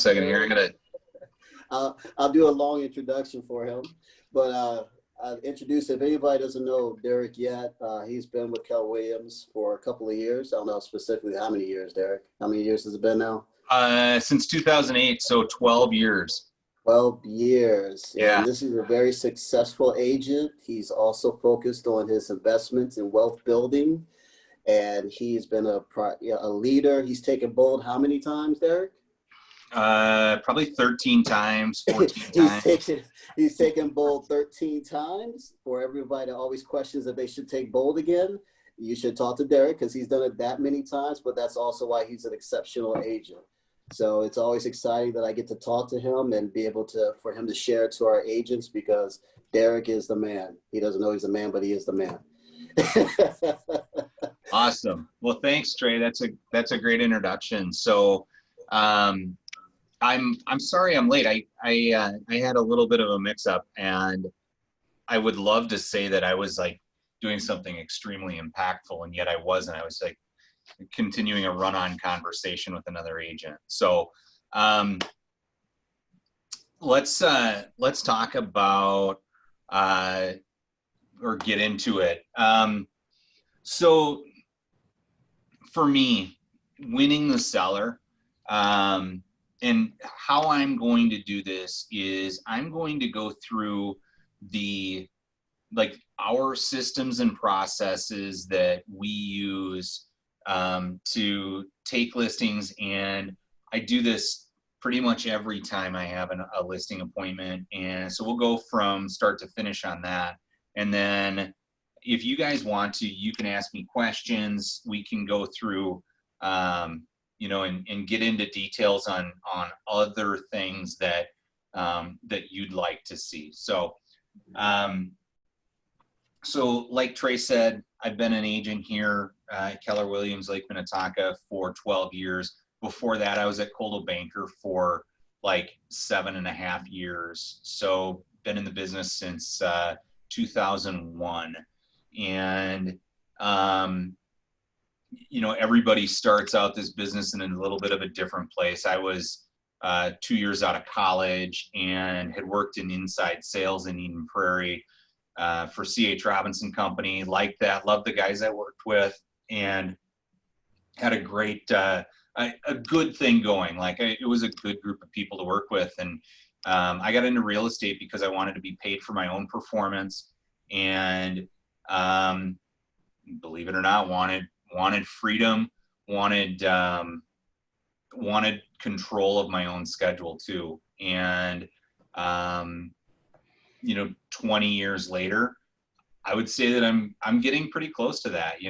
Second here, I'm gonna. I'll do a long introduction for him, but I'll introduce, if anybody doesn't know Darik yet, he's been with Keller Williams for a couple of years. I don't know specifically how many years, Darik. How many years has it been now? Since 2008, so 12 years. 12 years. Yeah. And this is a very successful agent. He's also focused on his investments in wealth building. And he's been a leader. He's taken bold how many times, Darik? Probably 13 times, 14 times. He's taken bold 13 times. For everybody that always questions if they should take bold again, you should talk to Darik because he's done it that many times, but that's also why he's an exceptional agent. So it's always exciting that I get to talk to him and be able for him to share it to our agents, because Darik is the man. He doesn't know he's the man, but he is the man. Awesome. Well, thanks, Trey. That's a great introduction. So, I'm sorry I'm late. I had a little bit of a mix-up, and I would love to say that I was like doing something extremely impactful, and yet I wasn't. I was like continuing a run-on conversation with another agent. So let's talk about or get into it. So for me, winning the seller, and how I'm going to do this is I'm going to go through our systems and processes that we use to take listings. And I do this pretty much every time I have a listing appointment. And so we'll go from start to finish on that. And then if you guys want to, you can ask me questions. We can go through, and get into details on other things that you'd like to see. So, so like Trey said, I've been an agent here at Keller Williams, Lake Minnetonka for 12 years. Before that, I was at Coldwell Banker for like 7.5 years. So been in the business since 2001. And, everybody starts out this business in a little bit of a different place. I was 2 years out of college and had worked in inside sales in Eden Prairie for C.H. Robinson Company. Liked that, loved the guys I worked with, and had a great, a good thing going. It was a good group of people to work with. And I got into real estate because I wanted to be paid for my own performance, and believe it or not, wanted freedom, wanted control of my own schedule too. And 20 years later, I would say that I'm getting pretty close to that.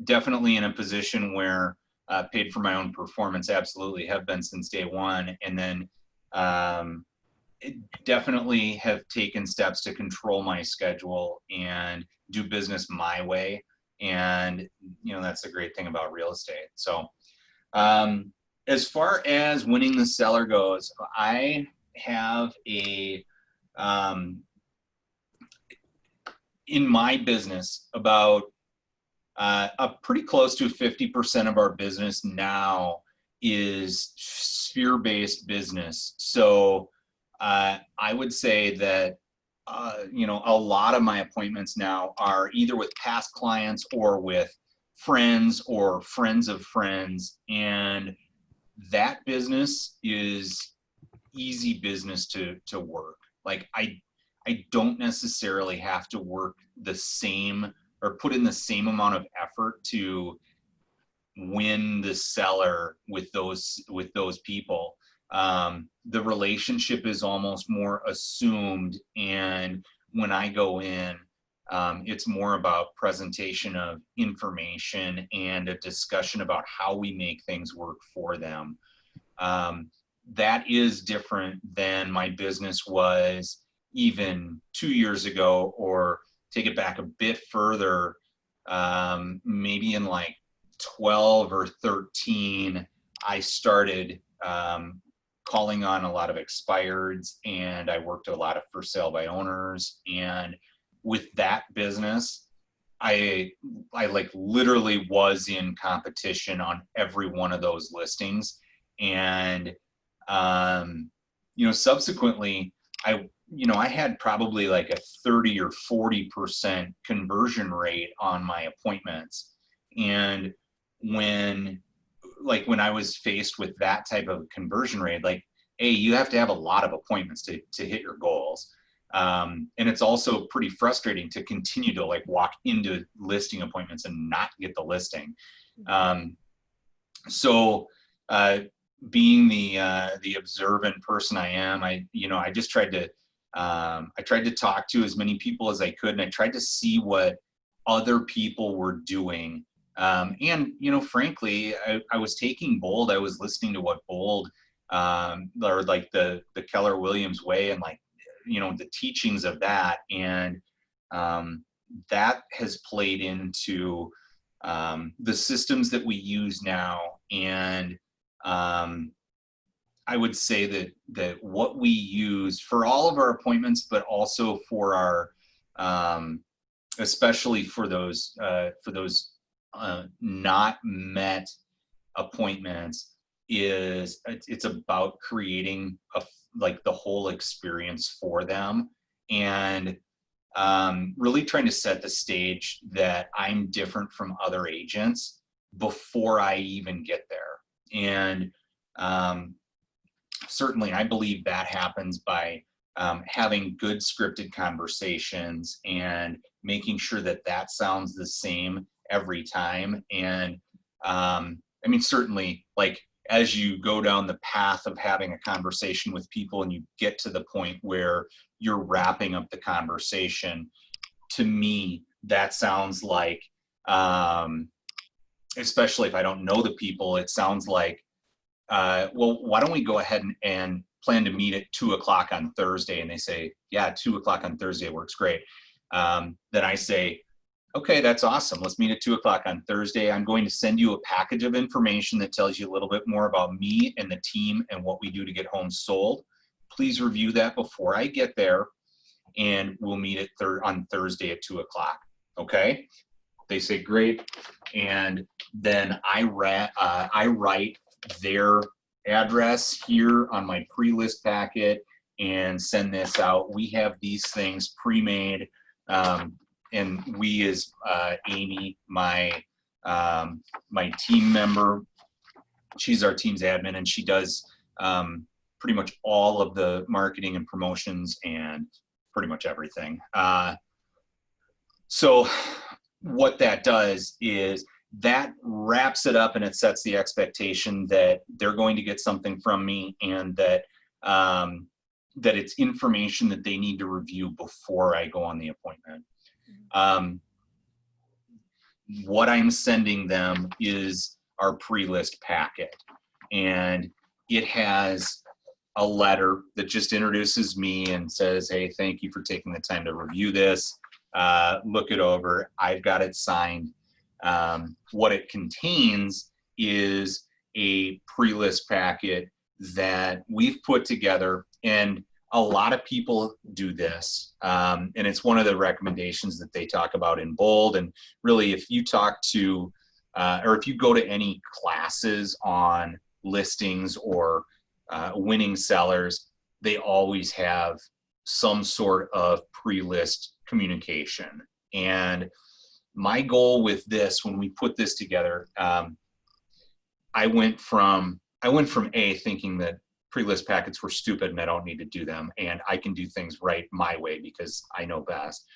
Definitely in a position where paid for my own performance, absolutely have been since day one. And then definitely have taken steps to control my schedule and do business my way. And, that's the great thing about real estate. So as far as winning the seller goes, I have in my business, about pretty close to 50% of our business now is sphere-based business. So I would say that a lot of my appointments now are either with past clients or with friends or friends of friends. And that business is easy business to work. Like I don't necessarily have to work the same or put in the same amount of effort to win the seller with those people. The relationship is almost more assumed, and when I go in, it's more about presentation of information and a discussion about how we make things work for them. That is different than my business was even 2 years ago, or take it back a bit further, maybe in like 12 or 13, I started calling on a lot of expireds, and I worked a lot of for sale by owners. And with that business, I like literally was in competition on every one of those listings. And, subsequently, I had probably like a 30 or 40% conversion rate on my appointments. And when I was faced with that type of conversion rate, like, you have to have a lot of appointments to hit your goals. And it's also pretty frustrating to continue to walk into listing appointments and not get the listing. So being the observant person I am, I just tried to talk to as many people as I could, and I tried to see what other people were doing. And frankly, I was taking Bold. I was listening to what Bold, or like the Keller Williams way, and the teachings of that, and that has played into the systems that we use now. And I would say that what we use for all of our appointments, but also for our, especially for those not met appointments, is it's about creating the whole experience for them, and really trying to set the stage that I'm different from other agents before I even get there. And certainly I believe that happens by having good scripted conversations and making sure that sounds the same every time. And certainly, as you go down the path of having a conversation with people and you get to the point where you're wrapping up the conversation, to me, that sounds like, especially if I don't know the people, it sounds like, well, why don't we go ahead and plan to meet at 2:00 on Thursday? And they say, yeah, 2:00 on Thursday works great. Then I say, okay, that's awesome. Let's meet at 2:00 on Thursday. I'm going to send you a package of information that tells you a little bit more about me and the team and what we do to get homes sold. Please review that before I get there, and we'll meet on Thursday at 2:00. Okay? They say, great. And then I write their address here on my pre-list packet and send this out. We have these things pre-made. And we, as Amy, my team member, she's our team's admin, and she does pretty much all of the marketing and promotions and pretty much everything. So what that does is that wraps it up, and it sets the expectation that they're going to get something from me, and that that it's information that they need to review before I go on the appointment. What I'm sending them is our pre-list packet, and it has a letter that just introduces me and says, hey, thank you for taking the time to review this. Look it over. I've got it signed. What it contains is a pre-list packet that we've put together, and a lot of people do this, and it's one of the recommendations that they talk about in Bold. And really, if you talk to, or if you go to any classes on listings or winning sellers, they always have some sort of pre-list communication. And my goal with this, when we put this together, I went from thinking that pre-list packets were stupid and I don't need to do them, and I can do things right my way because I know best.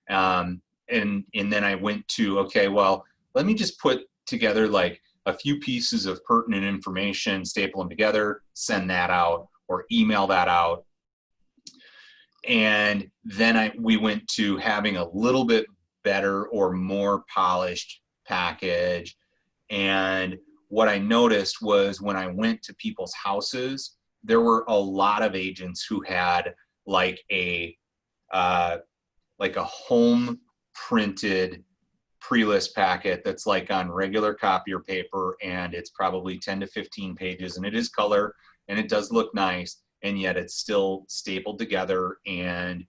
And then I went to, okay, well, let me just put together like a few pieces of pertinent information, staple them together, send that out, or email that out. And then we went to having a little bit better or more polished package. And what I noticed was when I went to people's houses, there were a lot of agents who had like a home printed pre-list packet that's like on regular copier paper, and it's probably 10 to 15 pages, and it is color and it does look nice, and yet it's still stapled together. And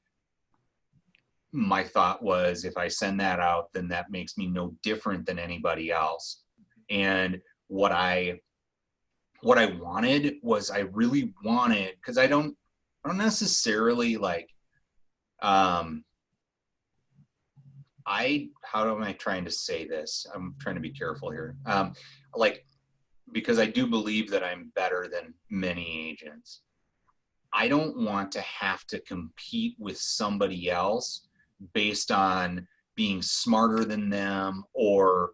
my thought was, if I send that out, then that makes me no different than anybody else. And what I what I wanted was, I really wanted, because I don't necessarily like, how am I trying to say this? I'm trying to be careful here. Like, because I do believe that I'm better than many agents. I don't want to have to compete with somebody else based on being smarter than them, or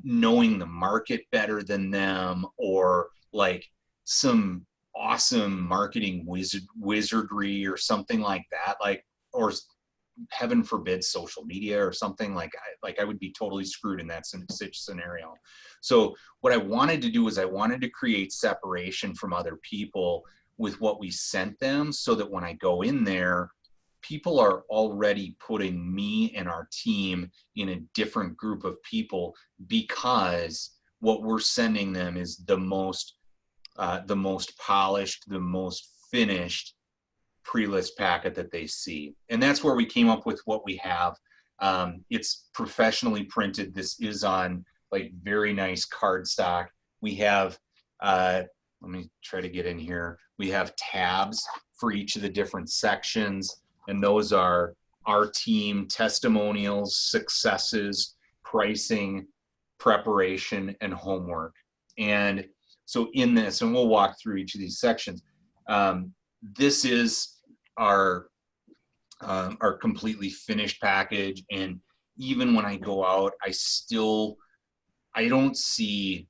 knowing the market better than them, or like some awesome marketing wizardry or something like that. Like, or heaven forbid social media or something. Like I would be totally screwed in that scenario. So what I wanted to do was, I wanted to create separation from other people with what we sent them, so that when I go in there, people are already putting me and our team in a different group of people, because what we're sending them is the most polished, the most finished pre-list packet that they see. And that's where we came up with what we have. It's professionally printed. This is on like very nice cardstock. We have, let me try to get in here. We have tabs for each of the different sections, and those are our team, testimonials, successes, pricing, preparation, and homework. And so in this, and we'll walk through each of these sections, this is our completely finished package. And even when I go out, I don't see,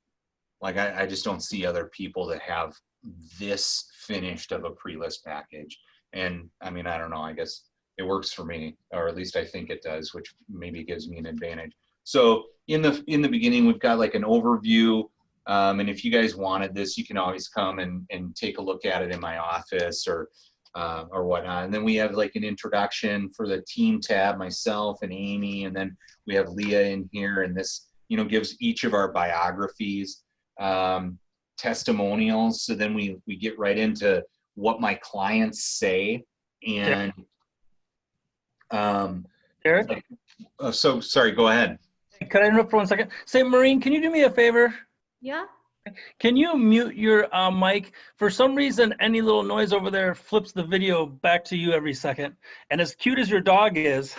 like, I just don't see other people that have this finished of a pre-list package. And I mean, I don't know, I guess it works for me, or at least I think it does, which maybe gives me an advantage. So in the beginning, we've got like an overview. And if you guys wanted this, you can always come and take a look at it in my office, or whatnot. And then we have like an introduction for the team tab, myself and Amy, and then we have Leah in here, and this, gives each of our biographies, testimonials. So then we get right into what my clients say. And Darik? So sorry, go ahead. Could I interrupt for 1 second? Say, Maureen, can you do me a favor? Yeah. Can you mute your mic? For some reason, any little noise over there flips the video back to you every second. And as cute as your dog is,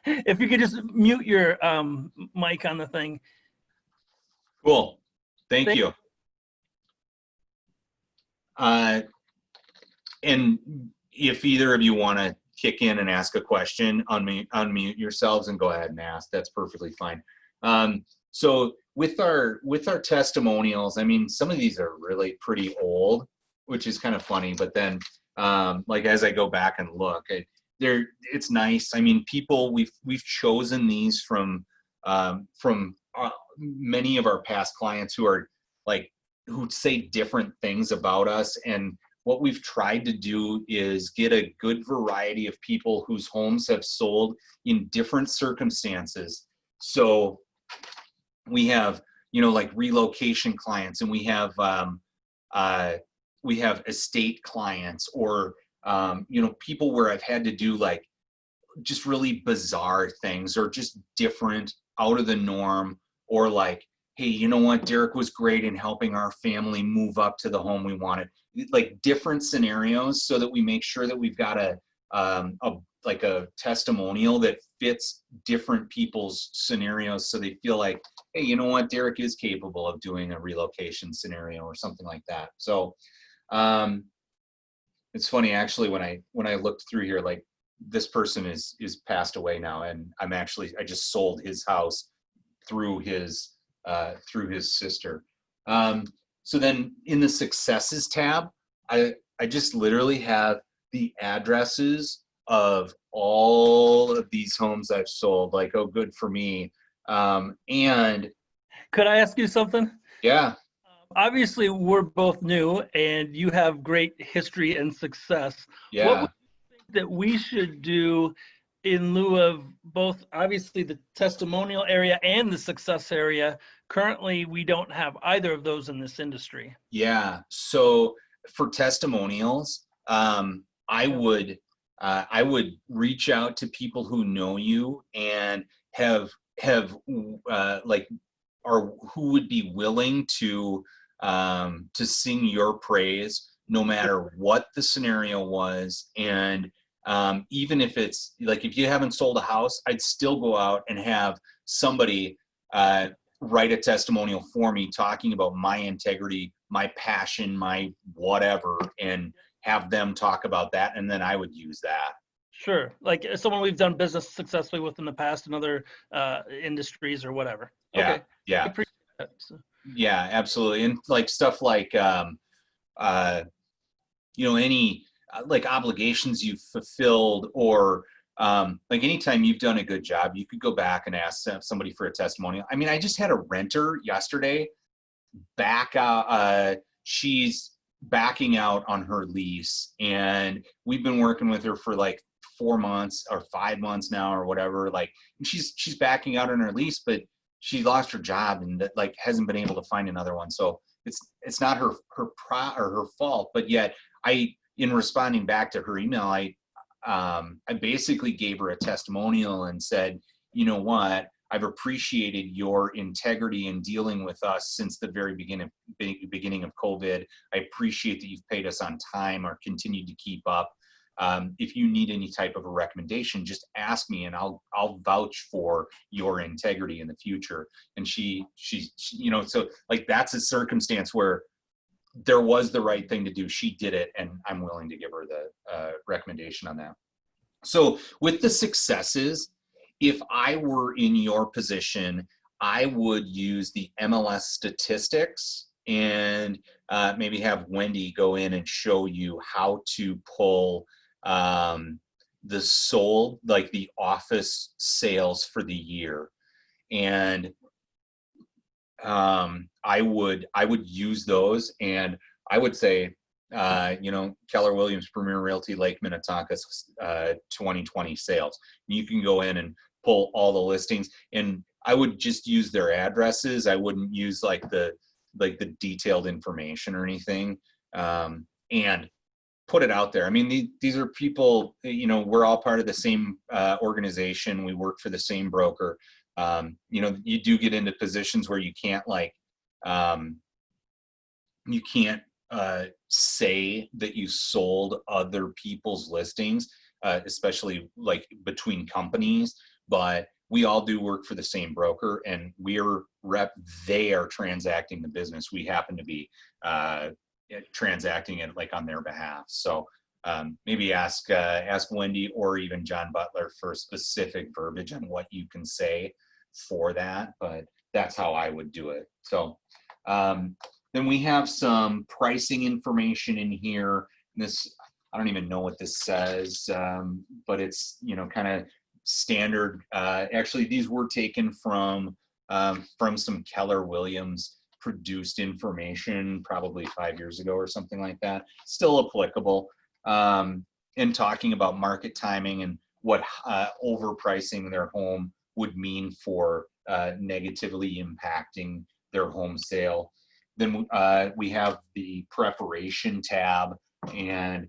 if you could just mute your mic on the thing. Cool. Thank you. And if either of you want to kick in and ask a question, unmute yourselves and go ahead and ask. That's perfectly fine. So with our testimonials, I mean, some of these are really pretty old, which is kind of funny. But then, like, as I go back and look, it's nice. I mean, people, we've chosen these from many of our past clients who say different things about us. And what we've tried to do is get a good variety of people whose homes have sold in different circumstances. So we have, like relocation clients, and we have estate clients, or, people where I've had to do like just really bizarre things, or just different, out of the norm, or like, hey, you know what, Darik was great in helping our family move up to the home we wanted. Like different scenarios, so that we make sure that we've got a testimonial that fits different people's scenarios, so they feel like, hey, you know what, Darik is capable of doing a relocation scenario or something like that. So it's funny, actually, when I looked through here, like, this person is passed away now, and I just sold his house through his sister. So then in the successes tab, I just literally have the addresses of all of these homes I've sold, like, oh, good for me. And could I ask you something? Yeah. Obviously, we're both new, and you have great history and success. Yeah. What would you think that we should do in lieu of both, obviously, the testimonial area and the success area? Currently, we don't have either of those in this industry. Yeah. So for testimonials, I would reach out to people who know you and have who would be willing to to sing your praise no matter what the scenario was. And even if it's like, if you haven't sold a house, I'd still go out and have somebody write a testimonial for me talking about my integrity, my passion, my whatever, and have them talk about that. And then I would use that. Sure. Like someone we've done business successfully with in the past in other industries or whatever. Yeah. Okay. I Yeah. appreciate that. So, Yeah, absolutely. And like stuff like, any like obligations you've fulfilled, or like anytime you've done a good job, you could go back and ask somebody for a testimonial. I mean, I just had a renter yesterday back out. She's backing out on her lease, and we've been working with her for like 4 months or 5 months now or whatever. Like, and she's backing out on her lease, but she lost her job and like hasn't been able to find another one. So it's not her fault, but yet in responding back to her email, I basically gave her a testimonial and said, you know what, I've appreciated your integrity in dealing with us since the very beginning of COVID. I appreciate that you've paid us on time or continued to keep up. If you need any type of a recommendation, just ask me and I'll vouch for your integrity in the future. And she so like that's a circumstance where there was the right thing to do. She did it, and I'm willing to give her the recommendation on that. So with the successes, if I were in your position, I would use the MLS statistics and maybe have Wendy go in and show you how to pull the sold, like the office sales for the year. And I would use those, and I would say, Keller Williams Premier Realty Lake Minnetonka 2020 sales. You can go in and pull all the listings, and I would just use their addresses. I wouldn't use like the detailed information or anything, and put it out there. I mean, these are people, we're all part of the same organization. We work for the same broker. You do get into positions where you can't say that you sold other people's listings, especially like between companies, but we all do work for the same broker, and they are transacting the business. We happen to be transacting it like on their behalf. So maybe ask Wendy or even John Butler for specific verbiage on what you can say for that, but that's how I would do it. So then we have some pricing information in here. This, I don't even know what this says, but it's kind of standard. Actually, these were taken from some Keller Williams produced information probably 5 years ago or something like that. Still applicable. And talking about market timing and what overpricing their home would mean for negatively impacting their home sale. Then we have the preparation tab, and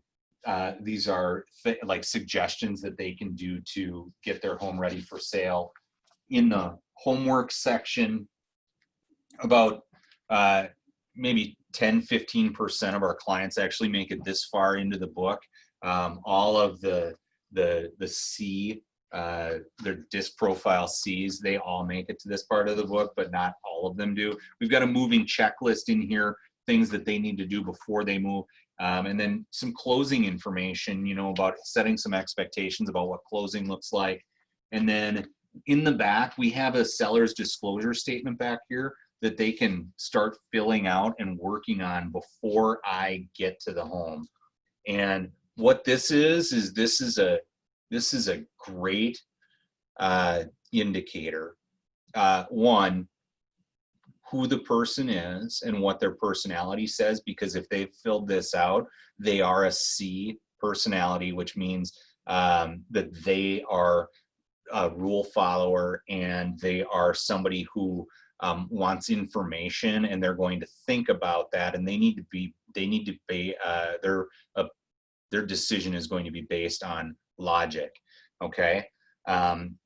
these are like suggestions that they can do to get their home ready for sale. In the homework section, about maybe 10-15% of our clients actually make it this far into the book. All of the C, their disc profile C's, they all make it to this part of the book, but not all of them do. We've got a moving checklist in here, things that they need to do before they move. And then some closing information, about setting some expectations about what closing looks like. And then in the back, we have a seller's disclosure statement back here that they can start filling out and working on before I get to the home. And what this is this is a great indicator. One, who the person is and what their personality says, because if they've filled this out, they are a C personality, which means that they are a rule follower, and they are somebody who wants information, and they're going to think about that, and they need to be their decision is going to be based on logic. Okay. And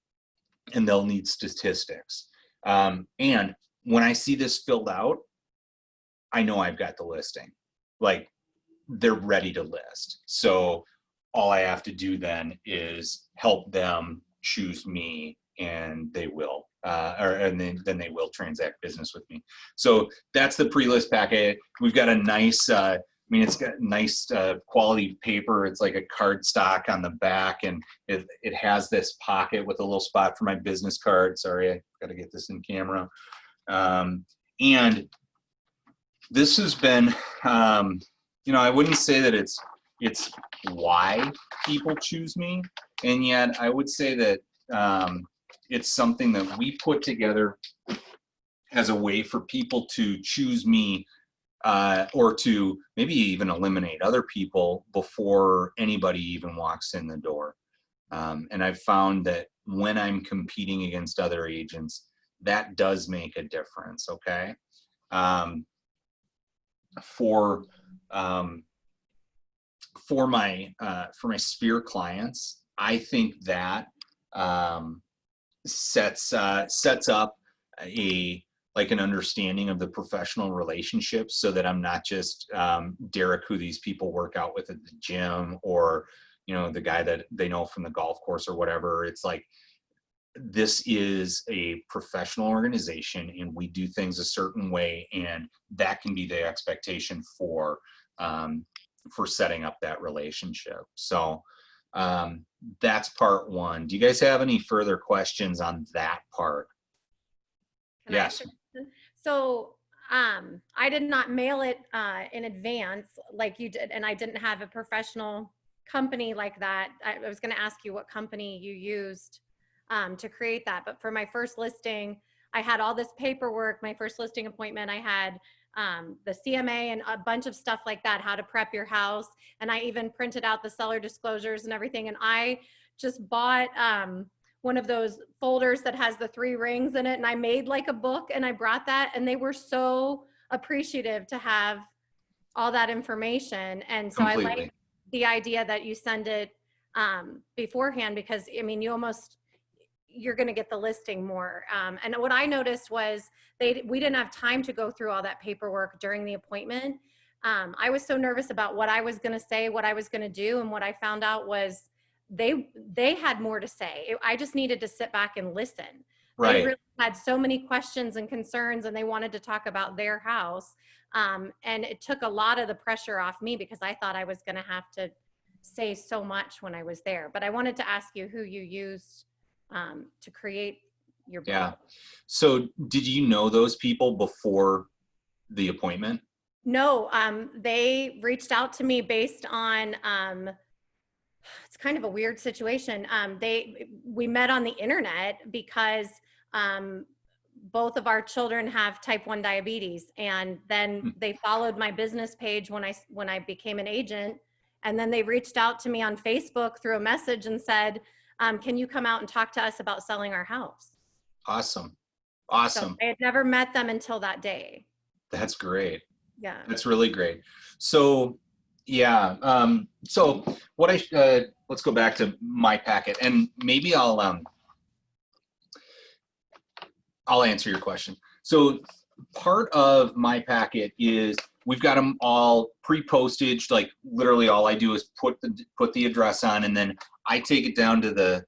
they'll need statistics. And when I see this filled out, I know I've got the listing. Like, they're ready to list. So all I have to do then is help them choose me, and they will, and then they will transact business with me. So that's the pre-list packet. We've got a nice, I mean, it's got nice quality paper. It's like a cardstock on the back, and it has this pocket with a little spot for my business card. Sorry, I got to get this in camera. And this has been, you know, I wouldn't say that it's why people choose me, and yet I would say that it's something that we put together as a way for people to choose me, or to maybe even eliminate other people before anybody even walks in the door. And I've found that when I'm competing against other agents, that does make a difference. Okay. For my sphere clients, I think that sets up an understanding of the professional relationships, so that I'm not just Darik, who these people work out with at the gym, or, you know, the guy that they know from the golf course or whatever. It's like, this is a professional organization, and we do things a certain way, and that can be the expectation for setting up that relationship. So that's part one. Do you guys have any further questions on that part? Can Yes. So I did not mail it in advance like you did, and I didn't have a professional company like that. I was going to ask you what company you used to create that. But for my first listing, I had all this paperwork. My first listing appointment, I had the CMA and a bunch of stuff like that, how to prep your house. And I even printed out the seller disclosures and everything. And I just bought one of those folders that has the 3 rings in it. And I made like a book, and I brought that, and they were so appreciative to have all that information. And so Completely. I like the idea that you send it beforehand, because I mean, you're going to get the listing more. And what I noticed was we didn't have time to go through all that paperwork during the appointment. I was so nervous about what I was going to say, what I was going to do. And what I found out was they had more to say. I just needed to sit back and listen. Right. They really had so many questions and concerns, and they wanted to talk about their house. And it took a lot of the pressure off me, because I thought I was going to have to say so much when I was there. But I wanted to ask you who you used to create your book. Yeah. So did you know those people before the appointment? No, they reached out to me based on, it's kind of a weird situation. We met on the internet because both of our children have type 1 diabetes. And then they followed my business page when I became an agent. And then they reached out to me on Facebook through a message and said, can you come out and talk to us about selling our house? Awesome. Awesome. So I had never met them until that day. That's great. Yeah. That's really great. So, yeah. So what let's go back to my packet, and maybe I'll answer your question. So part of my packet is we've got them all pre-postage. Like, literally all I do is put the address on, and then I take it down to the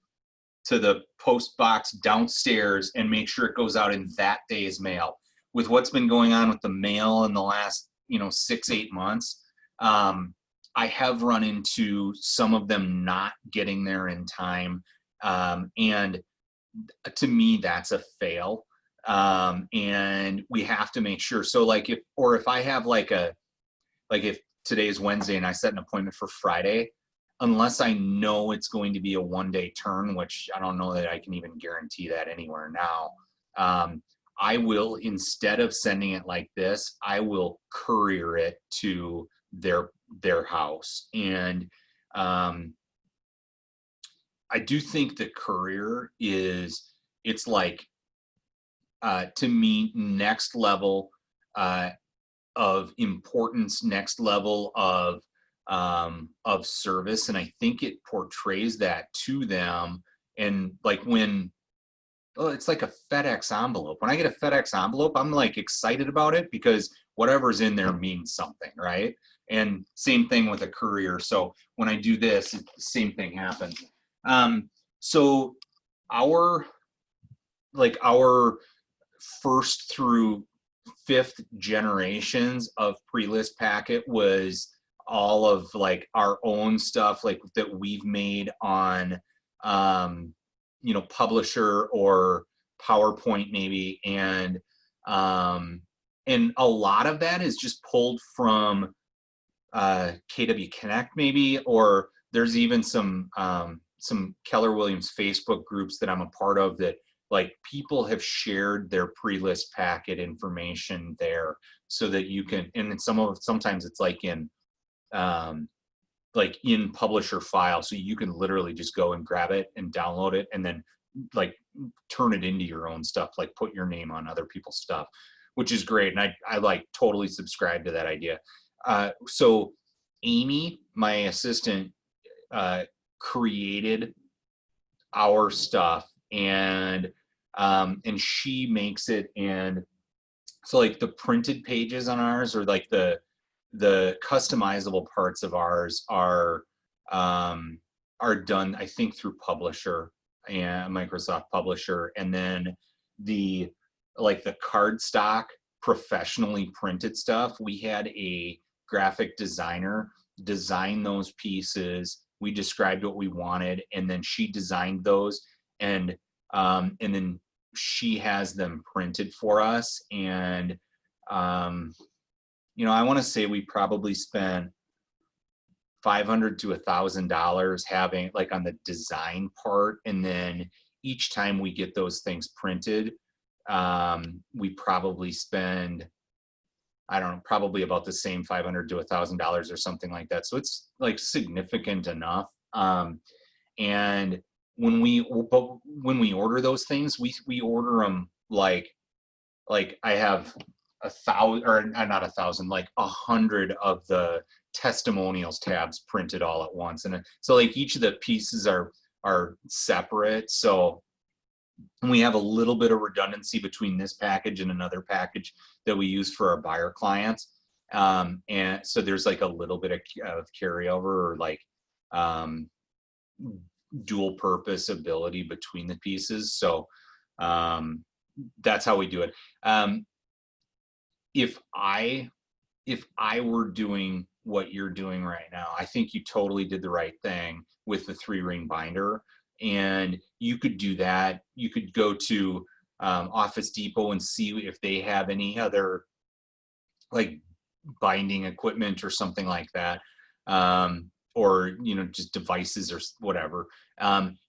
post box downstairs and make sure it goes out in that day's mail. With what's been going on with the mail in the last 6-8 months, I have run into some of them not getting there in time, and to me that's a fail. And we have to make sure. So like if I have if today is Wednesday and I set an appointment for Friday, unless I know it's going to be a 1-day turn, which I don't know that I can even guarantee that anywhere now, I will, instead of sending it like this, I will courier it to their house. And I do think the courier it's like, to me, next level of importance, next level of service. And I think it portrays that to them. And like it's like a FedEx envelope. When I get a FedEx envelope, I'm like excited about it, because whatever's in there means something, right? And same thing with a courier. So when I do this, the same thing happens. So our first through fifth generations of pre-list packet was all of like our own stuff, like that we've made on Publisher or PowerPoint maybe, and a lot of that is just pulled from KW Connect maybe, or there's even some Keller Williams Facebook groups that I'm a part of that like people have shared their pre-list packet information there so that you can, and sometimes it's like in Publisher file, so you can literally just go and grab it and download it and then like turn it into your own stuff, like put your name on other people's stuff, which is great. And I like totally subscribe to that idea. So Amy, my assistant, created our stuff, and she makes it. And so like the printed pages on ours, or like the customizable parts of ours are done, I think, through Publisher and Microsoft Publisher. And then the cardstock professionally printed stuff, we had a graphic designer design those pieces. We described what we wanted, and then she designed those, and then she has them printed for us. And I want to say we probably spent $500 to $1,000 having like on the design part, and then each time we get those things printed, we probably spend, I don't know, probably about the same $500 to $1,000 or something like that. So it's like significant enough. And when we order those things, we order them like I have 1,000, or not 1,000, like 100 of the testimonials tabs printed all at once. And so like each of the pieces are separate. So we have a little bit of redundancy between this package and another package that we use for our buyer clients. And so there's like a little bit of carryover, or like dual purpose ability between the pieces. So that's how we do it. If I were doing what you're doing right now, I think you totally did the right thing with the 3-ring binder. And you could do that. You could go to Office Depot and see if they have any other like binding equipment or something like that, or just devices or whatever.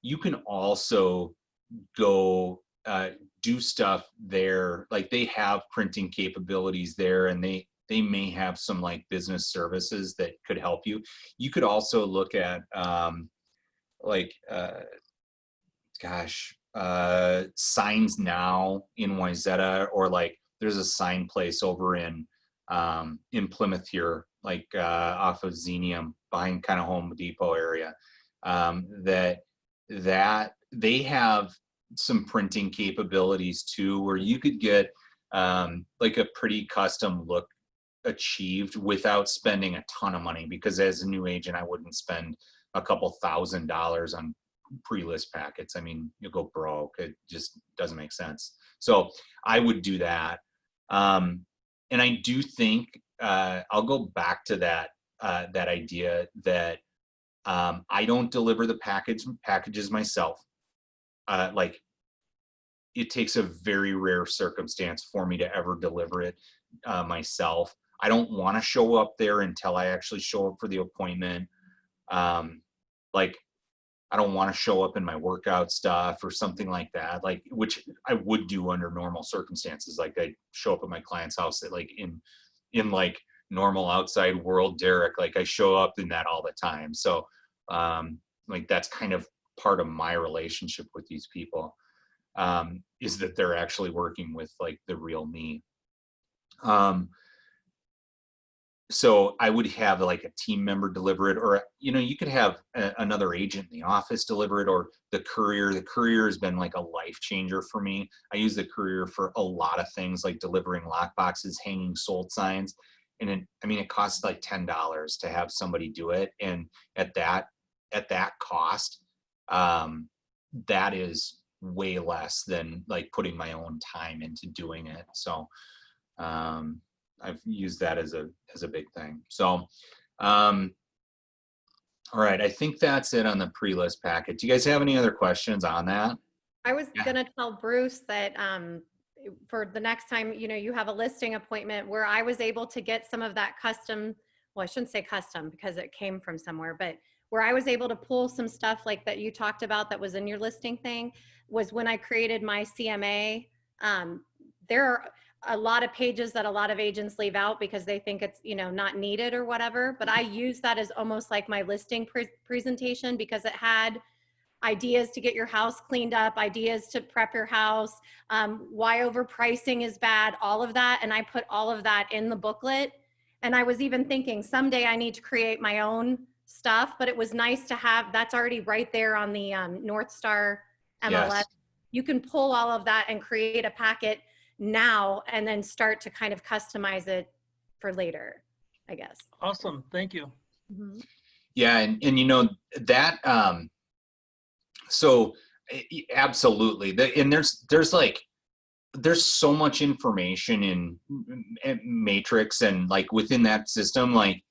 You can also go do stuff there. Like they have printing capabilities there, and they may have some like business services that could help you. You could also look at Signs Now in Wayzata, or like there's a sign place over in Plymouth here, like off of Xenium, behind kind of Home Depot area, that they have some printing capabilities too, where you could get like a pretty custom look achieved without spending a ton of money, because as a new agent, I wouldn't spend a couple $1,000s on pre-list packets. I mean, you'll go broke. It just doesn't make sense. So I would do that. And I do think I'll go back to that idea that I don't deliver the packages myself. Like it takes a very rare circumstance for me to ever deliver it myself. I don't want to show up there until I actually show up for the appointment. Like I don't want to show up in my workout stuff or something like that, like, which I would do under normal circumstances. Like I show up at my client's house at like in like normal outside world Darik, like I show up in that all the time. So like that's kind of part of my relationship with these people, is that they're actually working with like the real me. so I would have like a team member deliver it, or, you know, you could have another agent in the office deliver it, or the courier. The courier has been like a life changer for me. I use the courier for a lot of things, like delivering lock boxes, hanging sold signs. And it costs like $10 to have somebody do it. And at that cost, that is way less than like putting my own time into doing it. So, I've used that as a big thing. So, all right, I think that's it on the pre-list packet. Do you guys have any other questions on that? I was Yeah. gonna tell Bruce that for the next time, you know, you have a listing appointment where I was able to get some of that custom, well, I shouldn't say custom because it came from somewhere, but where I was able to pull some stuff like that you talked about that was in your listing thing was when I created my CMA. There are a lot of pages that a lot of agents leave out because they think it's, you know, not needed or whatever, but I use that as almost like my listing presentation because it had ideas to get your house cleaned up, ideas to prep your house, why overpricing is bad, all of that. And I put all of that in the booklet. And I was even thinking someday I need to create my own stuff, but it was nice to have, that's already right there on the North Star MLS. Yes. You can pull all of that and create a packet now and then start to kind of customize it for later, I guess. Awesome. Thank you. Mm-hmm. Yeah, and you know that so absolutely. And there's so much information in Matrix, and like within that system, like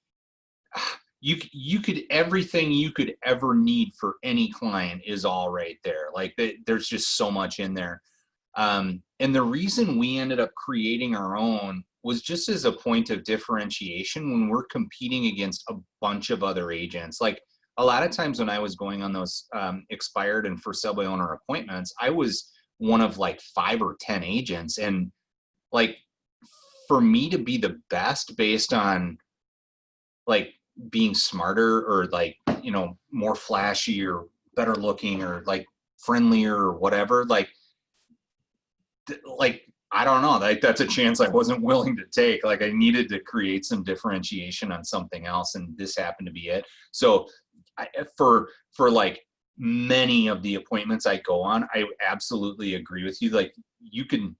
you could, everything you could ever need for any client is all right there. Like there's just so much in there. And the reason we ended up creating our own was just as a point of differentiation when we're competing against a bunch of other agents. Like a lot of times when I was going on those expired and for sale by owner appointments, I was one of like 5 or 10 agents. And like for me to be the best based on like being smarter or like, you know, more flashy or better looking or like friendlier or whatever, like I don't know, like that's a chance I wasn't willing to take. Like I needed to create some differentiation on something else, and this happened to be it. So for like many of the appointments I go on, I absolutely agree with you. Like you can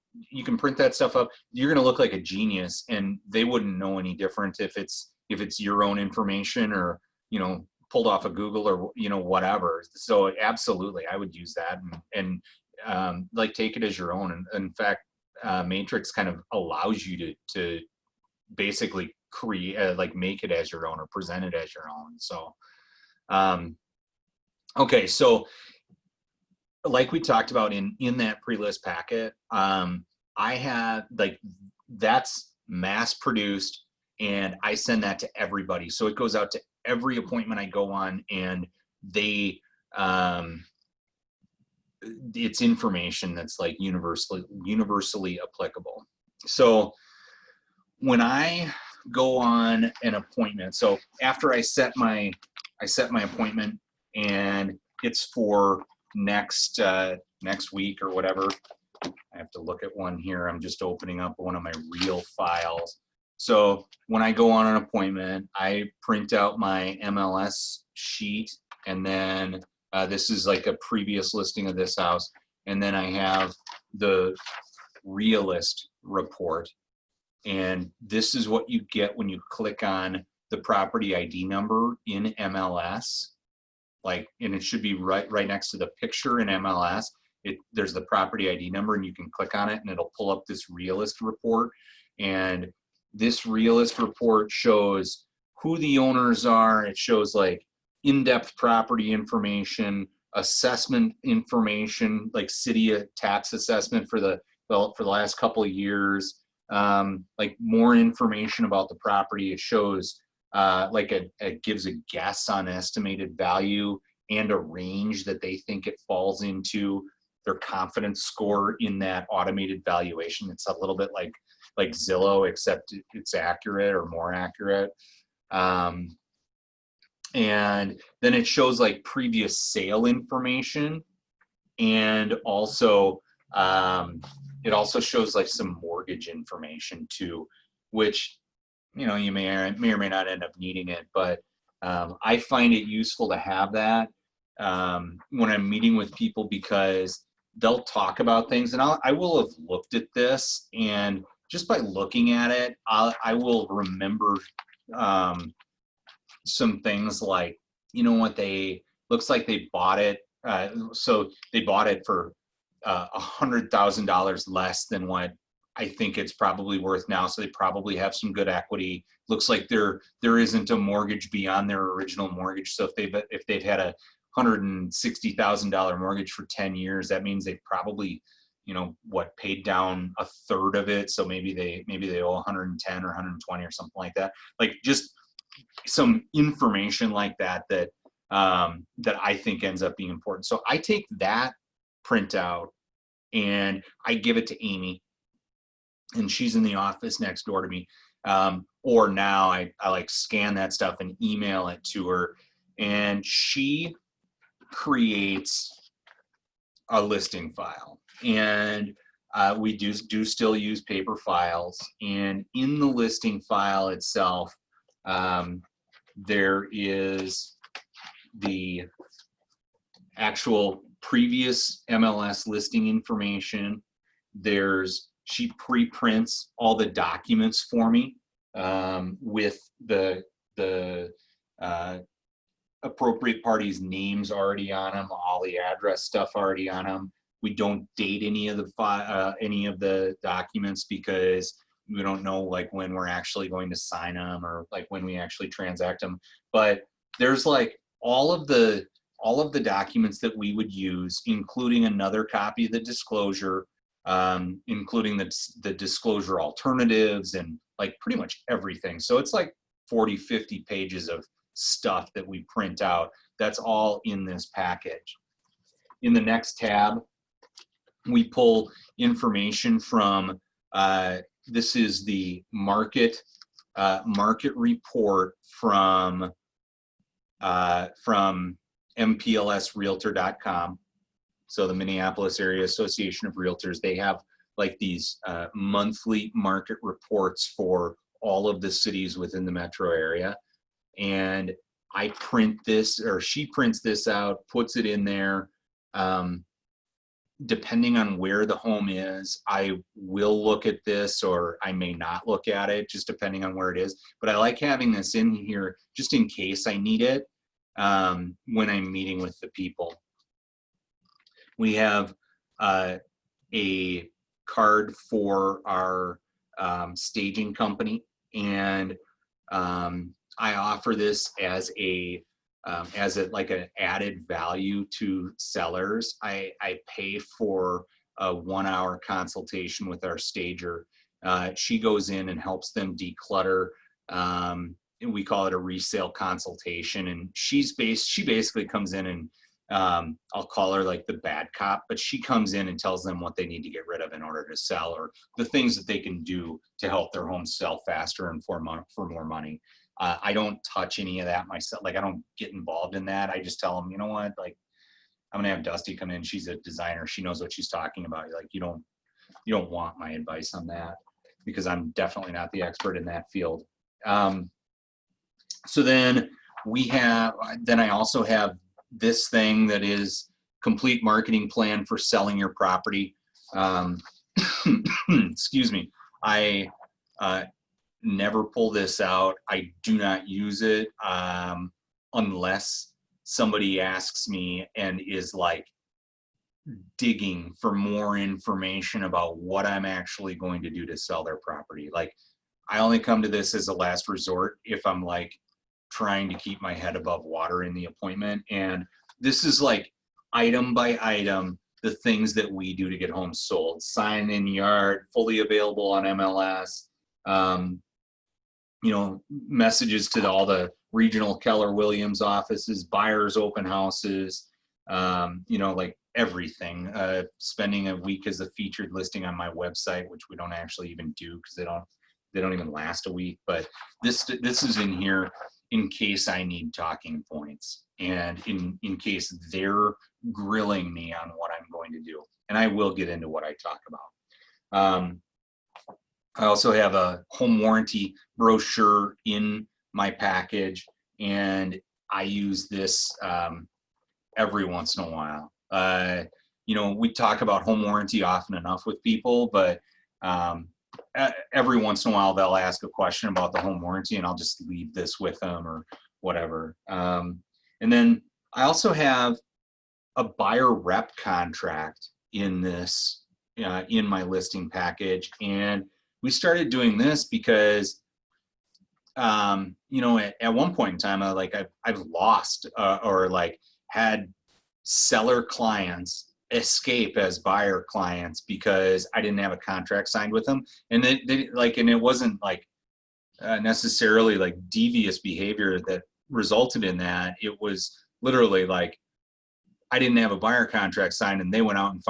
print that stuff up, you're going to look like a genius, and they wouldn't know any different if it's your own information or, you know, pulled off of Google or, you know, whatever. So absolutely, I would use that and like take it as your own. And in fact, Matrix kind of allows you to basically create, like make it as your own or present it as your own. So, okay. So like we talked about in that pre-list packet, I have like, that's mass produced and I send that to everybody. So it goes out to every appointment I go on, and they, it's information that's like universally applicable. So when I go on an appointment, so after I set my appointment and it's for next week or whatever, I have to look at one here. I'm just opening up one of my real files. So when I go on an appointment, I print out my MLS sheet, and then this is like a previous listing of this house. And then I have the realist report. And this is what you get when you click on the property ID number in MLS. Like, and it should be right next to the picture in MLS. There's the property ID number, and you can click on it and it'll pull up this realist report. And this realist report shows who the owners are. It shows like in-depth property information, assessment information, like city tax assessment for the last couple of years, like more information about the property. It shows like it gives a guess on estimated value and a range that they think it falls into, their confidence score in that automated valuation. It's a little bit like Zillow, except it's accurate or more accurate. And then it shows like previous sale information, and also it also shows like some mortgage information too, which you know, you may or may not end up needing it, but I find it useful to have that when I'm meeting with people, because they'll talk about things, and I will have looked at this, and just by looking at it, I will remember some things like, you know what, they looks like they bought it. So they bought it for $100,000 less than what I think it's probably worth now. So they probably have some good equity. Looks like there isn't a mortgage beyond their original mortgage. So if they've had a $160,000 mortgage for 10 years, that means they've probably, you know, what, paid down a third of it. So maybe they owe 110 or 120 or something like that. Like just some information like that that I think ends up being important. So I take that printout and I give it to Amy, and she's in the office next door to me. Or now I like scan that stuff and email it to her, and she creates a listing file. And we do still use paper files. And in the listing file itself, there is the actual previous MLS listing information. She pre-prints all the documents for me with the appropriate parties' names already on them, all the address stuff already on them. We don't date any of the documents because we don't know like when we're actually going to sign them or like when we actually transact them. But there's like all of the documents that we would use, including another copy of the disclosure, including the disclosure alternatives and like pretty much everything. So it's like 40, 50 pages of stuff that we print out. That's all in this package. In the next tab, we pull information from, this is the market report from MPLSrealtor.com. So the Minneapolis Area Association of Realtors, they have like these monthly market reports for all of the cities within the metro area. And I print this, or she prints this out, puts it in there. Depending on where the home is, I will look at this or I may not look at it, just depending on where it is. But I like having this in here just in case I need it when I'm meeting with the people. We have a card for our staging company, and I offer this as like an added value to sellers. I pay for a 1-hour consultation with our stager. She goes in and helps them declutter. And we call it a resale consultation. And she basically comes in and I'll call her like the bad cop, but she comes in and tells them what they need to get rid of in order to sell, or the things that they can do to help their home sell faster and for more money. I don't touch any of that myself. Like I don't get involved in that. I just tell them, you know what, like I'm gonna have Dusty come in. She's a designer. She knows what she's talking about. Like you don't want my advice on that because I'm definitely not the expert in that field. So then I also have this thing that is complete marketing plan for selling your property. Excuse me. I never pull this out. I do not use it unless somebody asks me and is like digging for more information about what I'm actually going to do to sell their property. Like I only come to this as a last resort if I'm like trying to keep my head above water in the appointment. And this is like item by item, the things that we do to get homes sold. Sign in yard, fully available on MLS. You know, messages to all the regional Keller Williams offices, buyers open houses, you know, like everything. Spending a week as a featured listing on my website, which we don't actually even do because they don't even last a week. But this is in here in case I need talking points and in case they're grilling me on what I'm going to do. And I will get into what I talk about. I also have a home warranty brochure in my package, and I use this every once in a while. You know, we talk about home warranty often enough with people, but every once in a while they'll ask a question about the home warranty, and I'll just leave this with them or whatever. And then I also have a buyer rep contract in this, in my listing package. And we started doing this because, you know, at one point in time, I've lost or like had seller clients escape as buyer clients because I didn't have a contract signed with them. And and it wasn't like necessarily like devious behavior that resulted in that. It was literally like, I didn't have a buyer contract signed, and they went out and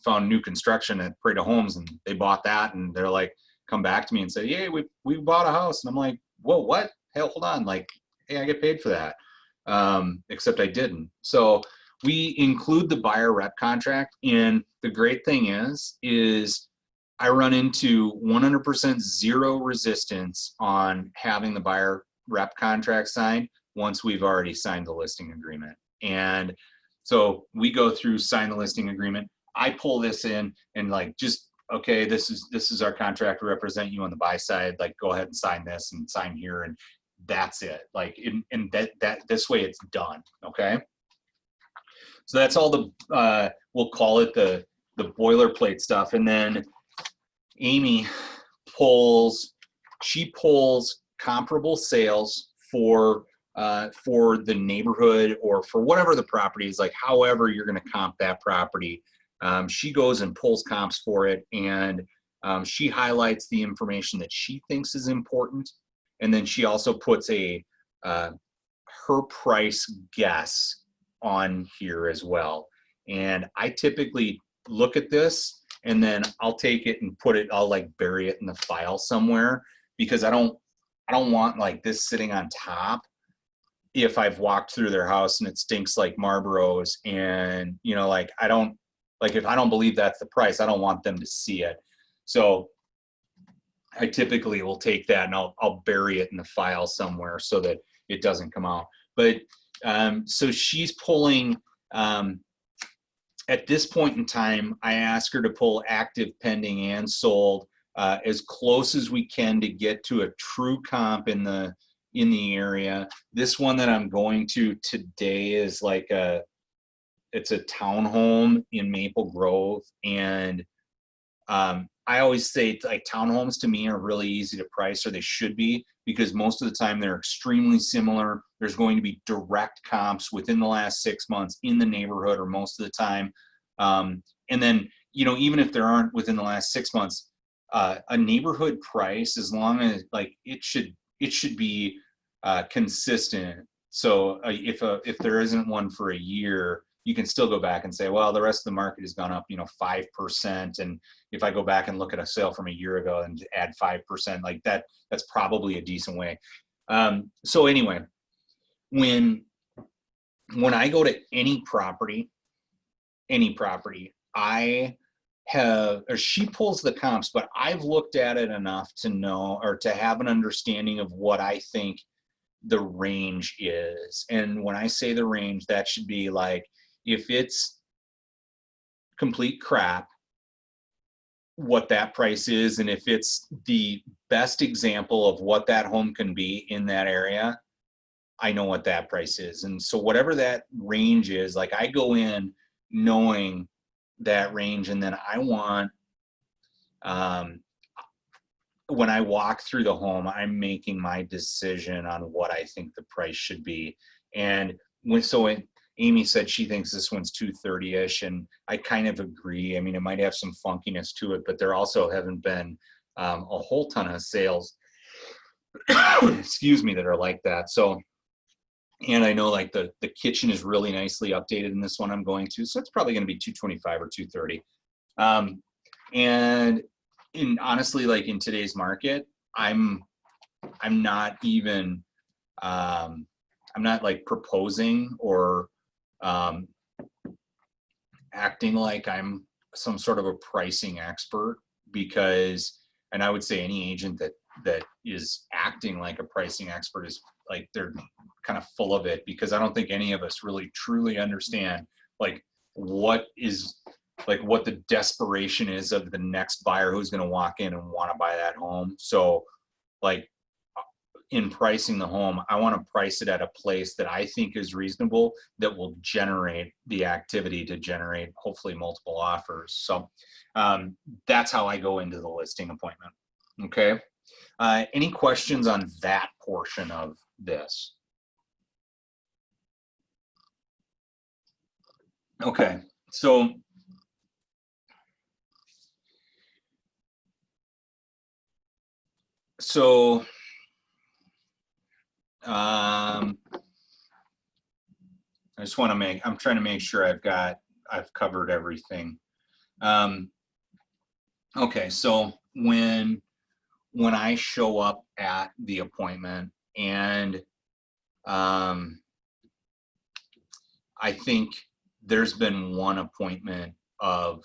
found new construction at Parade of Homes, and they bought that, and they're like, come back to me and say, "Hey, we bought a house," and I'm like, "Whoa, what? Hell, hold on! Like, hey, I get paid for that." Except I didn't. So we include the buyer rep contract, and the great thing is I run into 100% zero resistance on having the buyer rep contract signed once we've already signed the listing agreement. And so we go through, sign the listing agreement. I pull this in and like, just, okay, this is our contract to represent you on the buy side. Like, go ahead and sign this and sign here, and that's it. Like, and that this way it's done. Okay. So that's all the we'll call it the boilerplate stuff. And then Amy pulls comparable sales for the neighborhood or for whatever the property is, like however you're going to comp that property. She goes and pulls comps for it, and she highlights the information that she thinks is important, and then she also puts a her price guess on here as well. And I typically look at this, and then I'll take it and I'll like bury it in the file somewhere, because I don't want like this sitting on top if I've walked through their house and it stinks like Marlboros, and you know, like if I don't believe that's the price, I don't want them to see it. So I typically will take that and I'll bury it in the file somewhere so that it doesn't come out. But so she's pulling, at this point in time, I ask her to pull active, pending, and sold as close as we can to get to a true comp in the area. This one that I'm going to today is like it's a townhome in Maple Grove, and I always say like townhomes to me are really easy to price, or they should be, because most of the time they're extremely similar. There's going to be direct comps within the last 6 months in the neighborhood, or most of the time. And then, you know, even if there aren't within the last 6 months, a neighborhood price, as long as like it should be consistent. So if there isn't one for a year, you can still go back and say, well, the rest of the market has gone up, you know, 5%. And if I go back and look at a sale from a year ago and add 5%, like that's probably a decent way. So anyway, when I go to any property, she pulls the comps, but I've looked at it enough to know, or to have an understanding of what I think the range is. And when I say the range, that should be like, if it's complete crap, what that price is, and if it's the best example of what that home can be in that area, I know what that price is. And so whatever that range is, like I go in knowing that range, and then I want, when I walk through the home, I'm making my decision on what I think the price should be. And Amy said she thinks this one's 230-ish, and I kind of agree. I mean, it might have some funkiness to it, but there also haven't been a whole ton of sales, excuse me, that are like that. So, and I know like the kitchen is really nicely updated in this one I'm going to, so it's probably going to be 225 or 230. And honestly, like in today's market, I'm not even, I'm not like proposing or acting like I'm some sort of a pricing expert, because and I would say any agent that is acting like a pricing expert is like, they're kind of full of it, because I don't think any of us really truly understand like what the desperation is of the next buyer who's going to walk in and want to buy that home. So like in pricing the home, I want to price it at a place that I think is reasonable, that will generate the activity to generate hopefully multiple offers. So that's how I go into the listing appointment. Okay. Any questions on that portion of this? Okay. So I just want to I'm trying to make sure I've covered everything. Okay, so when I show up at the appointment, and I think there's been one appointment of,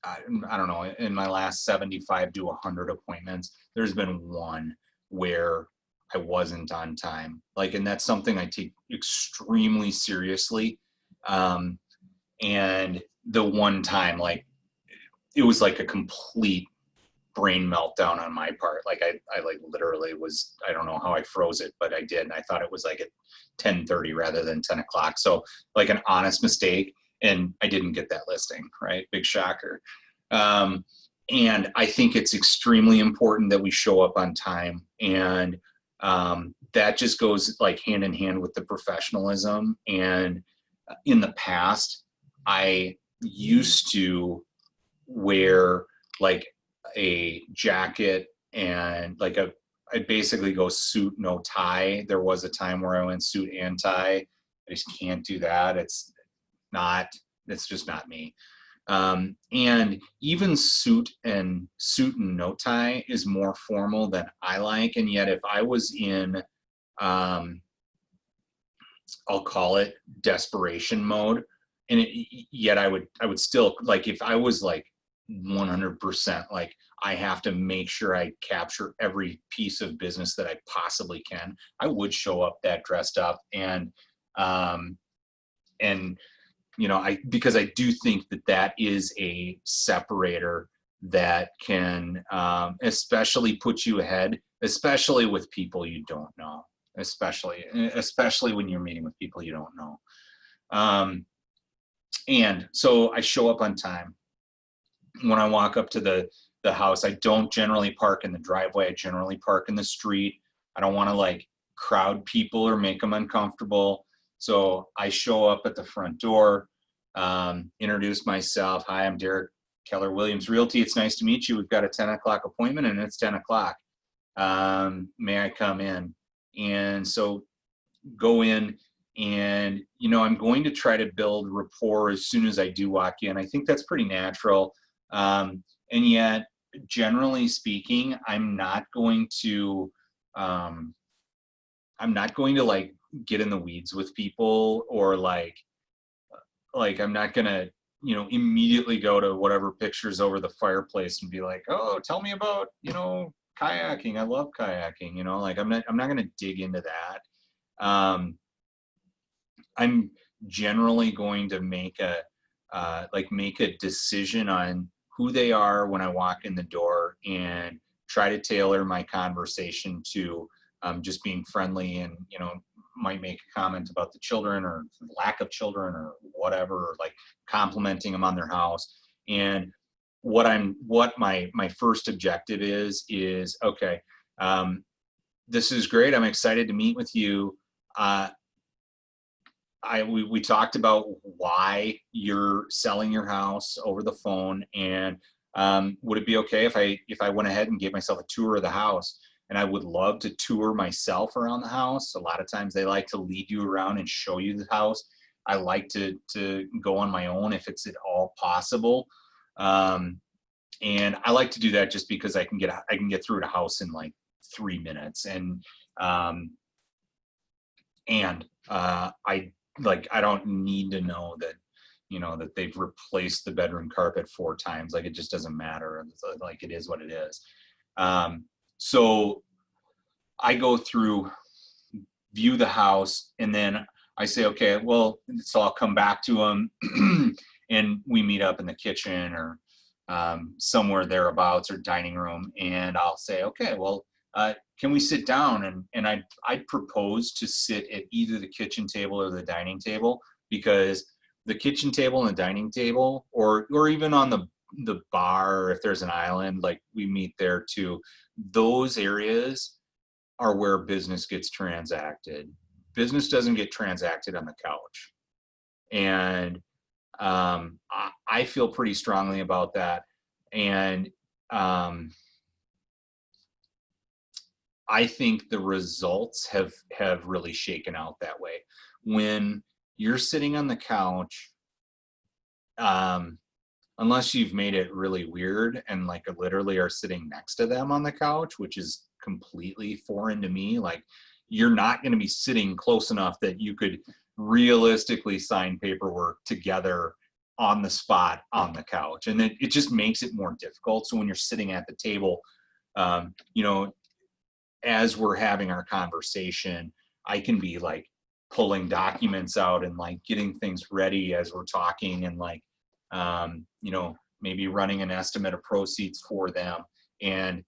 I don't know, in my last 75 to 100 appointments, there's been one where I wasn't on time. Like, and that's something I take extremely seriously. And the one time, like, it was like a complete brain meltdown on my part. Like I like literally was, I don't know how I froze it, but I did. And I thought it was like at 10:30 rather than 10 o'clock. So like an honest mistake. And I didn't get that listing, right? Big shocker. And I think it's extremely important that we show up on time. And that just goes like hand in hand with the professionalism. And in the past, I used to wear like a jacket and like I'd basically go suit, no tie. There was a time where I went suit and tie. I just can't do that. It's just not me. And even suit and no tie is more formal than I like. And yet if I was in, I'll call it desperation mode, and yet I would still, like, if I was like 100%, like I have to make sure I capture every piece of business that I possibly can, I would show up that dressed up. And you know, because I do think that is a separator that can especially put you ahead, especially with people you don't know, especially when you're meeting with people you don't know. And so I show up on time. When I walk up to the house, I don't generally park in the driveway. I generally park in the street. I don't want to like crowd people or make them uncomfortable. So I show up at the front door, introduce myself. Hi, I'm Darik, Keller Williams Realty. It's nice to meet you. We've got a 10 o'clock appointment and it's 10 o'clock. May I come in? And so go in, and, you know, I'm going to try to build rapport as soon as I do walk in. I think that's pretty natural. And yet, generally speaking, I'm not going to like get in the weeds with people, or like I'm not gonna, you know, immediately go to whatever pictures over the fireplace and be like, oh, tell me about, you know, kayaking. I love kayaking. You know, like I'm not gonna dig into that. I'm generally going to make a decision on who they are when I walk in the door, and try to tailor my conversation to just being friendly, and, you know, might make a comment about the children or lack of children or whatever, or like complimenting them on their house. And what my first objective is okay, this is great. I'm excited to meet with you. We talked about why you're selling your house over the phone, and would it be okay if I went ahead and gave myself a tour of the house? And I would love to tour myself around the house. A lot of times they like to lead you around and show you the house. I like to go on my own if it's at all possible. And I like to do that just because I can get through the house in like 3 minutes. And I don't need to know that that they've replaced the bedroom carpet 4 times. Like, it just doesn't matter. Like, it is what it is. So I go through, view the house, and then I say, okay, well, so I'll come back to them and we meet up in the kitchen or somewhere thereabouts, or dining room. And I'll say, okay, well, can we sit down? And I'd propose to sit at either the kitchen table or the dining table, because the kitchen table and the dining table, or even on the bar, if there's an island, like we meet there too, those areas are where business gets transacted. Business doesn't get transacted on the couch. And I feel pretty strongly about that. And I think the results have really shaken out that way. When you're sitting on the couch, unless you've made it really weird and like literally are sitting next to them on the couch, which is completely foreign to me, like, you're not going to be sitting close enough that you could realistically sign paperwork together on the spot on the couch. And it just makes it more difficult. So when you're sitting at the table, as we're having our conversation, I can be like pulling documents out and like getting things ready as we're talking, and like, maybe running an estimate of proceeds for them, and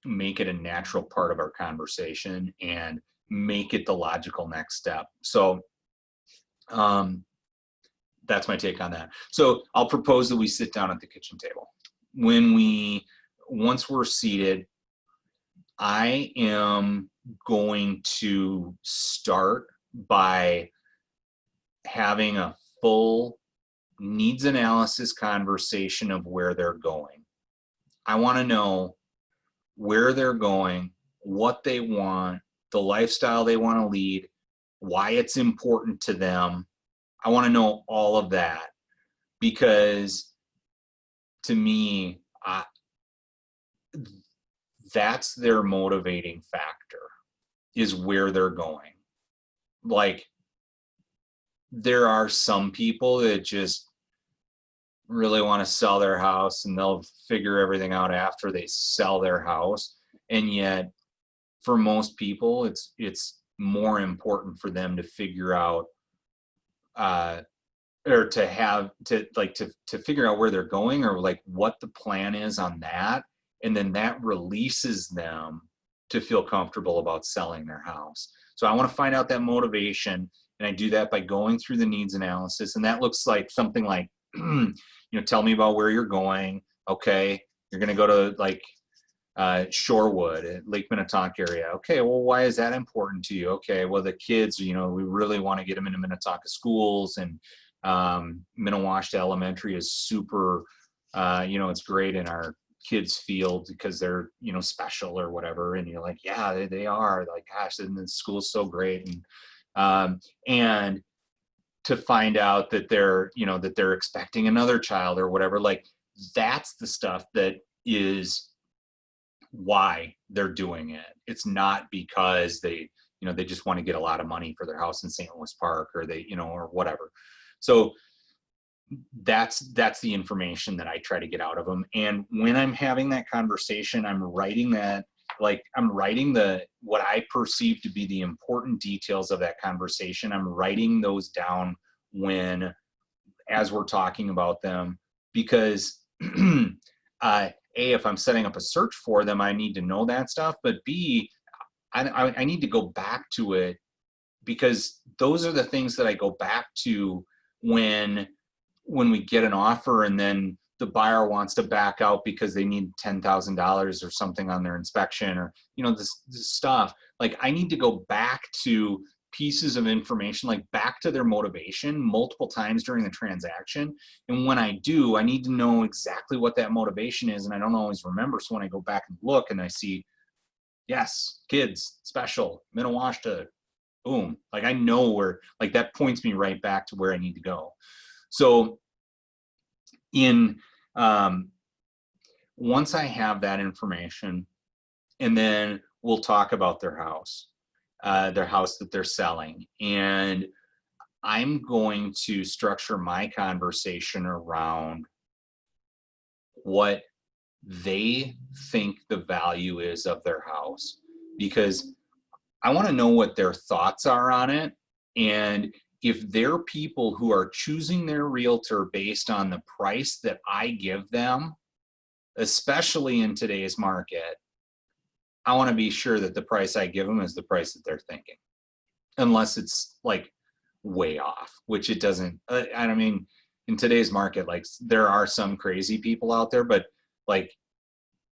make it a natural part of our conversation and make it the logical next step. So that's my take on that. So I'll propose that we sit down at the kitchen table. Once we're seated, I am going to start by having a full needs analysis conversation of where they're going. I want to know where they're going, what they want, the lifestyle they want to lead, why it's important to them. I want to know all of that, because to me, that's their motivating factor, is where they're going. Like, there are some people that just really want to sell their house and they'll figure everything out after they sell their house. And yet for most people, it's more important for them to figure out, or to figure out where they're going, or like what the plan is on that. And then that releases them to feel comfortable about selling their house. So I want to find out that motivation. And I do that by going through the needs analysis. And that looks like something like, tell me about where you're going. Okay, you're going to go to like Shorewood, Lake Minnetonka area. Okay, well, why is that important to you? Okay, well, the kids, we really want to get them into Minnetonka schools, and Minnewaska Elementary is super, it's great in our kids' field because they're, special or whatever. And you're like, yeah, they are. Like, gosh, and the school's so great. And to find out that they're expecting another child or whatever, like, that's the stuff that is why they're doing it. It's not because they just want to get a lot of money for their house in St. Louis Park, or they, or whatever. So that's the information that I try to get out of them. And when I'm having that conversation, I'm writing what I perceive to be the important details of that conversation. I'm writing those down as we're talking about them, because A, if I'm setting up a search for them, I need to know that stuff, but B, I need to go back to it, because those are the things that I go back to when we get an offer and then the buyer wants to back out because they need $10,000 or something on their inspection, or, this stuff. Like, I need to go back to pieces of information, like back to their motivation multiple times during the transaction. And when I do, I need to know exactly what that motivation is. And I don't always remember. So when I go back and look and I see, yes, kids, special, Minnewaska, boom. Like, I know where, like, that points me right back to where I need to go. So once I have that information, and then we'll talk about their house that they're selling. And I'm going to structure my conversation around what they think the value is of their house, because I want to know what their thoughts are on it. And if they're people who are choosing their realtor based on the price that I give them, especially in today's market, I want to be sure that the price I give them is the price that they're thinking, unless it's like way off, which it doesn't. I mean, in today's market, like there are some crazy people out there, but like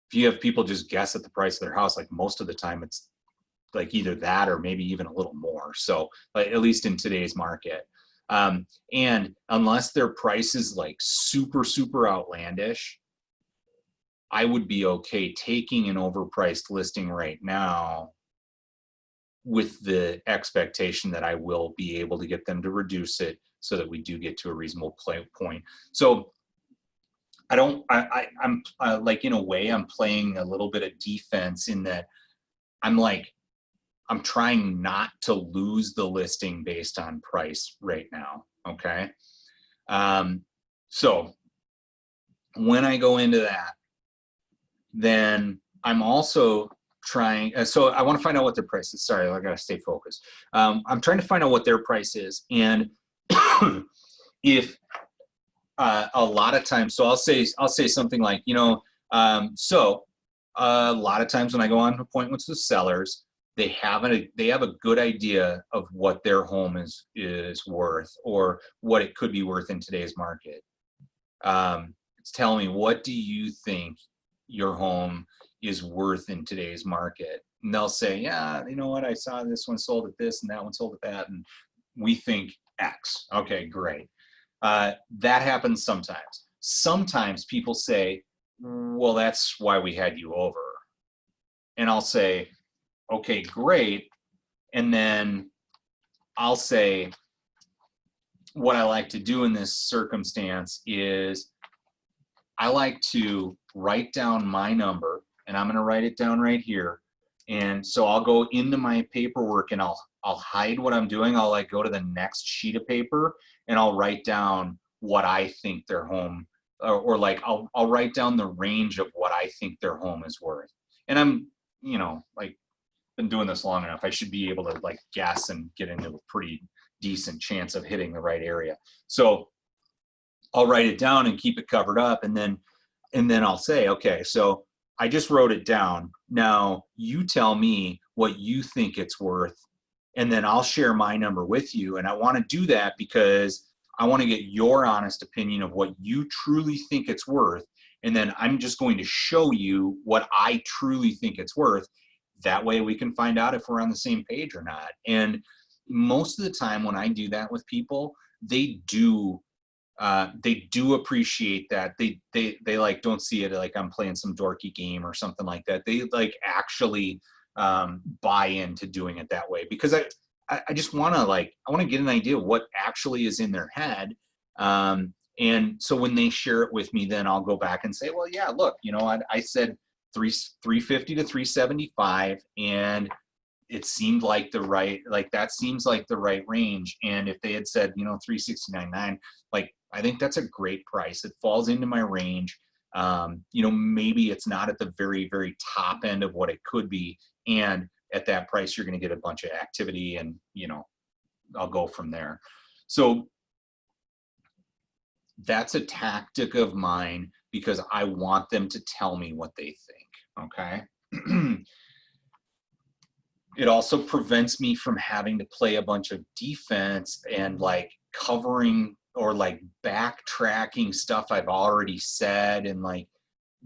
if you have people just guess at the price of their house, like most of the time it's like either that or maybe even a little more. So like, at least in today's market. And unless their price is like super, super outlandish, I would be okay taking an overpriced listing right now with the expectation that I will be able to get them to reduce it so that we do get to a reasonable point. So I'm like, in a way, I'm playing a little bit of defense in that I'm trying not to lose the listing based on price right now. Okay. So when I go into that, then I'm also trying, so I want to find out what their price is. Sorry, I got to stay focused. I'm trying to find out what their price is. And if a lot of times, so I'll say something like, so a lot of times when I go on appointments with sellers, they have a good idea of what their home is worth, or what it could be worth in today's market. It's telling me, what do you think your home is worth in today's market? And they'll say, yeah, you know what, I saw this one sold at this and that one sold at that, and we think X. Okay, great. That happens sometimes. Sometimes people say, well, that's why we had you over. And I'll say, okay, great. And then I'll say, what I like to do in this circumstance is I like to write down my number, and I'm going to write it down right here. And so I'll go into my paperwork and I'll hide what I'm doing. I'll like go to the next sheet of paper and I'll write down what I think their home, or like I'll write down the range of what I think their home is worth. And I'm, like, been doing this long enough, I should be able to like guess and get into a pretty decent chance of hitting the right area. So I'll write it down and keep it covered up, and then I'll say, okay, so I just wrote it down. Now you tell me what you think it's worth, and then I'll share my number with you. And I want to do that because I want to get your honest opinion of what you truly think it's worth. And then I'm just going to show you what I truly think it's worth. That way we can find out if we're on the same page or not. And most of the time when I do that with people, they do appreciate that. They like don't see it like I'm playing some dorky game or something like that. They like actually buy into doing it that way, because I just want to get an idea of what actually is in their head. And so when they share it with me, then I'll go back and say, well, yeah, look, I said 350 to 375, and it seemed like that seems like the right range. And if they had said, 369.9, like, I think that's a great price. It falls into my range. Maybe it's not at the very, very top end of what it could be. And at that price, you're going to get a bunch of activity, and, I'll go from there. So that's a tactic of mine, because I want them to tell me what they think. Okay. It also prevents me from having to play a bunch of defense and like covering or like backtracking stuff I've already said, and like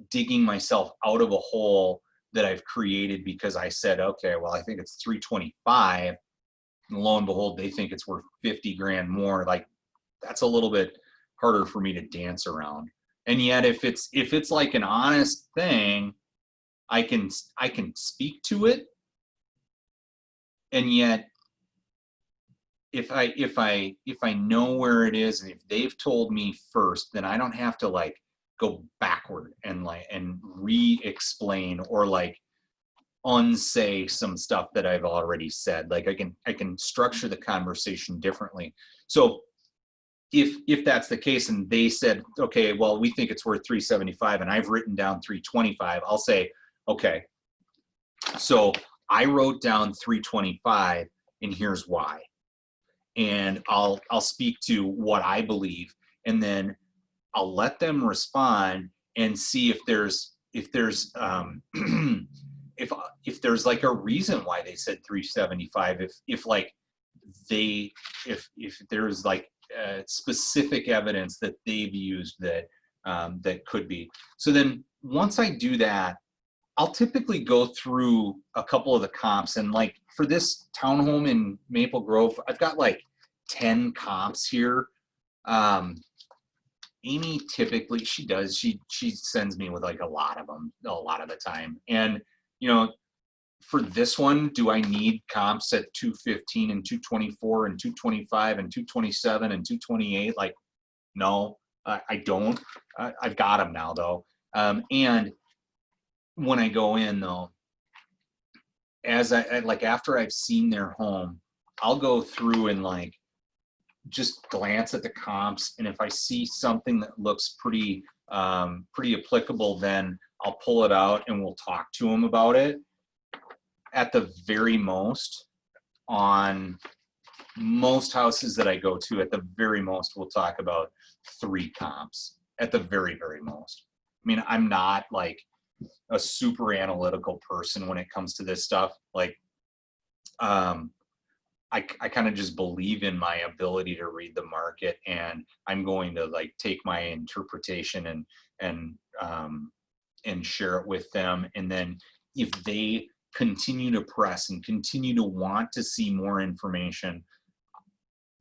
digging myself out of a hole that I've created because I said, okay, well, I think it's 325. And lo and behold, they think it's worth 50 grand more. Like, that's a little bit harder for me to dance around. And yet if it's like an honest thing, I can speak to it. And yet if I know where it is, and if they've told me first, then I don't have to like go backward and re-explain, or like unsay some stuff that I've already said. Like I can structure the conversation differently. So if that's the case and they said, okay, well, we think it's worth 375 and I've written down 325, I'll say, okay, so I wrote down 325 and here's why. And I'll speak to what I believe, and then I'll let them respond and see if there's if there's like a reason why they said 375, if like if there's like specific evidence that they've used that that could be. So then once I do that, I'll typically go through a couple of the comps, and like for this townhome in Maple Grove, I've got like 10 comps here. Amy typically, she sends me with like a lot of them a lot of the time. And you know, for this one, do I need comps at 215 and 224 and 225 and 227 and 228? Like, no, I don't. I've got them now though. And when I go in though, as I like after I've seen their home, I'll go through and like just glance at the comps, and if I see something that looks pretty applicable, then I'll pull it out and we'll talk to them about it. At the very most, on most houses that I go to, at the very most, we'll talk about 3 comps at the very, very most. I mean, I'm not like a super analytical person when it comes to this stuff. Like, I kind of just believe in my ability to read the market, and I'm going to like take my interpretation and share it with them. And then if they continue to press and continue to want to see more information,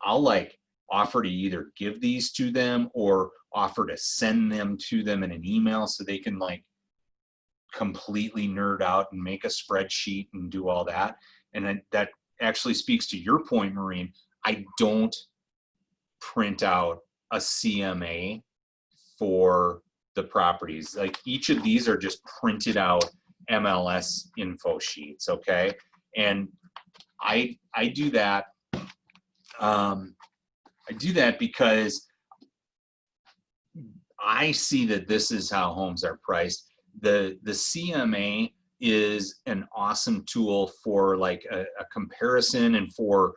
I'll like offer to either give these to them or offer to send them to them in an email so they can like completely nerd out and make a spreadsheet and do all that. And then that actually speaks to your point, Maureen. I don't print out a CMA for the properties. Like each of these are just printed out MLS info sheets, okay? And I do that. I do that because I see that this is how homes are priced. The CMA is an awesome tool for like a comparison and for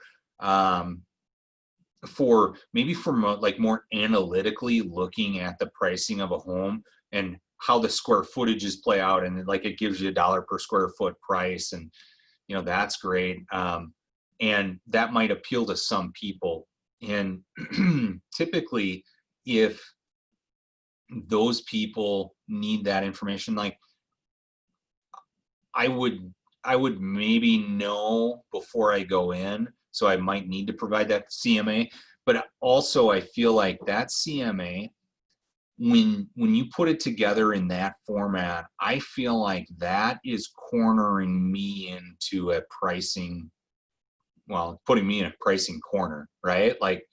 maybe from like more analytically looking at the pricing of a home and how the square footages play out, and like it gives you $1 per square foot price, and you know that's great, and that might appeal to some people. And typically if those people need that information, like I would maybe know before I go in, so I might need to provide that CMA. But also I feel like that CMA, when you put it together in that format, I feel like that is cornering me into a pricing, well, putting me in a pricing corner, right? Like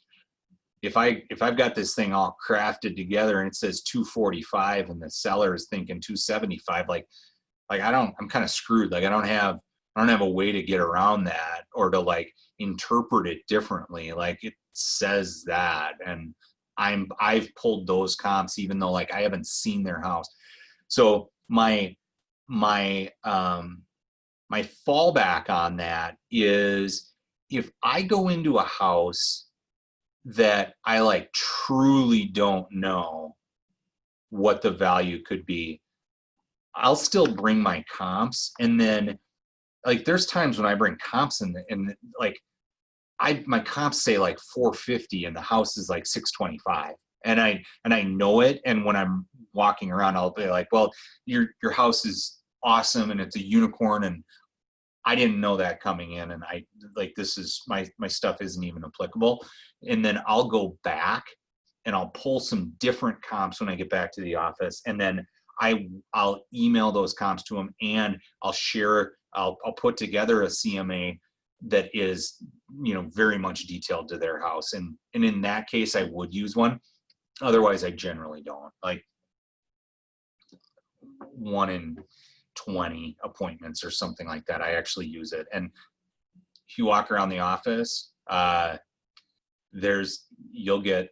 if I've got this thing all crafted together and it says 245 and the seller is thinking 275, like I'm kind of screwed. Like I don't have a way to get around that or to like interpret it differently. Like it says that, and I've pulled those comps even though like I haven't seen their house. So my fallback on that is if I go into a house that I like truly don't know what the value could be, I'll still bring my comps. And then like there's times when I bring comps in and like my comps say like 450 and the house is like 625, and I know it, and when I'm walking around I'll be like, well, your house is awesome and it's a unicorn, and I didn't know that coming in, and I like this is my stuff isn't even applicable. And then I'll go back and I'll pull some different comps when I get back to the office, and then I'll email those comps to them, and I'll put together a CMA that is, you know, very much detailed to their house. And in that case I would use one. Otherwise I generally don't. Like one 20 appointments or something like that. I actually use it. And if you walk around the office, you'll get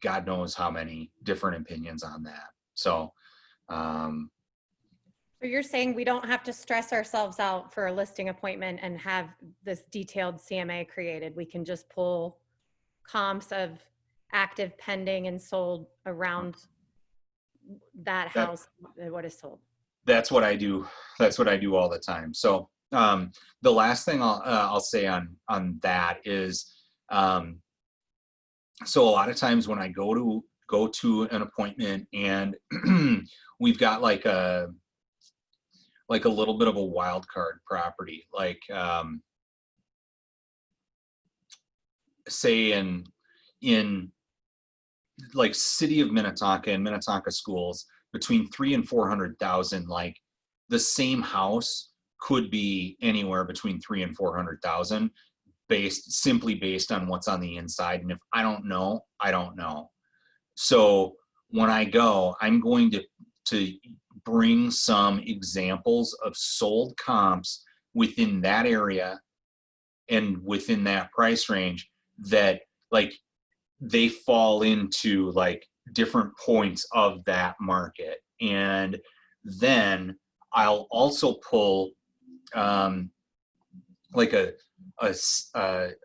God knows how many different opinions on that. So, So you're saying we don't have to stress ourselves out for a listing appointment and have this detailed CMA created. We can just pull comps of active, pending, and sold around that house, what is sold. That's what I do. That's what I do all the time. So the last thing I'll say on that is, so a lot of times when I go to an appointment and we've got like a little bit of a wild card property, like say in like city of Minnetonka and Minnetonka schools, between 300,000 and 400,000, like the same house could be anywhere between 300,000 and 400,000 simply based on what's on the inside. And if I don't know, I don't know. So when I go, I'm going to bring some examples of sold comps within that area and within that price range that like they fall into like different points of that market. And then I'll also pull like a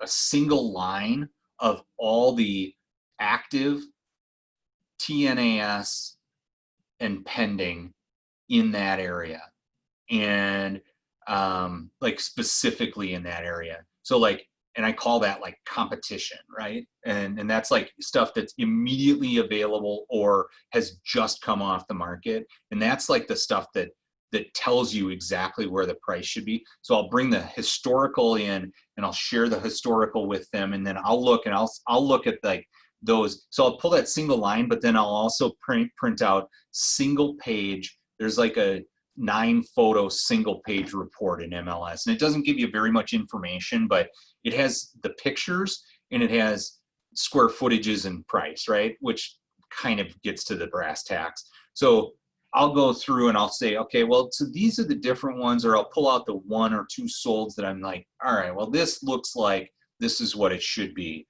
single line of all the active TNAS and pending in that area, and like specifically in that area. So like, and I call that like competition, right? And that's like stuff that's immediately available or has just come off the market. And that's like the stuff that tells you exactly where the price should be. So I'll bring the historical in and I'll share the historical with them. And then I'll look and I'll look at like those. So I'll pull that single line, but then I'll also print out single page. There's like a 9-photo single page report in MLS. And it doesn't give you very much information, but it has the pictures and it has square footages and price, right? Which kind of gets to the brass tacks. So I'll go through and I'll say, okay, well, so these are the different ones, or I'll pull out the 1 or 2 solds that I'm like, all right, well, this looks like this is what it should be.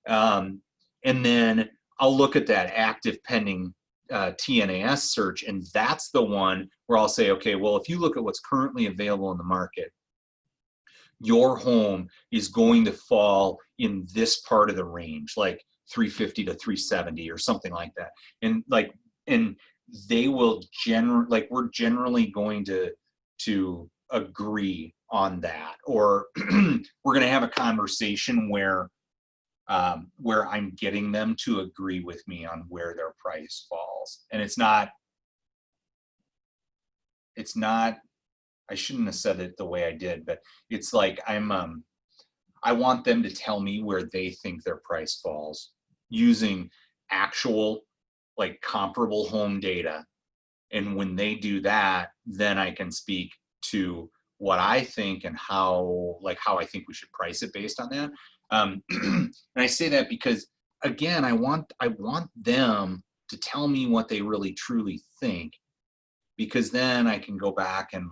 And then I'll look at that active pending TNAS search, and that's the one where I'll say, okay, well, if you look at what's currently available in the market, your home is going to fall in this part of the range, like 350 to 370 or something like that. And like, and they will we're generally going to agree on that, or we're going to have a conversation where I'm getting them to agree with me on where their price falls. And it's not, I shouldn't have said it the way I did, but it's like I want them to tell me where they think their price falls using actual like comparable home data. And when they do that, then I can speak to what I think and how I think we should price it based on that. And I say that because, again, I want them to tell me what they really truly think, because then I can go back and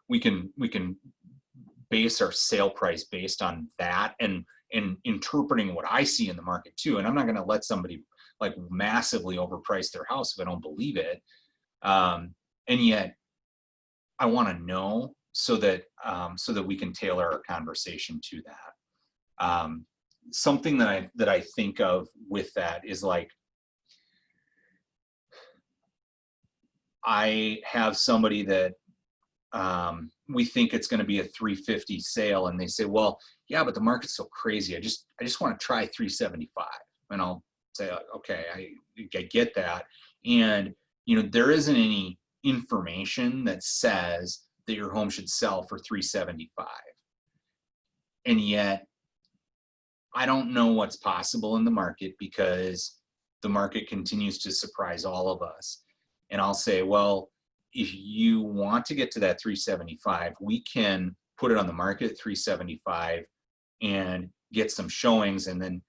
we can base our sale price based on that and interpreting what I see in the market too. And I'm not going to let somebody like massively overprice their house if I don't believe it. And yet I want to know so that we can tailor our conversation to that. Something that I think of with that is like, I have somebody that we think it's going to be a 350 sale, and they say, well, yeah, but the market's so crazy. I just want to try 375. And I'll say, okay, I get that. And, there isn't any information that says that your home should sell for 375. And yet I don't know what's possible in the market, because the market continues to surprise all of us. And I'll say, well, if you want to get to that 375, we can put it on the market at 375 and get some showings. And then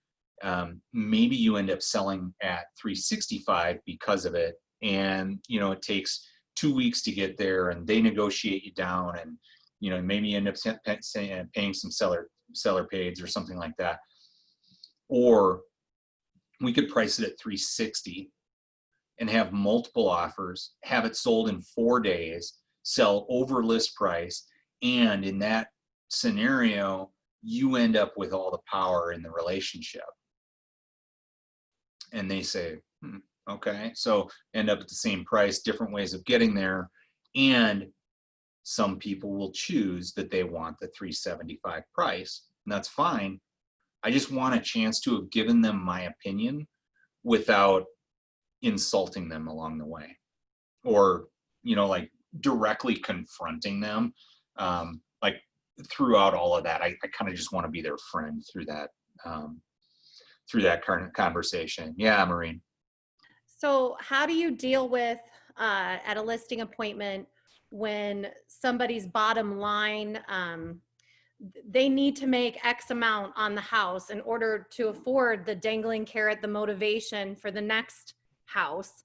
maybe you end up selling at 365 because of it. and it takes 2 weeks to get there, and they negotiate you down, and maybe you end up paying some seller pays or something like that. Or we could price it at 360 and have multiple offers, have it sold in 4 days, sell over list price, and in that scenario, you end up with all the power in the relationship. And they say, okay, so end up at the same price, different ways of getting there. And some people will choose that they want the 375 price, and that's fine. I just want a chance to have given them my opinion without insulting them along the way, or like directly confronting them. Like throughout all of that, I kind of just want to be their friend through that kind of conversation. Yeah, Maureen. So how do you deal with at a listing appointment when somebody's bottom line, they need to make X amount on the house in order to afford the dangling carrot, the motivation for the next house?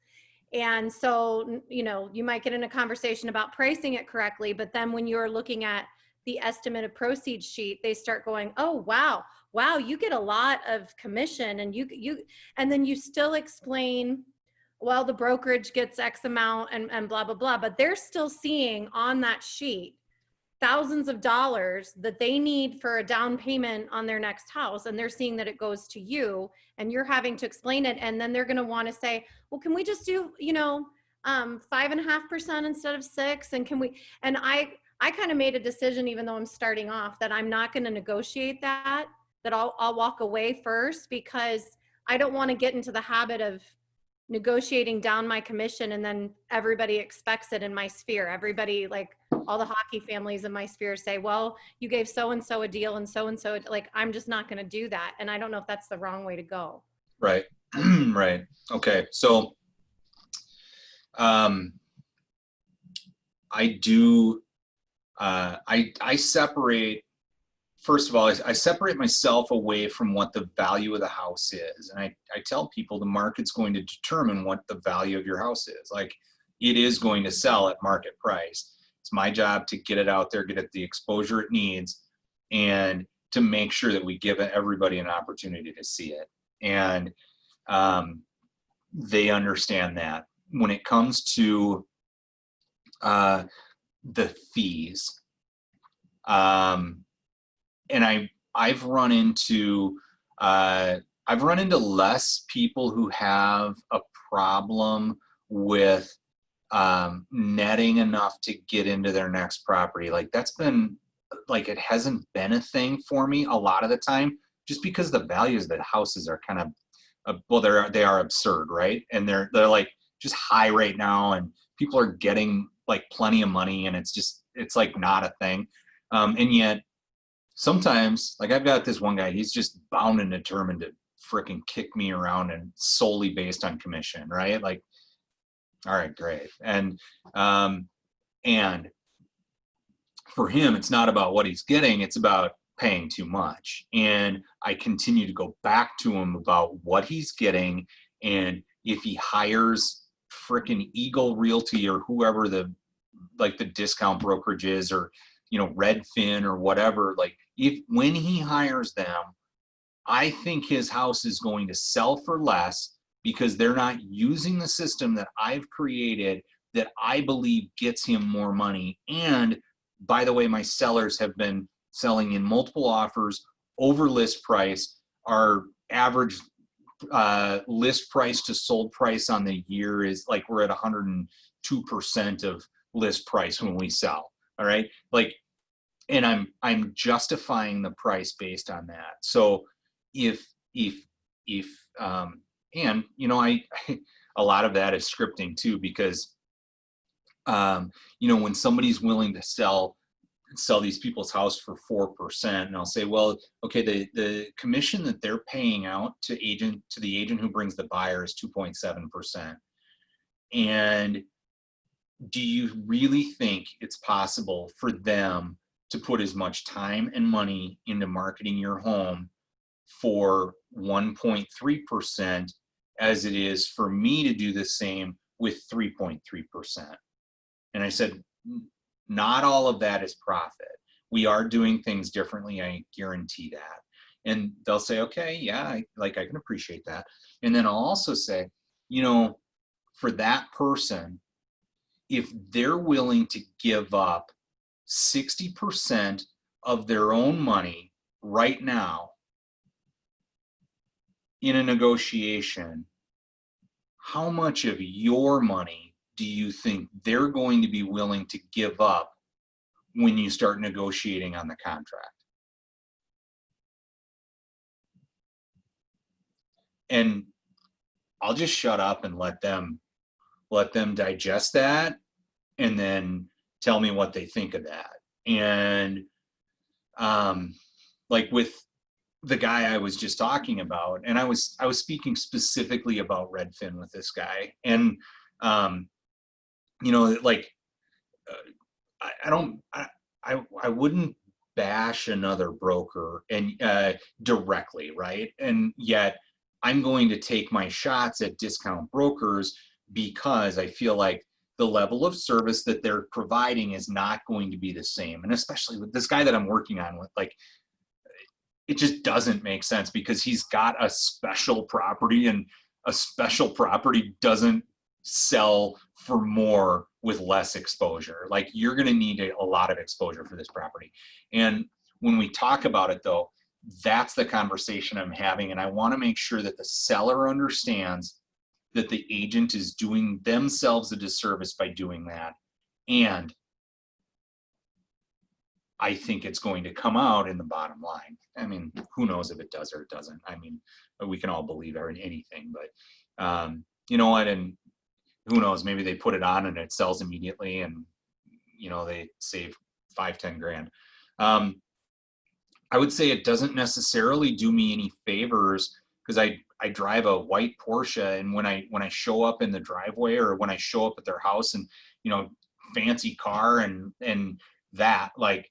And so, you might get in a conversation about pricing it correctly, but then when you're looking at the estimate of proceeds sheet, they start going, oh, wow, you get a lot of commission, and and then you still explain, well, the brokerage gets X amount and blah, blah, blah, but they're still seeing on that sheet thousands of dollars that they need for a down payment on their next house. And they're seeing that it goes to you, and you're having to explain it. And then they're going to want to say, well, can we just do, 5.5% instead of 6? And and I kind of made a decision, even though I'm starting off, that I'm not going to negotiate that I'll walk away first, because I don't want to get into the habit of negotiating down my commission and then everybody expects it in my sphere. Everybody, like all the hockey families in my sphere, say, well, you gave so-and-so a deal and so-and-so, like, I'm just not going to do that. And I don't know if that's the wrong way to go. Right. Right. Okay. So I do, I separate, first of all, I separate myself away from what the value of the house is. And I tell people the market's going to determine what the value of your house is. Like, it is going to sell at market price. It's my job to get it out there, get it the exposure it needs, and to make sure that we give everybody an opportunity to see it. And they understand that. When it comes to the fees, and I've run into less people who have a problem with netting enough to get into their next property. Like, that's been, like, it hasn't been a thing for me a lot of the time, just because the values of the houses are kind of, well, they are absurd, right? And they're like just high right now, and people are getting like plenty of money, and it's like not a thing. And yet sometimes, like, I've got this one guy, he's just bound and determined to freaking kick me around, and solely based on commission, right? Like, all right, great. And for him, it's not about what he's getting, it's about paying too much. And I continue to go back to him about what he's getting, and if he hires frickin' Eagle Realty or whoever the discount brokerage is, or Redfin or whatever, like, when he hires them, I think his house is going to sell for less, because they're not using the system that I've created that I believe gets him more money. And by the way, my sellers have been selling in multiple offers over list price. Our average list price to sold price on the year is like, we're at 102% of list price when we sell. All right. Like, and I'm justifying the price based on that. So and a lot of that is scripting too, because when somebody's willing to sell these people's house for 4%, and I'll say, well, okay, the commission that they're paying out to the agent who brings the buyer is 2.7%. And do you really think it's possible for them to put as much time and money into marketing your home for 1.3% as it is for me to do the same with 3.3%. And I said, not all of that is profit. We are doing things differently. I guarantee that. And they'll say, okay, yeah, I can appreciate that. And then I'll also say, you know, for that person, if they're willing to give up 60% of their own money right now in a negotiation, how much of your money do you think they're going to be willing to give up when you start negotiating on the contract? And I'll just shut up and let them digest that, and then tell me what they think of that. And like with the guy I was just talking about, and I was speaking specifically about Redfin with this guy, and you know, like I wouldn't bash another broker and directly, right? And yet I'm going to take my shots at discount brokers because I feel like the level of service that they're providing is not going to be the same. And especially with this guy that I'm working on with, like, it just doesn't make sense because he's got a special property, and a special property doesn't sell for more with less exposure. Like, you're going to need a lot of exposure for this property. And when we talk about it though, that's the conversation I'm having. And I want to make sure that the seller understands that the agent is doing themselves a disservice by doing that. And I think it's going to come out in the bottom line. I mean, who knows if it does or it doesn't. I mean, we can all believe anything, but you know what? And who knows, maybe they put it on and it sells immediately, and you know, they save 5-10 grand. I would say it doesn't necessarily do me any favors, because I drive a white Porsche, and when I show up in the driveway, or when I show up at their house, and you know, fancy car and that, like,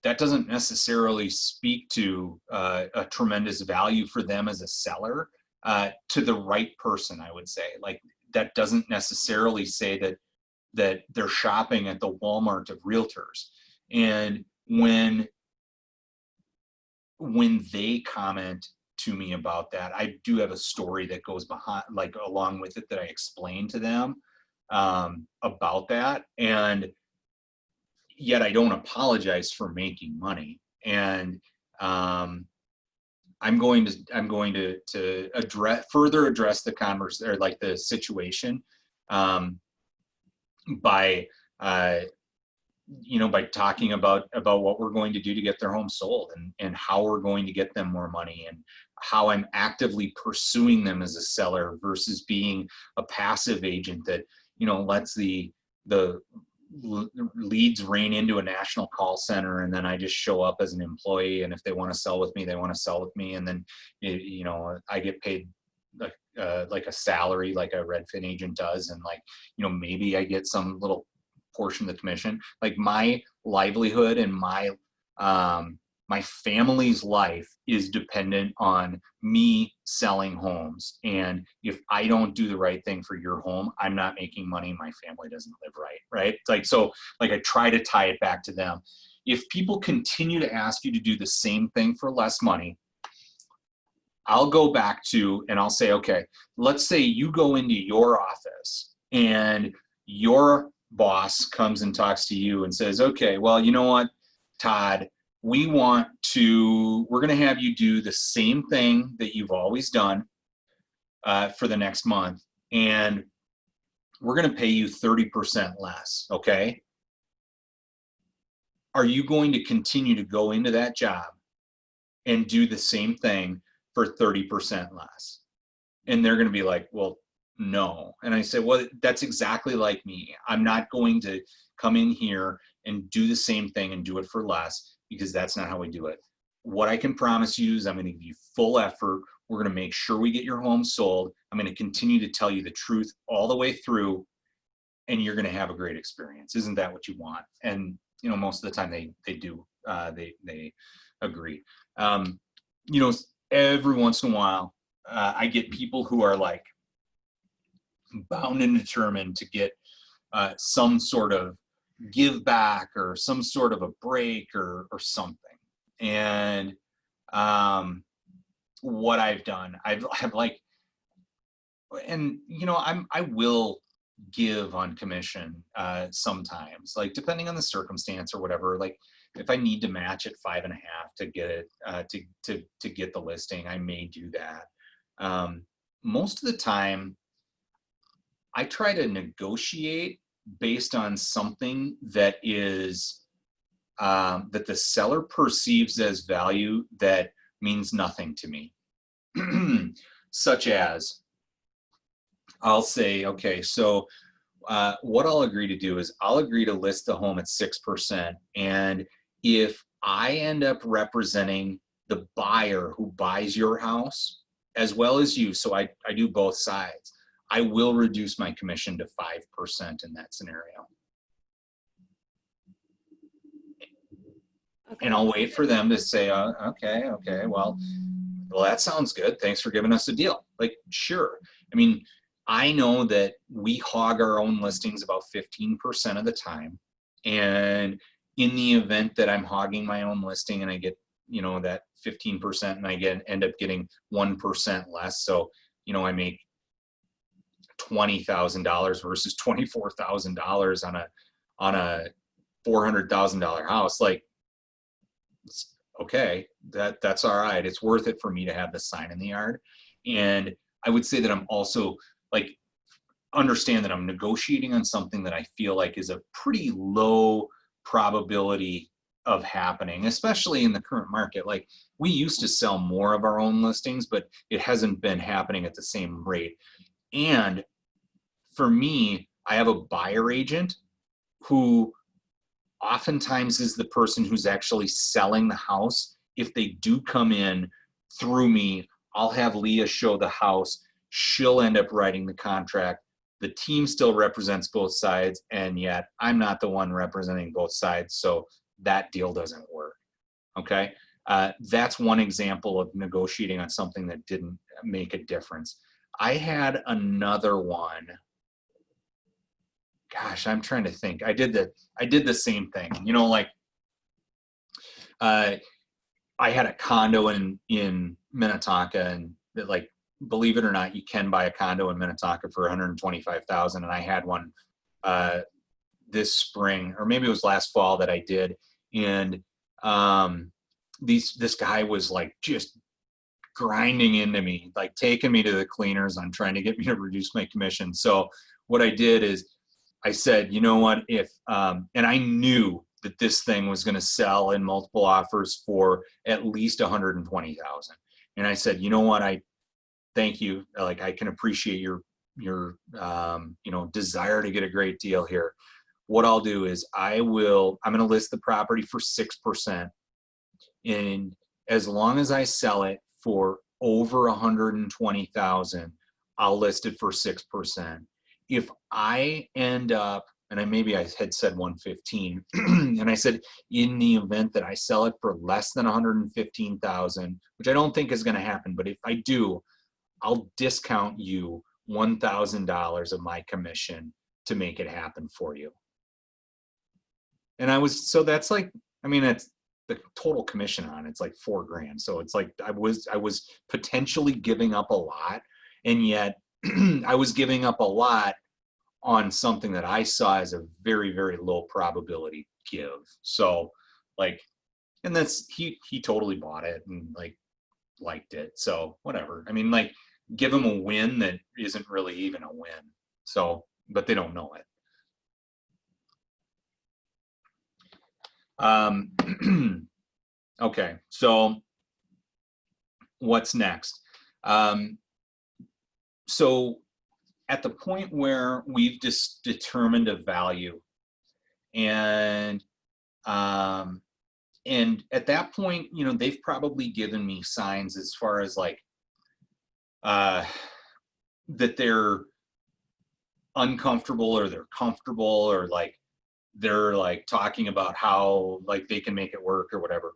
that doesn't necessarily speak to a tremendous value for them as a seller, to the right person, I would say. Like, that doesn't necessarily say that they're shopping at the Walmart of realtors. And when they comment to me about that, I do have a story that goes behind, like, along with it, that I explain to them about that. And yet I don't apologize for making money. And I'm going to further address the conversation, or like the situation, by you know, by talking about what we're going to do to get their home sold, and how we're going to get them more money, and how I'm actively pursuing them as a seller versus being a passive agent that, you know, lets the leads rain into a national call center, and then I just show up as an employee, and if they want to sell with me, they want to sell with me, and then you know, I get paid like a salary, like a Redfin agent does, and, like, you know, maybe I get some little portion of the commission. Like, my livelihood and my my family's life is dependent on me selling homes. And if I don't do the right thing for your home, I'm not making money. My family doesn't live right? It's like, so, like, I try to tie it back to them. If people continue to ask you to do the same thing for less money, I'll go back to, and I'll say, okay, let's say you go into your office and your boss comes and talks to you and says, okay, well, you know what, Todd, we're going to have you do the same thing that you've always done for the next month, and we're going to pay you 30% less, okay? Are you going to continue to go into that job and do the same thing for 30% less? And they're going to be like, well, no. And I said, well, that's exactly like me. I'm not going to come in here and do the same thing and do it for less, because that's not how we do it. What I can promise you is I'm going to give you full effort. We're going to make sure we get your home sold. I'm going to continue to tell you the truth all the way through, and you're going to have a great experience. Isn't that what you want? And, you know, most of the time they do, they agree. You know, every once in a while, I get people who are like, bound and determined to get some sort of give back or some sort of a break or something. And what I've done, I've like, and you know, I will give on commission sometimes, like depending on the circumstance or whatever. Like if I need to match at 5.5 to get it to get the listing, I may do that. Most of the time, I try to negotiate based on something that is that the seller perceives as value that means nothing to me. Such as, I'll say, okay, so what I'll agree to do is I'll agree to list the home at 6%. And if I end up representing the buyer who buys your house as well as you, so I do both sides, I will reduce my commission to 5% in that scenario. Okay. And I'll wait for them to say, okay, well, that sounds good. Thanks for giving us a deal. Like, sure. I mean, I know that we hog our own listings about 15% of the time. And in the event that I'm hogging my own listing and I get, you know, that 15% and I end up getting 1% less. So, you know, I make $20,000 versus $24,000 on a $400,000 house. Like, okay, that's all right. It's worth it for me to have the sign in the yard. And I would say that I'm also like, understand that I'm negotiating on something that I feel like is a pretty low probability of happening, especially in the current market. Like we used to sell more of our own listings, but it hasn't been happening at the same rate. And for me, I have a buyer agent who oftentimes is the person who's actually selling the house. If they do come in through me, I'll have Leah show the house. She'll end up writing the contract. The team still represents both sides, and yet I'm not the one representing both sides, so that deal doesn't work. Okay, that's one example of negotiating on something that didn't make a difference. I had another one. Gosh, I'm trying to think. I did the same thing. You know, like I had a condo in Minnetonka, and that, like, believe it or not, you can buy a condo in Minnetonka for $125,000, and I had one this spring, or maybe it was last fall that I did, and this guy was like just grinding into me, like taking me to the cleaners on trying to get me to reduce my commission. So what I did is I said, you know what, if and I knew that this thing was going to sell in multiple offers for at least $120,000, and I said, you know what, I thank you. Like, I can appreciate your you know, desire to get a great deal here. What I'll do is I'm going to list the property for 6%. And as long as I sell it for over 120,000, I'll list it for 6%. If I end up, and maybe I had said 115, and I said, in the event that I sell it for less than 115,000, which I don't think is going to happen, but if I do, I'll discount you $1,000 of my commission to make it happen for you. And so that's like, I mean, it's the total commission on it's like $4,000. So it's like I was potentially giving up a lot, and yet I was giving up a lot on something that I saw as a very, very low probability give. So like, and that's, he totally bought it and like liked it. So whatever. I mean, like, give them a win that isn't really even a win. So, but they don't know it. Okay, so what's next? So at the point where we've just determined a value, and at that point, you know, they've probably given me signs as far as like that they're uncomfortable or they're comfortable, or like they're like talking about how like they can make it work or whatever.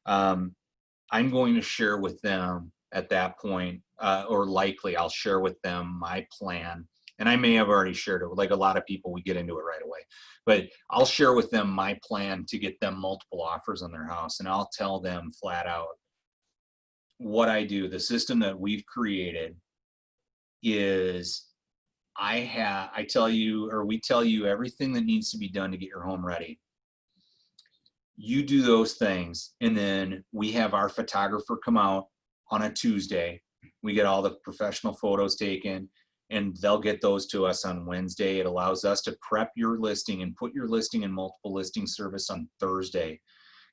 I'm going to share with them at that point, or likely I'll share with them my plan And I may have already shared it with, like, a lot of people, we get into it right away, but I'll share with them my plan to get them multiple offers on their house. And I'll tell them flat out what I do. The system that we've created is I tell you, or we tell you everything that needs to be done to get your home ready. You do those things, and then we have our photographer come out on a Tuesday. We get all the professional photos taken, and they'll get those to us on Wednesday. It allows us to prep your listing and put your listing in multiple listing service on Thursday.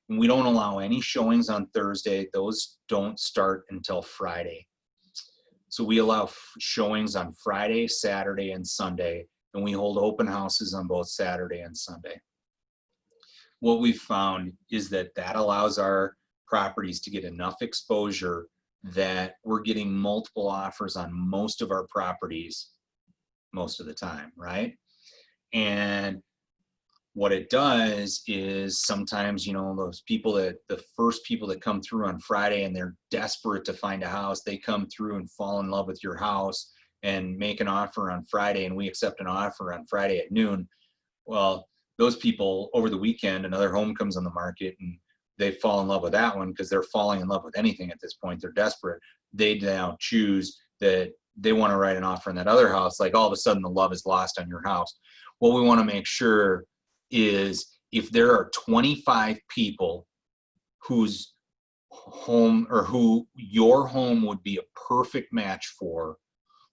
And we don't allow any showings on Thursday. Those don't start until Friday. So we allow showings on Friday, Saturday, and Sunday, and we hold open houses on both Saturday and Sunday. What we've found is that that allows our properties to get enough exposure that we're getting multiple offers on most of our properties most of the time, right? And what it does is sometimes, you know, those people that, the first people that come through on Friday and they're desperate to find a house, they come through and fall in love with your house and make an offer on Friday, and we accept an offer on Friday at noon. Well, those people over the weekend, another home comes on the market and they fall in love with that one because they're falling in love with anything at this point. They're desperate. They now choose that they want to write an offer on that other house. Like, all of a sudden the love is lost on your house. What we want to make sure is if there are 25 people whose home, or who your home would be a perfect match for,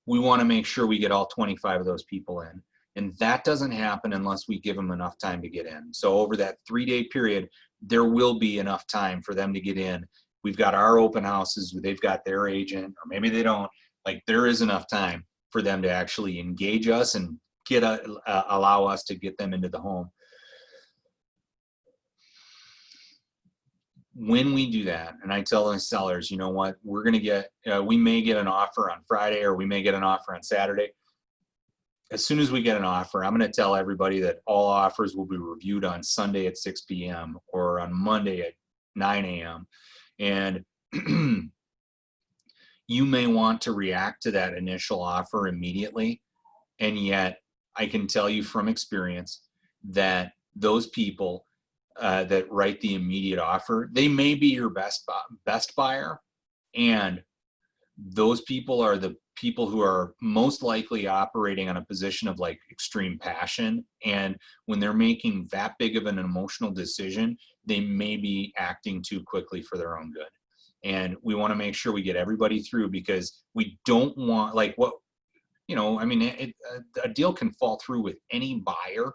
we want to make sure we get all 25 of those people in. And that doesn't happen unless we give them enough time to get in. So over that 3-day period, there will be enough time for them to get in. We've got our open houses, they've got their agent, or maybe they don't. Like, there is enough time for them to actually engage us and get allow us to get them into the home. When we do that, and I tell the sellers, you know what, we're going to get, we may get an offer on Friday, or we may get an offer on Saturday. As soon as we get an offer, I'm going to tell everybody that all offers will be reviewed on Sunday at 6 p.m. or on Monday at 9 a.m. And you may want to react to that initial offer immediately. And yet I can tell you from experience that those people that write the immediate offer, they may be your best buyer. And those people are the people who are most likely operating on a position of like extreme passion. And when they're making that big of an emotional decision, they may be acting too quickly for their own good. And we want to make sure we get everybody through, because we don't want, like, what, you know, I mean, a deal can fall through with any buyer.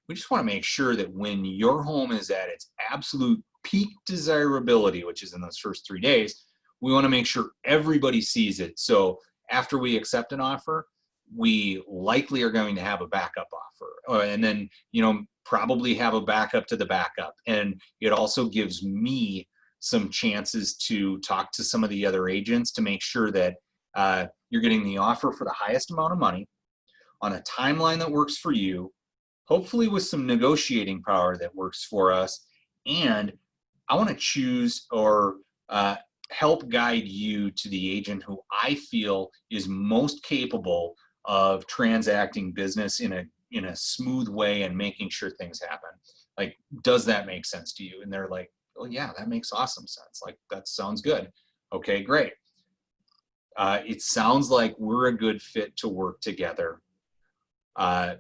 We just want to make sure that when your home is at its absolute peak desirability, which is in those first 3 days, we want to make sure everybody sees it. So after we accept an offer, we likely are going to have a backup offer, and then, you know, probably have a backup to the backup. And it also gives me some chances to talk to some of the other agents to make sure that you're getting the offer for the highest amount of money on a timeline that works for you, hopefully with some negotiating power that works for us. And I want to choose or help guide you to the agent who I feel is most capable of transacting business in a smooth way and making sure things happen. Like, does that make sense to you? And they're like, oh yeah, that makes awesome sense. Like, that sounds good. Okay, great. It sounds like we're a good fit to work together.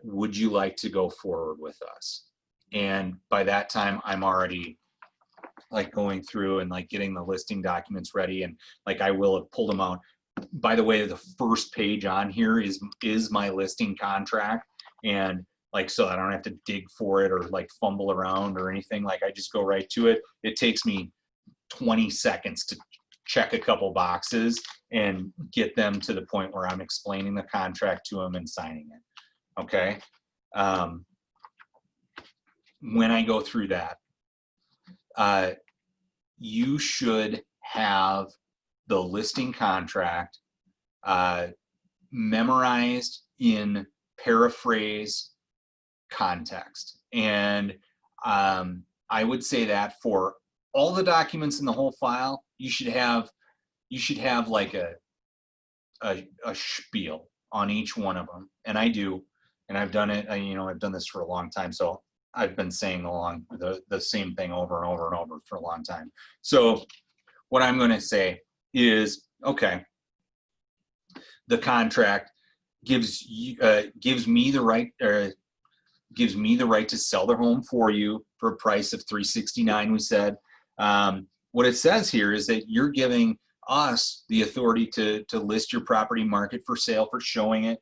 Would you like to go forward with us? And by that time, I'm already like going through and like getting the listing documents ready, and like I will have pulled them out. By the way, the first page on here is my listing contract, and like, so I don't have to dig for it or like fumble around or anything. Like, I just go right to it. It takes me 20 seconds to check a couple boxes and get them to the point where I'm explaining the contract to them and signing it. Okay. When I go through that, you should have the listing contract memorized in paraphrase context. And I would say that for all the documents in the whole file, you should have like a spiel. on each one of them, and I do, and I've done it. I've done this for a long time, so I've been saying the same thing over and over and over for a long time. So what I'm going to say is, okay, the contract gives me the right to sell the home for you for a price of $369. We said. What it says here is that you're giving us the authority to list your property, market for sale, for showing it.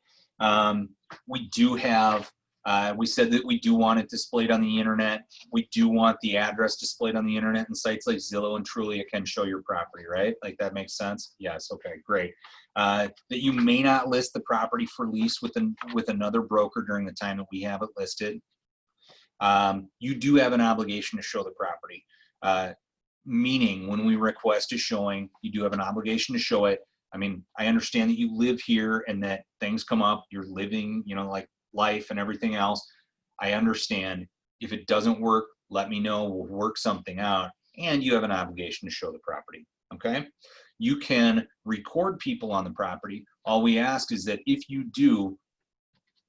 We do have, we said that we do want it displayed on the internet. We do want the address displayed on the internet, and sites like Zillow and Trulia can show your property, right? Like, that makes sense? Yes, okay, great. That you may not list the property for lease with another broker during the time that we have it listed. You do have an obligation to show the property. Meaning, when we request a showing, you do have an obligation to show it. I mean, I understand that you live here and that things come up, you're living, like life and everything else. I understand. If it doesn't work, let me know, we'll work something out. And you have an obligation to show the property, okay? You can record people on the property. All we ask is that if you do,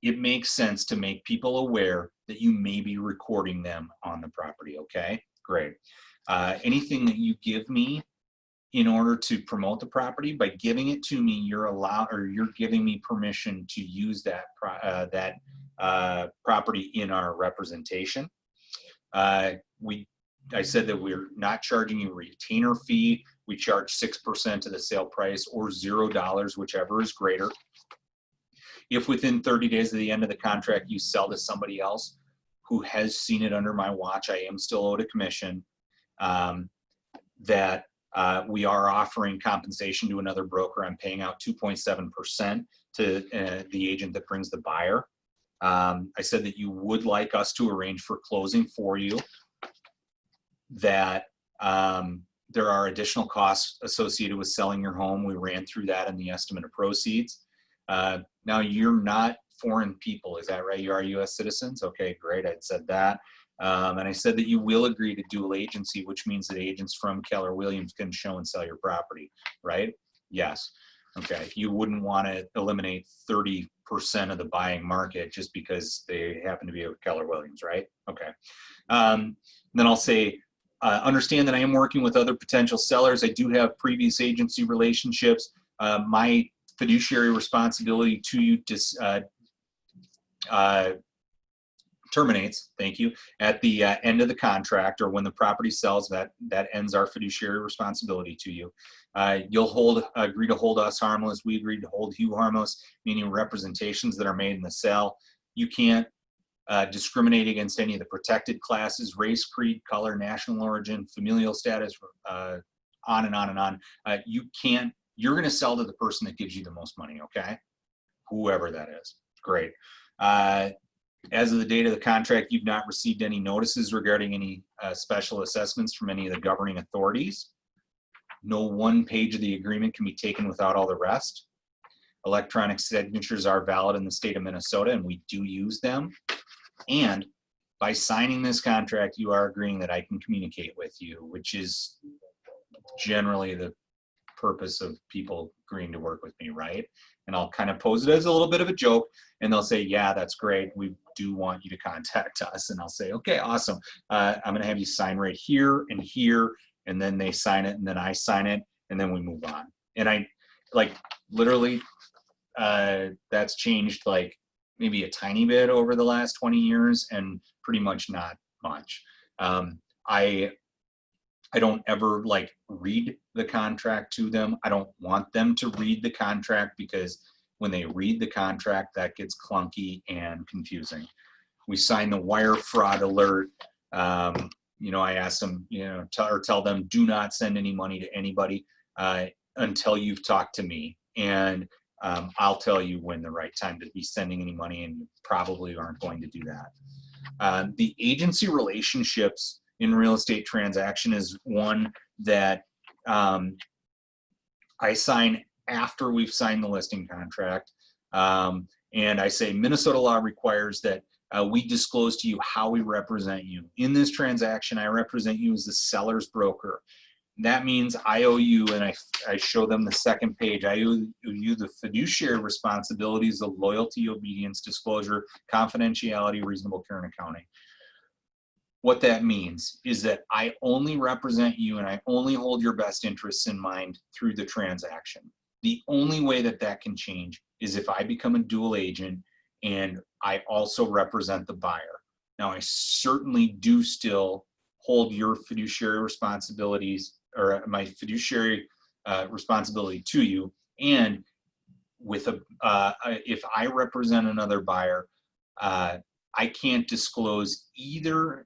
it makes sense to make people aware that you may be recording them on the property, okay? Great. Anything that you give me in order to promote the property, by giving it to me, you're giving me permission to use that property in our representation. I said that we're not charging you a retainer fee. We charge 6% of the sale price, or $0, whichever is greater. If within 30 days of the end of the contract you sell to somebody else who has seen it under my watch, I am still owed a commission. We are offering compensation to another broker. I'm paying out 2.7% to the agent that brings the buyer. I said that you would like us to arrange for closing for you, that there are additional costs associated with selling your home. We ran through that in the estimate of proceeds. Now, you're not foreign people, is that right? You are U.S. citizens? Okay, great, I'd said that. And I said that you will agree to dual agency, which means that agents from Keller Williams can show and sell your property, right? Yes. Okay. You wouldn't want to eliminate 30% of the buying market just because they happen to be with Keller Williams, right? Okay. Then I'll say, understand that I am working with other potential sellers. I do have previous agency relationships. My fiduciary responsibility to you terminates, thank you, at the end of the contract, or when the property sells. That ends our fiduciary responsibility to you. You'll agree to hold us harmless. We agree to hold you harmless, meaning representations that are made in the sale. You can't discriminate against any of the protected classes: race, creed, color, national origin, familial status, on and on and on. You're going to sell to the person that gives you the most money, okay? Whoever that is. Great. As of the date of the contract, you've not received any notices regarding any special assessments from any of the governing authorities. No one page of the agreement can be taken without all the rest. Electronic signatures are valid in the state of Minnesota, and we do use them. And by signing this contract, you are agreeing that I can communicate with you, which is generally the purpose of people agreeing to work with me, right? And I'll kind of pose it as a little bit of a joke, and they'll say, yeah, that's great, we do want you to contact us. And I'll say, okay, awesome. I'm going to have you sign right here and here, and then they sign it, and then I sign it, and then we move on. And I, like, literally, that's changed like maybe a tiny bit over the last 20 years, and pretty much not much. I don't ever like read the contract to them. I don't want them to read the contract, because when they read the contract, that gets clunky and confusing. We sign the wire fraud alert. I ask them, tell them, do not send any money to anybody until you've talked to me. And I'll tell you when the right time to be sending any money, and you probably aren't going to do that. The agency relationships in real estate transaction is one that I sign after we've signed the listing contract. And I say Minnesota law requires that we disclose to you how we represent you. In this transaction, I represent you as the seller's broker. that means I owe you, and I show them the second page, I owe you the fiduciary responsibilities of loyalty, obedience, disclosure, confidentiality, reasonable care, and accounting. What that means is that I only represent you and I only hold your best interests in mind through the transaction. The only way that that can change is if I become a dual agent and I also represent the buyer. Now, I certainly do still hold your fiduciary responsibilities, or my fiduciary responsibility to you. And with if I represent another buyer, I can't disclose either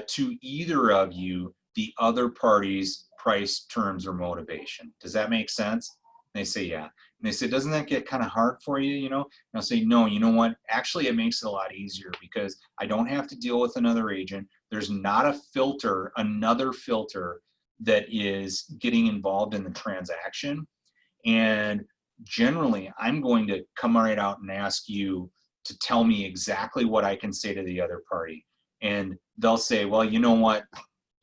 to either of you the other party's price, terms, or motivation. Does that make sense? And they say, yeah. And they say, doesn't that get kind of hard for you, you know? And I'll say, no, you know what? Actually, it makes it a lot easier because I don't have to deal with another agent. There's not a filter, another filter that is getting involved in the transaction. And generally, I'm going to come right out and ask you to tell me exactly what I can say to the other party. And they'll say, well, you know what?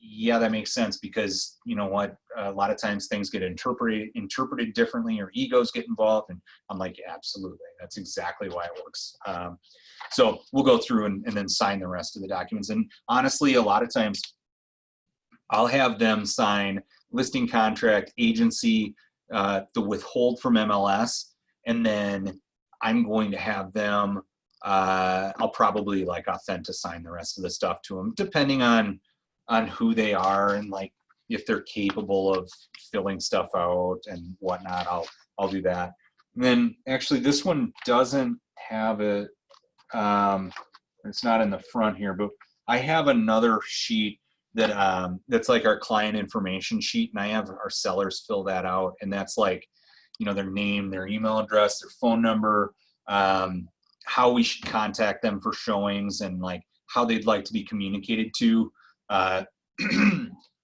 Yeah, that makes sense because you know what? A lot of times things get interpreted differently, or egos get involved. And I'm like, yeah, absolutely. That's exactly why it works. So we'll go through and then sign the rest of the documents. And honestly, a lot of times I'll have them sign listing contract, agency, the withhold from MLS, and then I'm going to have them, I'll probably like sign the rest of the stuff to them, depending on who they are and like if they're capable of filling stuff out and whatnot. I'll do that. And then actually this one doesn't have it. It's not in the front here, but I have another sheet that that's like our client information sheet, and I have our sellers fill that out, and that's like, you know, their name, their email address, their phone number, how we should contact them for showings, and like how they'd like to be communicated to,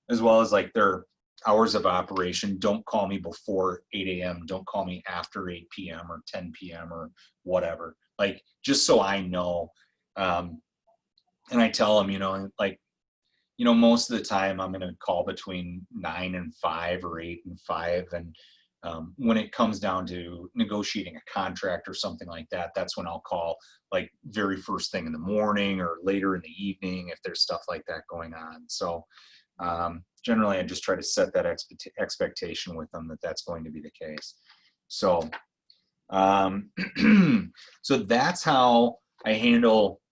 as well as like their hours of operation. Don't call me before 8 a.m. Don't call me after 8 p.m. or 10 p.m. or whatever. Like, just so I know. And I tell them, you know, like, you know, most of the time I'm going to call between 9 and 5 or 8 and 5. And when it comes down to negotiating a contract or something like that, that's when I'll call like very first thing in the morning or later in the evening if there's stuff like that going on. So generally I just try to set that expectation with them that that's going to be the case. So, so that's how I handle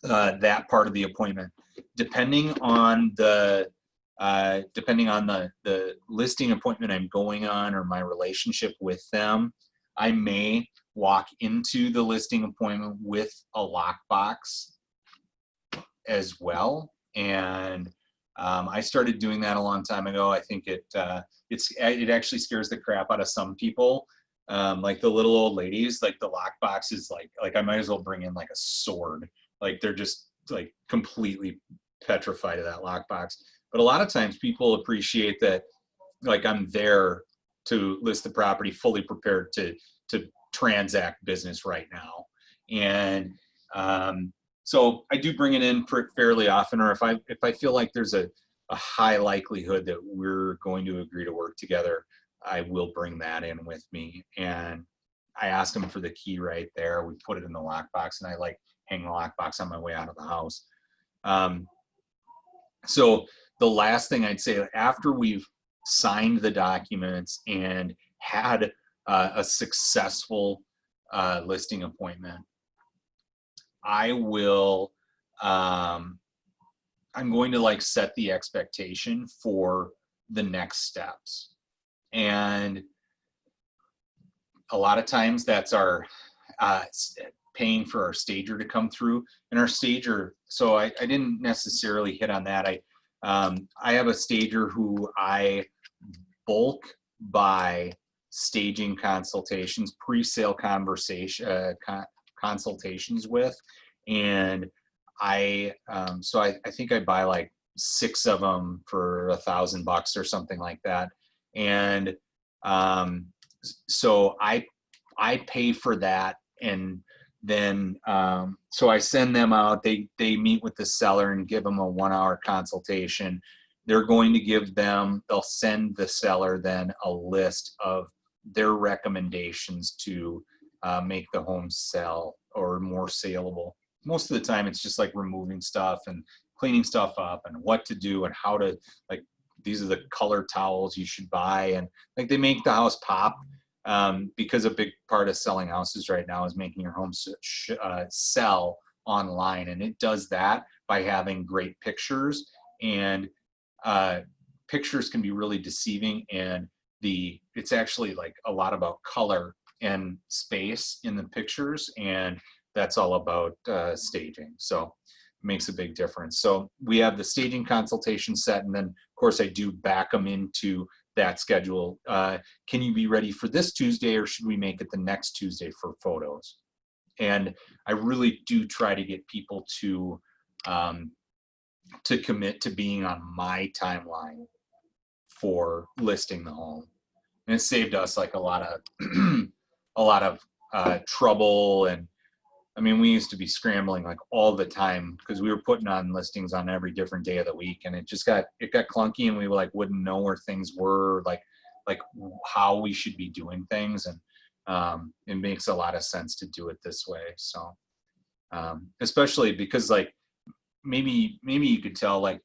that part of the appointment. Depending on the listing appointment I'm going on or my relationship with them, I may walk into the listing appointment with a lockbox as well. And I started doing that a long time ago. I think it actually scares the crap out of some people. Like the little old ladies, like the lockbox is like I might as well bring in like a sword. Like they're just like completely petrified of that lockbox. But a lot of times people appreciate that, like I'm there to list the property, fully prepared to transact business right now. And so I do bring it in fairly often, or if I feel like there's a high likelihood that we're going to agree to work together, I will bring that in with me. And I ask them for the key right there. We put it in the lockbox, and I like hang the lockbox on my way out of the house. So the last thing I'd say, after we've signed the documents and had a successful listing appointment, I will, I'm going to like set the expectation for the next steps. And a lot of times that's our paying for our stager to come through. And our stager, so I didn't necessarily hit on that. I have a stager who I bulk buy staging consultations, pre-sale consultations with. And so I think I buy like 6 of them for $1,000 or something like that. And so I pay for that. And then so I send them out, they meet with the seller and give them a 1-hour consultation. they're going to give them, they'll send the seller then a list of their recommendations to make the home sell or more saleable. Most of the time it's just like removing stuff and cleaning stuff up and what to do and how to, like, these are the color towels you should buy, and like they make the house pop, because a big part of selling houses right now is making your home sell online, and it does that by having great pictures, and pictures can be really deceiving, and it's actually like a lot about color and space in the pictures, and that's all about staging. So it makes a big difference. So we have the staging consultation set, and then of course I do back them into that schedule. Can you be ready for this Tuesday, or should we make it the next Tuesday for photos? And I really do try to get people to commit to being on my timeline for listing the home. And it saved us like a lot of trouble. And I mean, we used to be scrambling like all the time because we were putting on listings on every different day of the week, and it got clunky, and we like wouldn't know where things were, like how we should be doing things. And it makes a lot of sense to do it this way. So especially because like maybe you could tell, like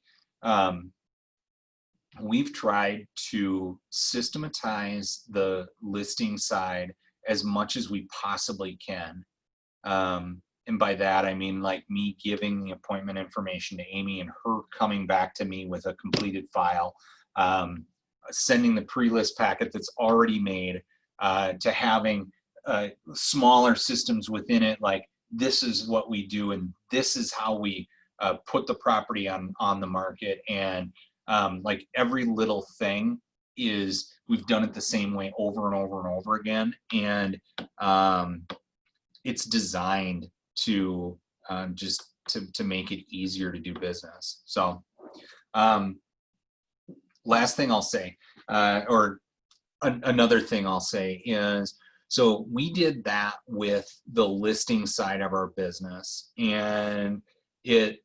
we've tried to systematize the listing side as much as we possibly can. And by that, I mean like me giving the appointment information to Amy and her coming back to me with a completed file, sending the pre-list packet that's already made, to having smaller systems within it, like this is what we do and this is how we put the property on the market. And like every little thing we've done it the same way over and over and over again. And it's designed to just to make it easier to do business. So last thing I'll say, or another thing I'll say is, so we did that with the listing side of our business, and it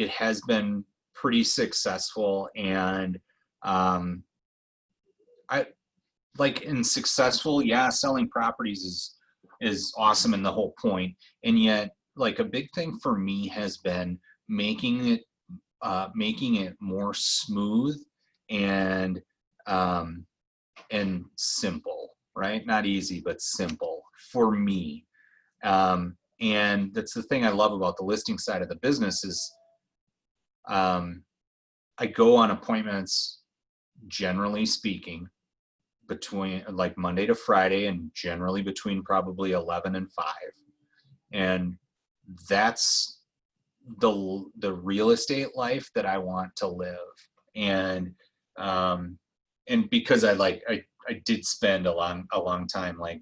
has been pretty successful. And successful, yeah, selling properties is awesome and the whole point. And yet, like, a big thing for me has been making it more smooth and simple, right? Not easy, but simple for me. And that's the thing I love about the listing side of the business is I go on appointments, generally speaking, between like Monday to Friday, and generally between probably 11 and 5. And that's the real estate life that I want to live. And because I did spend a long time like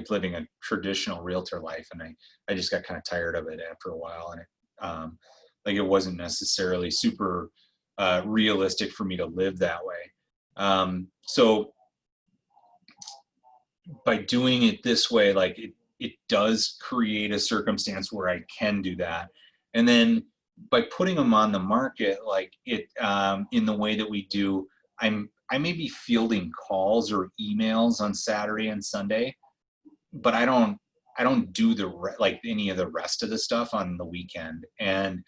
living a traditional realtor life, and I just got kind of tired of it after a while, and it wasn't necessarily super realistic for me to live that way. So by doing it this way, like it does create a circumstance where I can do that. And then by putting them on the market, like it, in the way that we do, I may be fielding calls or emails on Saturday and Sunday, but I don't do any of the rest of the stuff on the weekend. And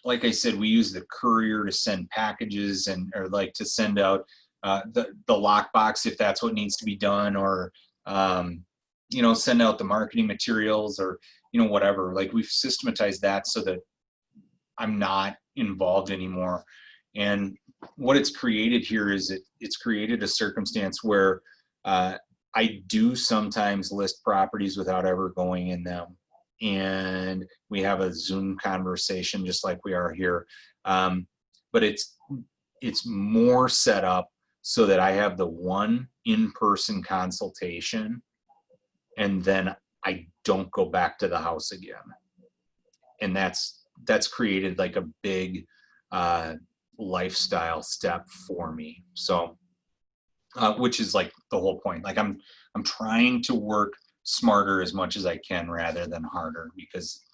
like I said, we use the courier to send packages or like to send out the lockbox if that's what needs to be done, or send out the marketing materials, or whatever. Like, we've systematized that so that I'm not involved anymore. And what it's created here is it's created a circumstance where I do sometimes list properties without ever going in them. And we have a Zoom conversation just like we are here. But it's more set up so that I have the one in-person consultation, and then I don't go back to the house again. And that's created like a big lifestyle step for me. So which is like the whole point. Like, I'm trying to work smarter as much as I can rather than harder, because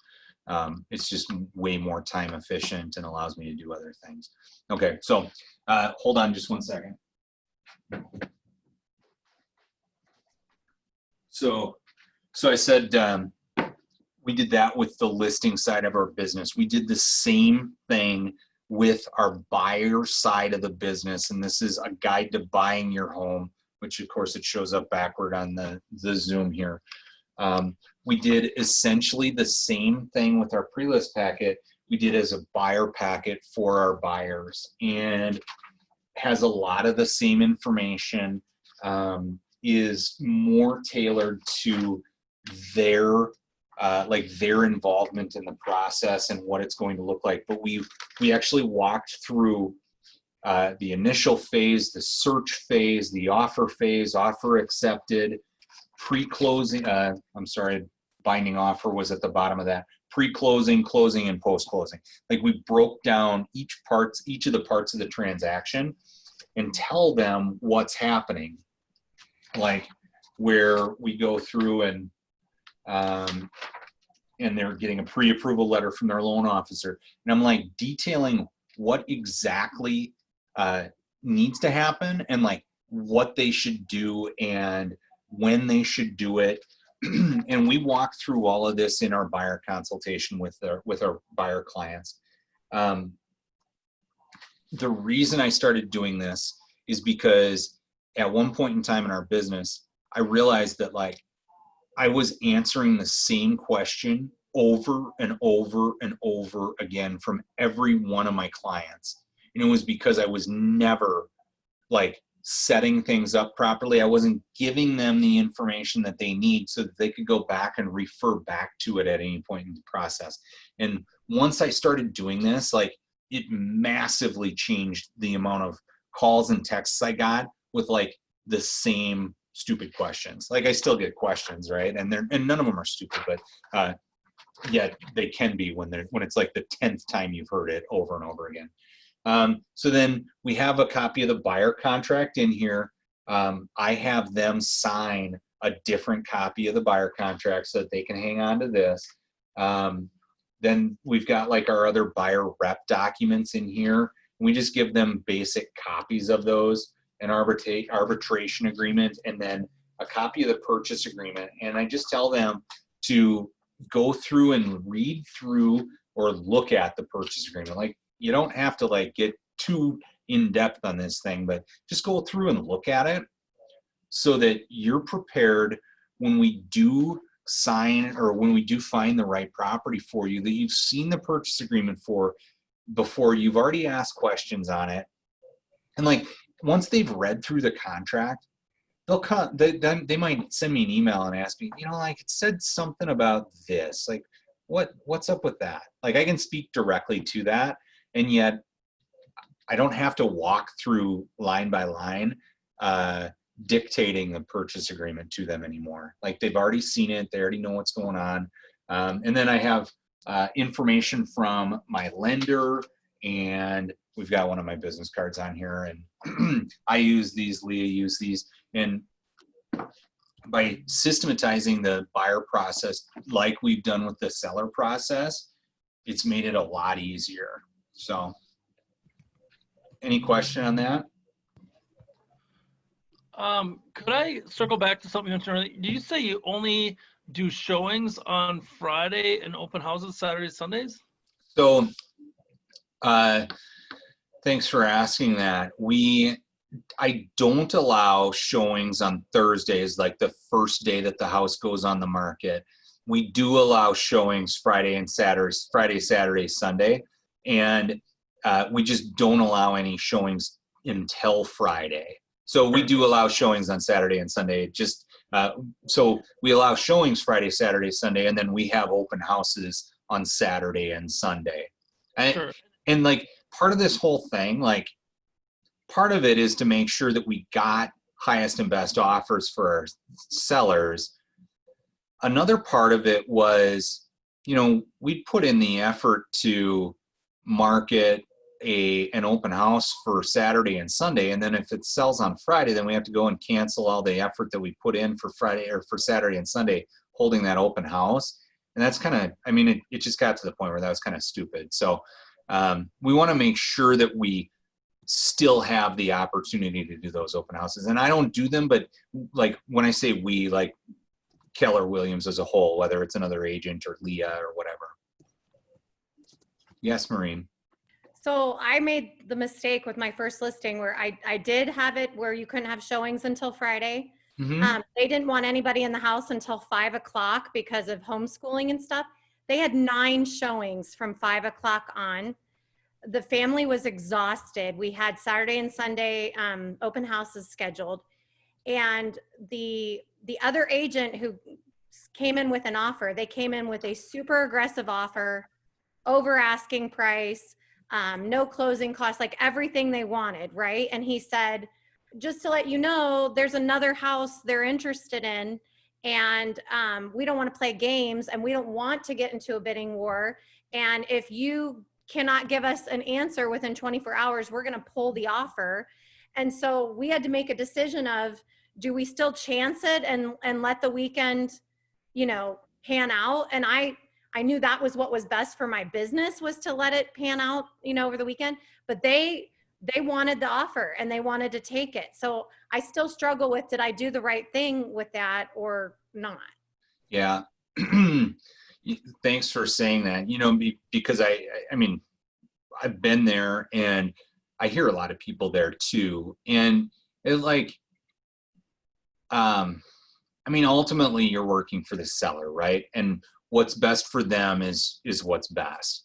It's just way more time efficient and allows me to do other things. Okay, so hold on just one second. So I said we did that with the listing side of our business. We did the same thing with our buyer side of the business, and this is a guide to buying your home, which of course it shows up backward on the Zoom here. We did essentially the same thing with our pre-list packet we did as a buyer packet for our buyers, and has a lot of the same information, is more tailored to their their involvement in the process and what it's going to look like. But we actually walked through the initial phase, the search phase, the offer phase, offer accepted, pre-closing, binding offer was at the bottom of that, pre-closing, closing, and post-closing. Like, we broke down each of the parts of the transaction and tell them what's happening. Like, where we go through and they're getting a pre-approval letter from their loan officer. And I'm like detailing what exactly needs to happen, and like what they should do and when they should do it. And we walk through all of this in our buyer consultation with our buyer clients. The reason I started doing this is because at one point in time in our business, I realized that like I was answering the same question over and over and over again from every one of my clients. And it was because I was never like setting things up properly. I wasn't giving them the information that they need so that they could go back and refer back to it at any point in the process. And once I started doing this, like, it massively changed the amount of calls and texts I got with like the same stupid questions. Like, I still get questions, right? And none of them are stupid, but yet they can be when it's like the 10th time you've heard it over and over again. So then we have a copy of the buyer contract in here. I have them sign a different copy of the buyer contract so that they can hang on to this. Then we've got like our other buyer rep documents in here. We just give them basic copies of those, an arbitration agreement, and then a copy of the purchase agreement. And I just tell them to go through and read through or look at the purchase agreement. Like, you don't have to like get too in depth on this thing, but just go through and look at it so that you're prepared when we do sign or when we do find the right property for you, that you've seen the purchase agreement before, you've already asked questions on it. And like, once they've read through the contract, they might send me an email and ask me, like, it said something about this, like, what's up with that? Like, I can speak directly to that, and yet I don't have to walk through line by line dictating the purchase agreement to them anymore. Like, they've already seen it, they already know what's going on. And then I have information from my lender, and we've got one of my business cards on here, and I use these, Leah used these, and by systematizing the buyer process like we've done with the seller process, it's made it a lot easier. So, any question on that? Could I circle back to something you mentioned earlier? Did you say you only do showings on Friday and open houses Saturdays, Sundays? So, thanks for asking that. I don't allow showings on Thursdays, like the first day that the house goes on the market. We do allow showings Friday, Saturday, Sunday, and we just don't allow any showings until Friday. So we do allow showings on Saturday and Sunday. Just so we allow showings Friday, Saturday, Sunday, and then we have open houses on Saturday and Sunday. Sure. And like, part of this whole thing, like, part of it is to make sure that we got highest and best offers for our sellers. Another part of it was, we put in the effort to market an open house for Saturday and Sunday, and then if it sells on Friday, then we have to go and cancel all the effort that we put in for Friday or for Saturday and Sunday holding that open house. And that's kind of, I mean, it just got to the point where that was kind of stupid. So we want to make sure that we still have the opportunity to do those open houses. And I don't do them, but like when I say we, like Keller Williams as a whole, whether it's another agent or Leah or whatever. Yes, Maureen. So I made the mistake with my first listing where I did have it where you couldn't have showings until Friday. Mm-hmm. They didn't want anybody in the house until 5 o'clock because of homeschooling and stuff. They had 9 showings from 5 o'clock on. The family was exhausted. We had Saturday and Sunday open houses scheduled. And the other agent who came in with an offer, they came in with a super aggressive offer, over asking price, no closing costs, like everything they wanted, right? And he said, just to let you know, there's another house they're interested in, and we don't want to play games, and we don't want to get into a bidding war. And if you cannot give us an answer within 24 hours, we're going to pull the offer. And so we had to make a decision of, do we still chance it and let the weekend, you know, pan out? And I knew that was what was best for my business, was to let it pan out, you know, over the weekend. But they wanted the offer and they wanted to take it. So I still struggle with, did I do the right thing with that or not? Yeah. Thanks for saying that, you know, because I mean, I've been there and I hear a lot of people there too. And it like, I mean, ultimately you're working for the seller, right? And what's best for them is what's best.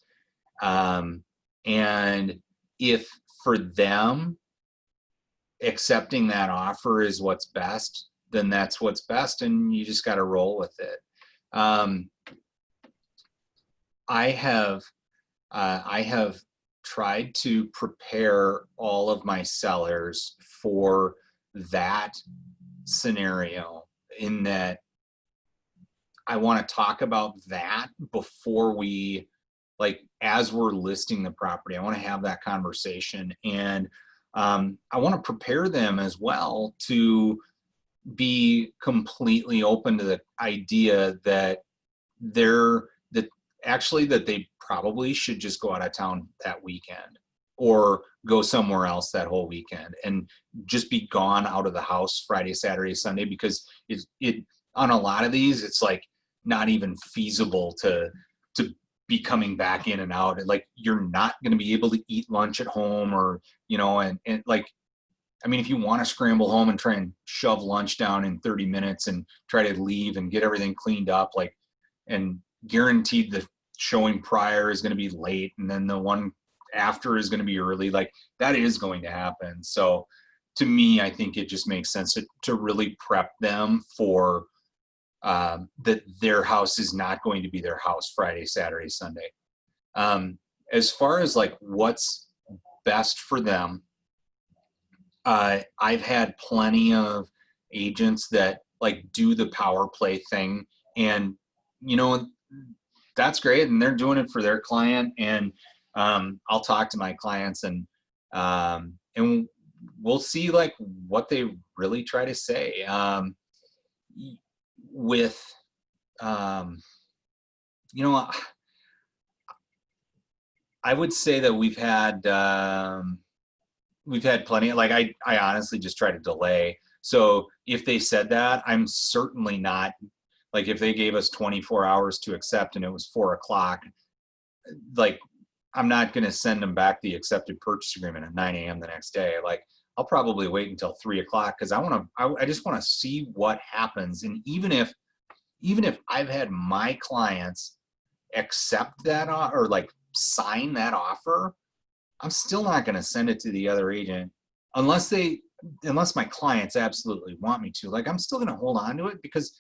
And if for them accepting that offer is what's best, then that's what's best, and you just got to roll with it. I have tried to prepare all of my sellers for that scenario, in that I want to talk about that before we, like, as we're listing the property. I want to have that conversation, and I want to prepare them as well to be completely open to the idea that that they probably should just go out of town that weekend, or go somewhere else that whole weekend, and just be gone out of the house Friday, Saturday, Sunday, because it on a lot of these, it's like not even feasible to be coming back in and out. Like, you're not going to be able to eat lunch at home, or, you know, and like, I mean, if you want to scramble home and try and shove lunch down in 30 minutes and try to leave and get everything cleaned up, like, and guaranteed the showing prior is going to be late, and then the one after is going to be early, like, that is going to happen. So to me, I think it just makes sense to really prep them for that their house is not going to be their house Friday, Saturday, Sunday. As far as like what's best for them, I've had plenty of agents that like do the power play thing, and, you know, that's great, and they're doing it for their client. And I'll talk to my clients, and we'll see like what they really try to say. With you know, I would say that we've had plenty. Like, I honestly just try to delay. So if they said that, I'm certainly not, like, if they gave us 24 hours to accept and it was 4 o'clock, like, I'm not going to send them back the accepted purchase agreement at 9 a.m. the next day. Like, I'll probably wait until 3 o'clock, because I just want to see what happens. And even if I've had my clients accept that or like sign that offer, I'm still not going to send it to the other agent unless my clients absolutely want me to. Like, I'm still going to hold on to it, because,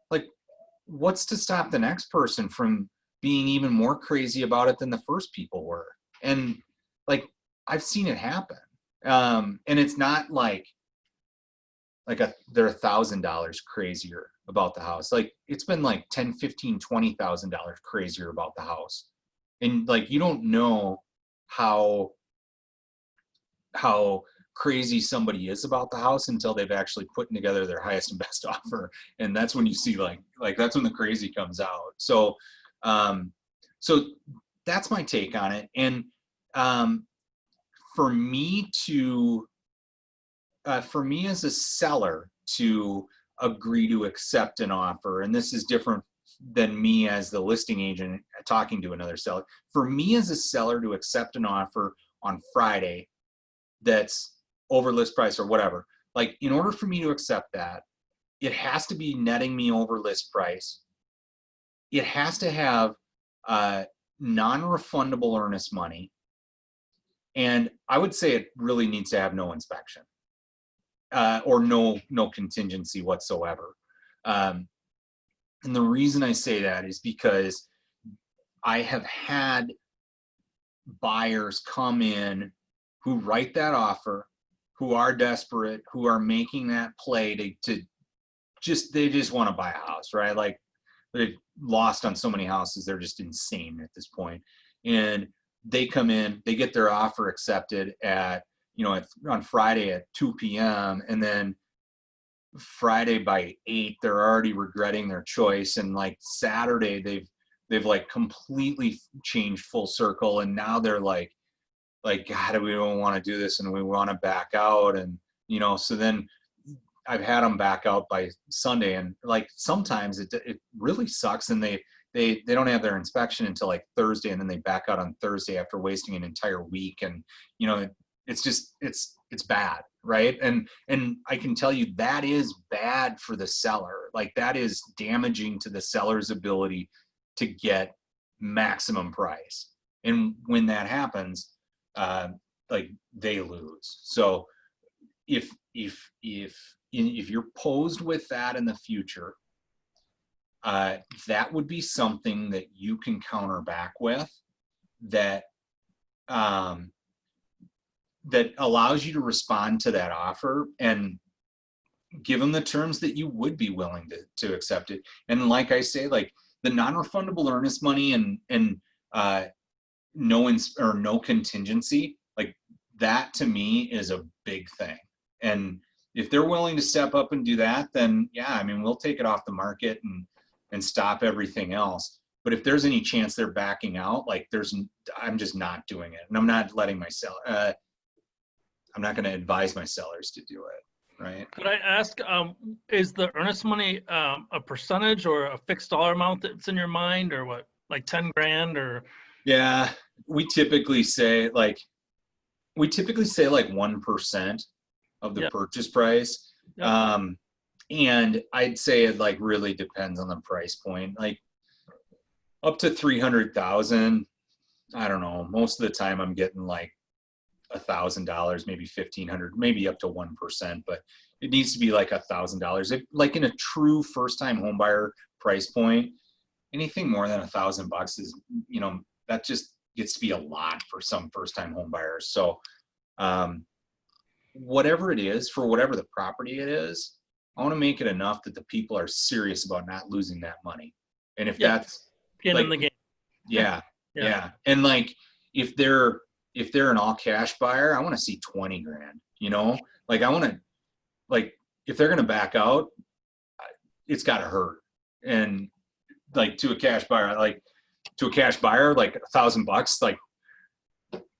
like, what's to stop the next person from being even more crazy about it than the first people were? And like, I've seen it happen. And it's not like they're $1,000 crazier about the house. Like, it's been like $10,000, $15,000, $20,000 crazier about the house. And like, you don't know how crazy somebody is about the house until they've actually put together their highest and best offer. And that's when you see like that's when the crazy comes out. So, so that's my take on it. And, for me as a seller to agree to accept an offer, and this is different than me as the listing agent talking to another seller. For me as a seller to accept an offer on Friday that's over list price or whatever, like in order for me to accept that, it has to be netting me over list price. It has to have non-refundable earnest money. And I would say it really needs to have no inspection or no contingency whatsoever. And the reason I say that is because I have had buyers come in who write that offer, who are desperate, who are making that play they just want to buy a house, right? Like they've lost on so many houses, they're just insane at this point. And they come in, they get their offer accepted at, on Friday at 2 p.m. and then Friday by 8, they're already regretting their choice. And like Saturday, they've like completely changed full circle. And now they're like, God, we don't want to do this and we want to back out. And, so then I've had them back out by Sunday. And like, sometimes it really sucks. And they don't have their inspection until like Thursday. And then they back out on Thursday after wasting an entire week. And, it's just, it's bad. Right. And I can tell you that is bad for the seller. Like that is damaging to the seller's ability to get maximum price. And when that happens, like they lose. So if you're posed with that in the future, that would be something that you can counter back with that, that allows you to respond to that offer and give them the terms that you would be willing to accept it. And like I say, like the non-refundable earnest money and no contingency, like that to me is a big thing. And if they're willing to step up and do that, then yeah, I mean, we'll take it off the market and stop everything else. But if there's any chance they're backing out, like I'm just not doing it. And I'm not letting my seller, I'm not going to advise my sellers to do it, right? Could I ask, is the earnest money a percentage or a fixed dollar amount that's in your mind, or what, like 10 grand or? Yeah, we typically say like 1% of the purchase price. Yep. And I'd say it like really depends on the price point, like up to 300,000. I don't know. Most of the time I'm getting like $1,000, maybe 1,500, maybe up to 1%, but it needs to be like $1,000. If like in a true first-time home buyer price point, anything more than $1,000 is, that just gets to be a lot for some first-time home buyers. So, whatever it is, for whatever the property it is, I want to make it enough that the people are serious about not losing that money. And if that's get like, in the game. Yeah. And like, if they're an all cash buyer, I want to see 20 grand, like I want to, like, if they're going to back out, it's got to hurt. And like to a cash buyer, like $1,000, like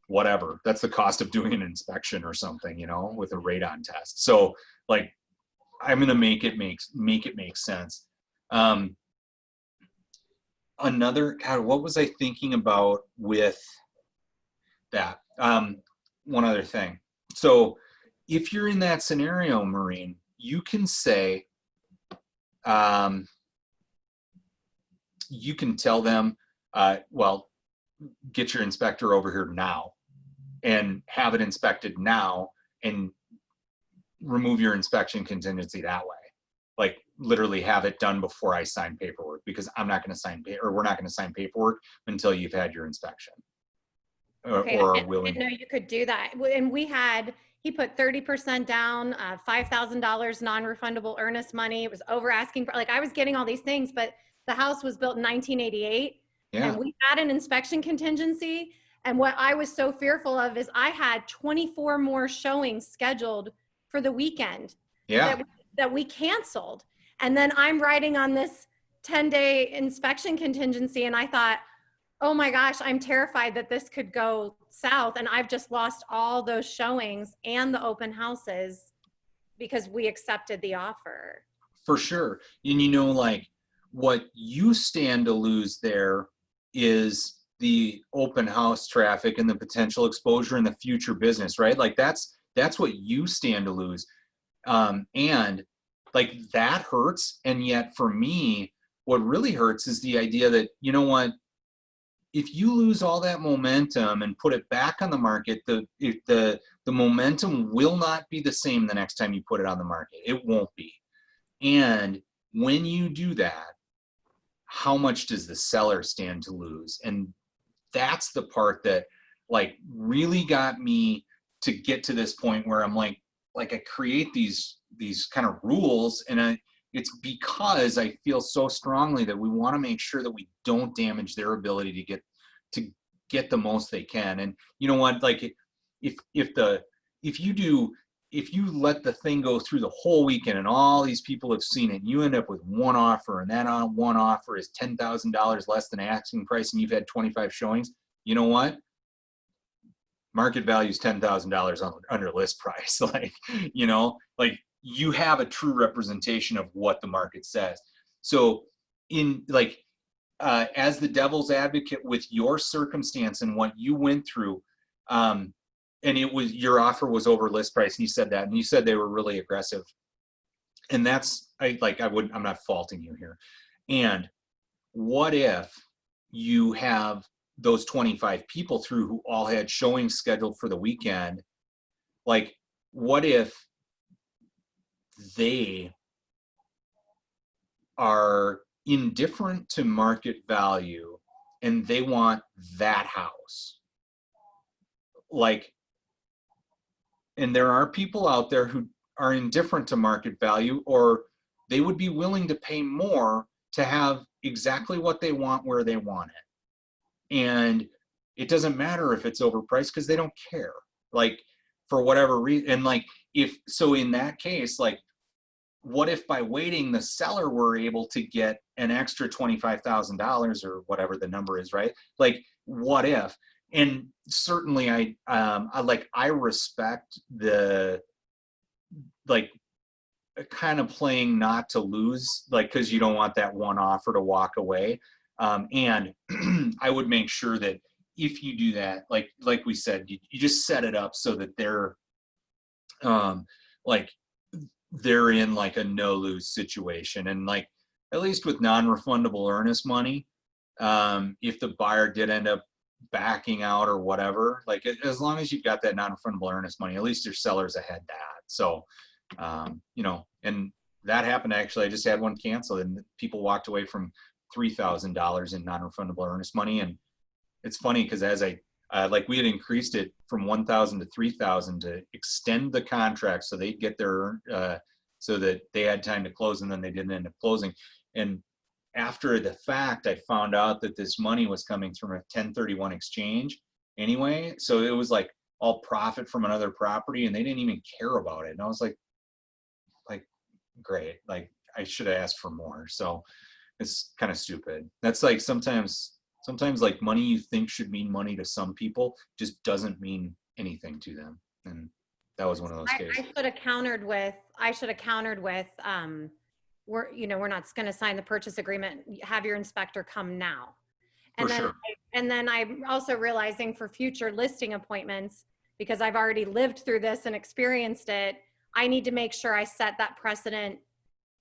whatever, that's the cost of doing an inspection or something, with a radon test. So like, I'm going to make it make sense. What was I thinking about with that? One other thing. So if you're in that scenario, Maureen, you can say, you can tell them, well, get your inspector over here now and have it inspected now and remove your inspection contingency that way. Like literally have it done before I sign paperwork, because I'm not going to sign we're not going to sign paperwork until you've had your inspection. Okay, or I didn't know you could do that. And he put 30% down, $5,000 non-refundable earnest money. It was over asking for, like, I was getting all these things, but the house was built in 1988 and we had an inspection contingency. And what I was so fearful of is I had 24 more showings scheduled for the weekend Yeah. that we canceled. And then I'm riding on this 10-day inspection contingency. And I thought, oh my gosh, I'm terrified that this could go south. And I've just lost all those showings and the open houses because we accepted the offer. For sure. And like what you stand to lose there is the open house traffic and the potential exposure in the future business, right? Like that's what you stand to lose. And like that hurts. And yet for me, what really hurts is the idea that, you know what, if you lose all that momentum and put it back on the market, the momentum will not be the same the next time you put it on the market. It won't be. And when you do that, how much does the seller stand to lose? And that's the part that like really got me to get to this point where I'm like I create these kind of rules, and it's because I feel so strongly that we want to make sure that we don't damage their ability to get the most they can. And you know what, like if you let the thing go through the whole weekend and all these people have seen it, and you end up with one offer, and that one offer is $10,000 less than asking price, and you've had 25 showings, you know what? Market value is $10,000 under list price. Like, like you have a true representation of what the market says. So in like, as the devil's advocate with your circumstance and what you went through, and it was, your offer was over list price, and you said that, and you said they were really aggressive. And that's, I'm not faulting you here. And what if you have those 25 people through who all had showings scheduled for the weekend? Like, what if they are indifferent to market value and they want that house? Like, and there are people out there who are indifferent to market value, or they would be willing to pay more to have exactly what they want where they want it. And it doesn't matter if it's overpriced because they don't care, like, for whatever reason. And like, so in that case, like, what if by waiting the seller were able to get an extra $25,000 or whatever the number is, right? Like, what if? And certainly I respect the, like, kind of playing not to lose, like, because you don't want that one offer to walk away. And I would make sure that if you do that, like we said, you just set it up so that they're like, they're in like a no lose situation. And like, at least with non-refundable earnest money, if the buyer did end up backing out or whatever, like, as long as you've got that non-refundable earnest money, at least your seller's ahead that. So, and that happened. Actually, I just had one canceled, and people walked away from $3,000 in non-refundable earnest money. And it's funny because as like, we had increased it from 1,000 to 3,000 to extend the contract so they'd get their, so that they had time to close, and then they didn't end up closing. And after the fact, I found out that this money was coming from a 1031 exchange anyway. So it was like all profit from another property, and they didn't even care about it. And I was like, great. Like, I should have asked for more. So it's kind of stupid. That's like, sometimes like, money you think should mean money to some people just doesn't mean anything to them. And that was one of those cases. I should have countered with, we're not going to sign the purchase agreement. Have your inspector come now. And For then, sure. and then I'm also realizing for future listing appointments, because I've already lived through this and experienced it, I need to make sure I set that precedent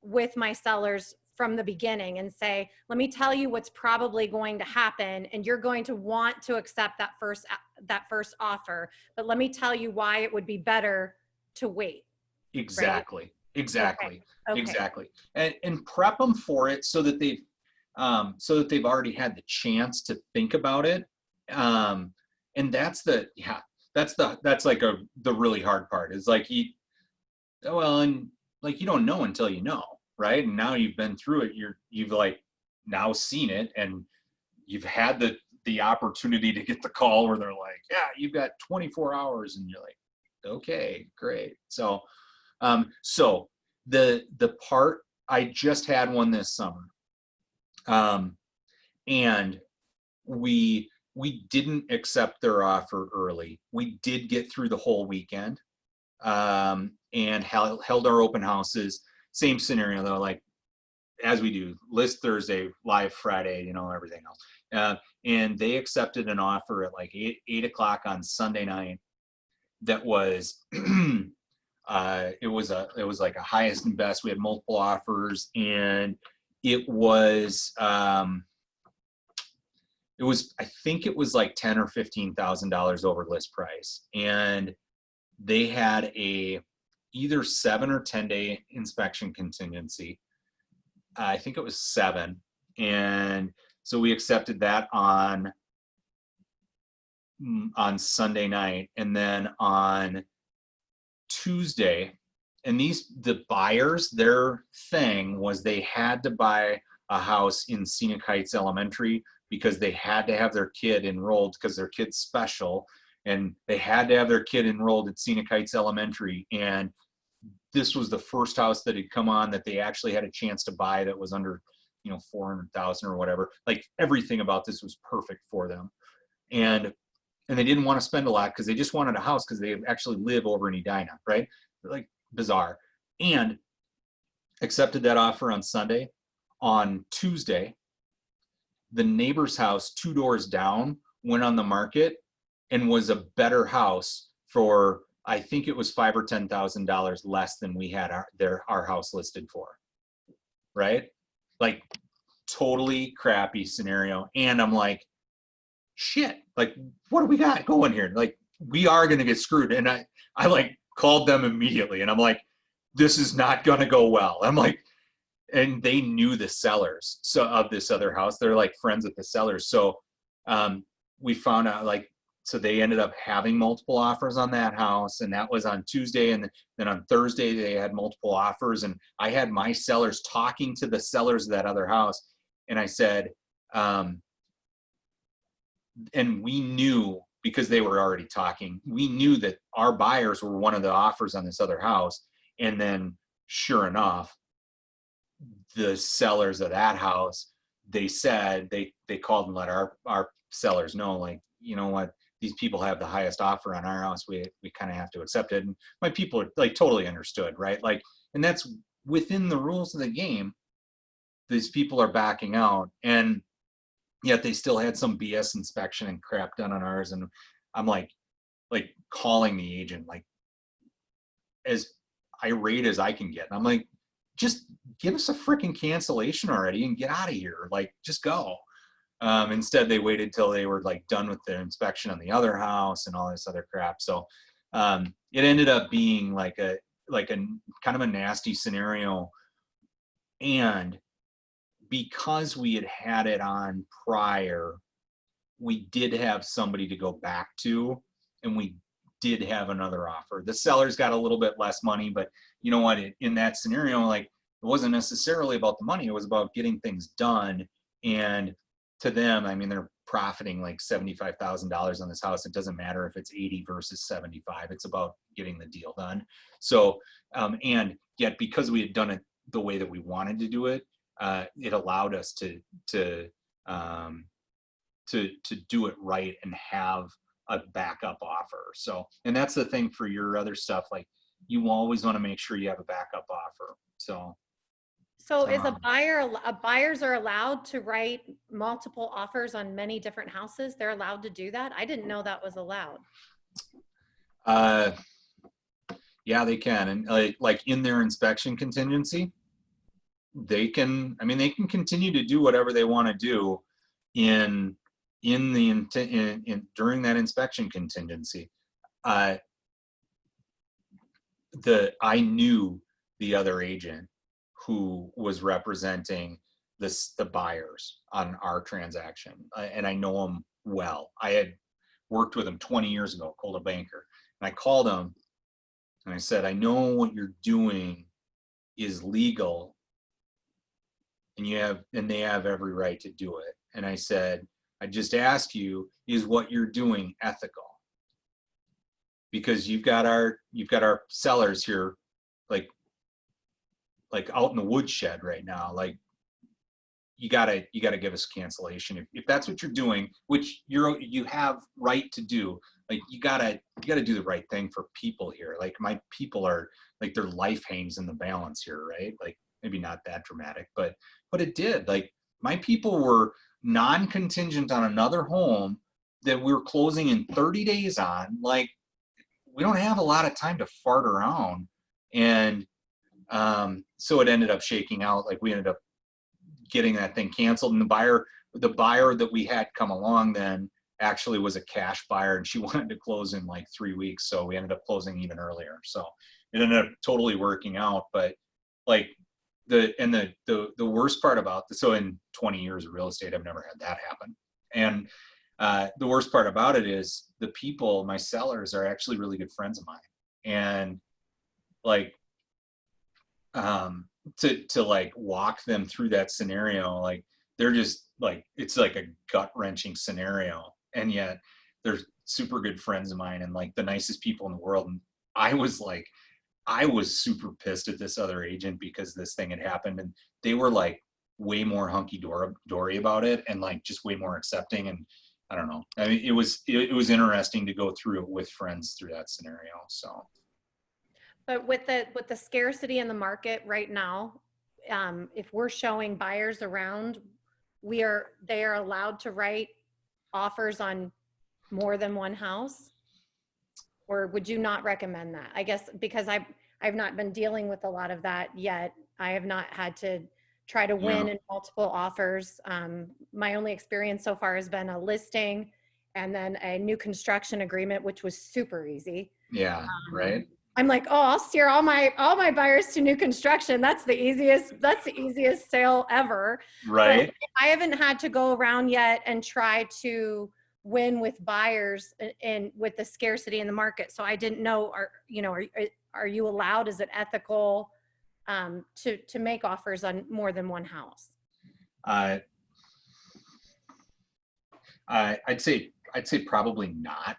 with my sellers from the beginning and say, let me tell you what's probably going to happen, and you're going to want to accept that first offer, but let me tell you why it would be better to wait. Exactly. Right? Exactly. Okay. Exactly. And prep them for it so that they've already had the chance to think about it. And that's the really hard part, is like, and like, you don't know until you know, right? And now you've been through it, you've like now seen it, and you've had the the opportunity to get the call where they're like, yeah, you've got 24 hours, and you're like, okay, great. So so the part, I just had one this summer, and we didn't accept their offer early. We did get through the whole weekend, and held our open houses. Same scenario though, like as we do, list Thursday, live Friday, you know, everything else. And they accepted an offer at like 8 o'clock on Sunday night. That was, it was like a highest and best. We had multiple offers, and it was, I think it was like $10,000 or $15,000 over list price. And they had a either 7 or 10 day inspection contingency. I think it was 7. And so we accepted that on Sunday night. And then on Tuesday, and the buyers, their thing was they had to buy a house in Scenic Heights Elementary because they had to have their kid enrolled because their kid's special, and they had to have their kid enrolled at Scenic Heights Elementary. And this was the first house that had come on that they actually had a chance to buy that was under, you know, 400,000 or whatever. Like everything about this was perfect for them. And they didn't want to spend a lot because they just wanted a house because they actually live over in Edina, right? Like bizarre. And accepted that offer on Sunday. On Tuesday, the neighbor's house 2 doors down went on the market and was a better house for, I think it was $5,000 or $10,000 less than we had our house listed for, right? Like totally crappy scenario. And I'm like, shit, like what do we got going here? Like we are going to get screwed. And I like called them immediately, and I'm like, this is not going to go well. I'm like, and they knew the sellers so of this other house. They're like friends with the sellers. So we found out, like, so they ended up having multiple offers on that house, and that was on Tuesday. And then on Thursday they had multiple offers, and I had my sellers talking to the sellers of that other house. And I said, and we knew, because they were already talking, we knew that our buyers were one of the offers on this other house. And then sure enough, the sellers of that house, they said, they called and let our sellers know, like, you know what, these people have the highest offer on our house. We kind of have to accept it. And my people are like totally understood, right? Like, and that's within the rules of the game. These people are backing out, and yet they still had some BS inspection and crap done on ours. And I'm like calling the agent, like as irate as I can get. And I'm like, just give us a freaking cancellation already and get out of here. Like, just go. Instead, they waited till they were like done with their inspection on the other house and all this other crap. So it ended up being like a kind of a nasty scenario. And because we had it on prior, we did have somebody to go back to, and we did have another offer. The sellers got a little bit less money, but you know what, in that scenario, like, it wasn't necessarily about the money. It was about getting things done. And to them, I mean, they're profiting like $75,000 on this house. It doesn't matter if it's 80 versus 75. It's about getting the deal done. So, and yet because we had done it the way that we wanted to do it, it allowed us to do it right and have a backup offer. So, and that's the thing for your other stuff. Like, you always want to make sure you have a backup offer. So is buyers are allowed to write multiple offers on many different houses? They're allowed to do that? I didn't know that was allowed. Yeah, they can. And like in their inspection contingency, they can, I mean, they can continue to do whatever they want to do during that inspection contingency. I knew the other agent who was representing the buyers on our transaction, and I know him well. I had worked with him 20 years ago, called a banker, and I called him and I said, I know what you're doing is legal, and they have every right to do it. And I said, I just ask you, is what you're doing ethical? Because you've got our sellers here, like out in the woodshed right now. Like, you gotta give us cancellation if that's what you're doing, which you have right to do. Like, you gotta do the right thing for people here. Like, my people are, like, their life hangs in the balance here, right? Like, maybe not that dramatic, but it did. Like, my people were non-contingent on another home that we were closing in 30 days on. Like, we don't have a lot of time to fart around. And so it ended up shaking out. Like, we ended up getting that thing canceled, and the buyer that we had come along then actually was a cash buyer, and she wanted to close in like 3 weeks. So we ended up closing even earlier. So it ended up totally working out. But like, the worst part about this, so in 20 years of real estate, I've never had that happen. And the worst part about it is the people, my sellers, are actually really good friends of mine. And like, to like walk them through that scenario, like, they're just like, it's like a gut-wrenching scenario, and yet they're super good friends of mine and like the nicest people in the world. And I was super pissed at this other agent because this thing had happened, and they were like way more hunky-dory about it, and like just way more accepting. And I don't know, I mean, it was interesting to go through it with friends through that scenario. So, but with the scarcity in the market right now, if we're showing buyers around, they are allowed to write offers on more than one house? Or would you not recommend that? I guess because I've not been dealing with a lot of that yet. I have not had to try to win in multiple offers. My only experience so far has been a listing and then a new construction agreement, which was super easy. yeah, right. I'm like, oh, I'll steer all my buyers to new construction. That's the easiest sale ever. Right. But I haven't had to go around yet and try to win with buyers and with the scarcity in the market. So I didn't know, are you allowed? Is it ethical to make offers on more than one house? I'd say probably not.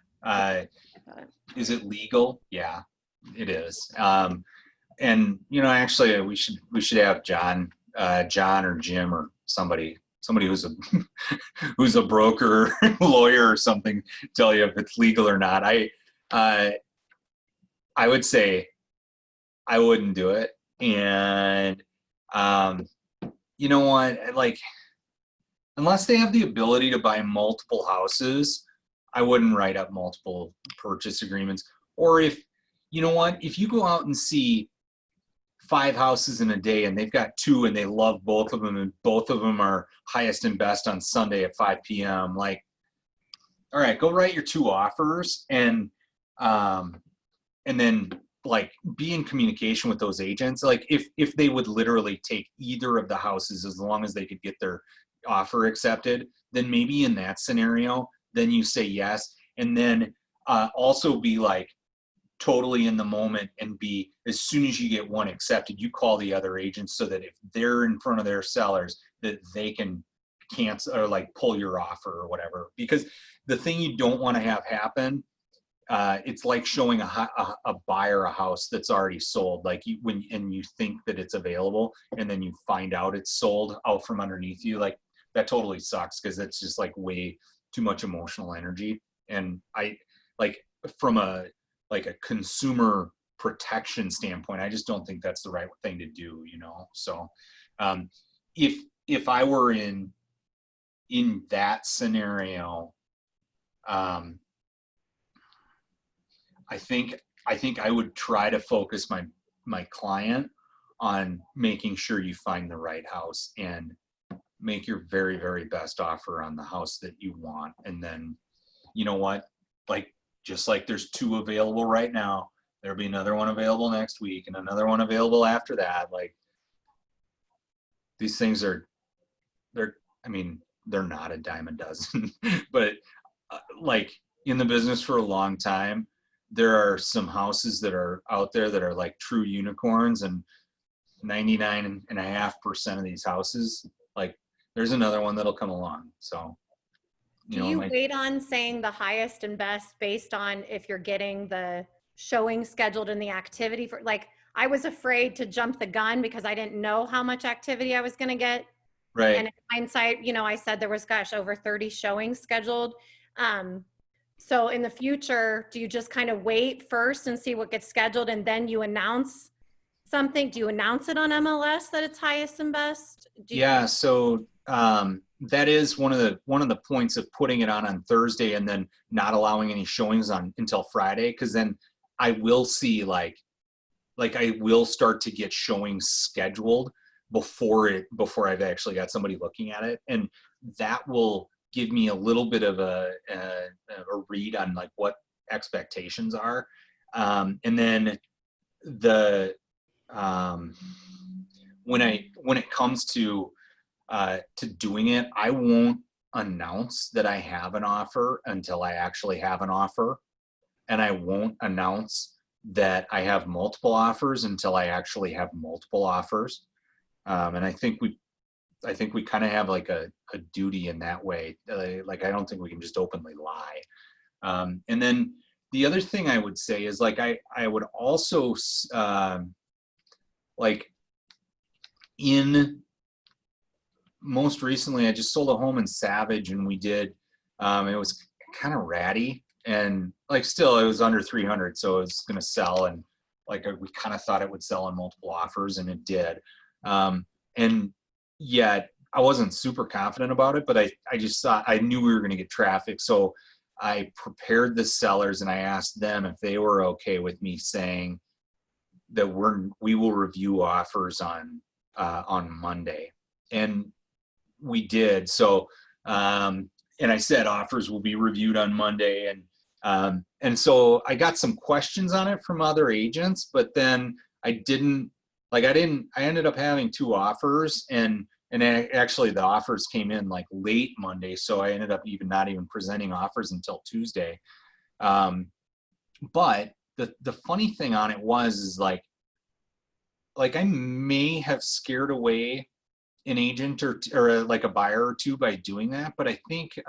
Is it legal? Yeah, it is. And actually, we should have John or Jim or somebody who's a who's a broker, lawyer or something, tell you if it's legal or not. I would say I wouldn't do it. And you know what? Like, unless they have the ability to buy multiple houses, I wouldn't write up multiple purchase agreements. Or if you go out and see 5 houses in a day and they've got 2 and they love both of them, and both of them are highest and best on Sunday at 5 p.m. Like, all right, go write your 2 offers, and then like be in communication with those agents. Like, if they would literally take either of the houses as long as they could get their offer accepted, then maybe in that scenario, then you say yes. And then also be like totally in the moment, and be, as soon as you get one accepted, you call the other agents so that if they're in front of their sellers, that they can cancel or like pull your offer or whatever. Because the thing you don't want to have happen, it's like showing a buyer a house that's already sold. Like, and you think that it's available, and then you find out it's sold out from underneath you. Like, that totally sucks, because that's just like way too much emotional energy. And I, like, from a consumer protection standpoint, I just don't think that's the right thing to do, So if I were in that scenario, I think I would try to focus my client on making sure you find the right house and make your very, very best offer on the house that you want. And then, you know what, like, just like there's 2 available right now, there'll be another one available next week and another one available after that. Like, these things they're not a dime a dozen, but like, in the business for a long time, there are some houses that are out there that are like true unicorns, and 99.5% of these houses, like, there's another one that'll come along. So You Do know, you wait on saying the highest and best based on if you're getting the showing scheduled and the activity for, like, I was afraid to jump the gun because I didn't know how much activity I was going to get. right. And in hindsight, you know, I said there was, gosh, over 30 showings scheduled. So in the future, do you just kind of wait first and see what gets scheduled and then you announce something? Do you announce it on MLS that it's highest and best? Yeah. So that is one of the points of putting it on Thursday and then not allowing any showings on until Friday, because then I will see like I will start to get showings scheduled before I've actually got somebody looking at it, and that will give me a little bit of a read on like what expectations are, and then the when it comes to doing it, I won't announce that I have an offer until I actually have an offer, and I won't announce that I have multiple offers until I actually have multiple offers. And I think we kind of have like a duty in that way. Like, I don't think we can just openly lie. And then the other thing I would say is like, I would also, like in most recently, I just sold a home in Savage, and we did, it was kind of ratty, and like still it was under 300, so it was going to sell, and like we kind of thought it would sell in multiple offers, and it did. And yet I wasn't super confident about it, but I just thought, I knew we were going to get traffic, so I prepared the sellers and I asked them if they were okay with me saying that we will review offers on Monday, and we did. So and I said offers will be reviewed on Monday, and so I got some questions on it from other agents, but then I ended up having 2 offers, and actually the offers came in like late Monday, so I ended up not even presenting offers until Tuesday. But the funny thing on it is like I may have scared away an agent or like a buyer or 2 by doing that, but I think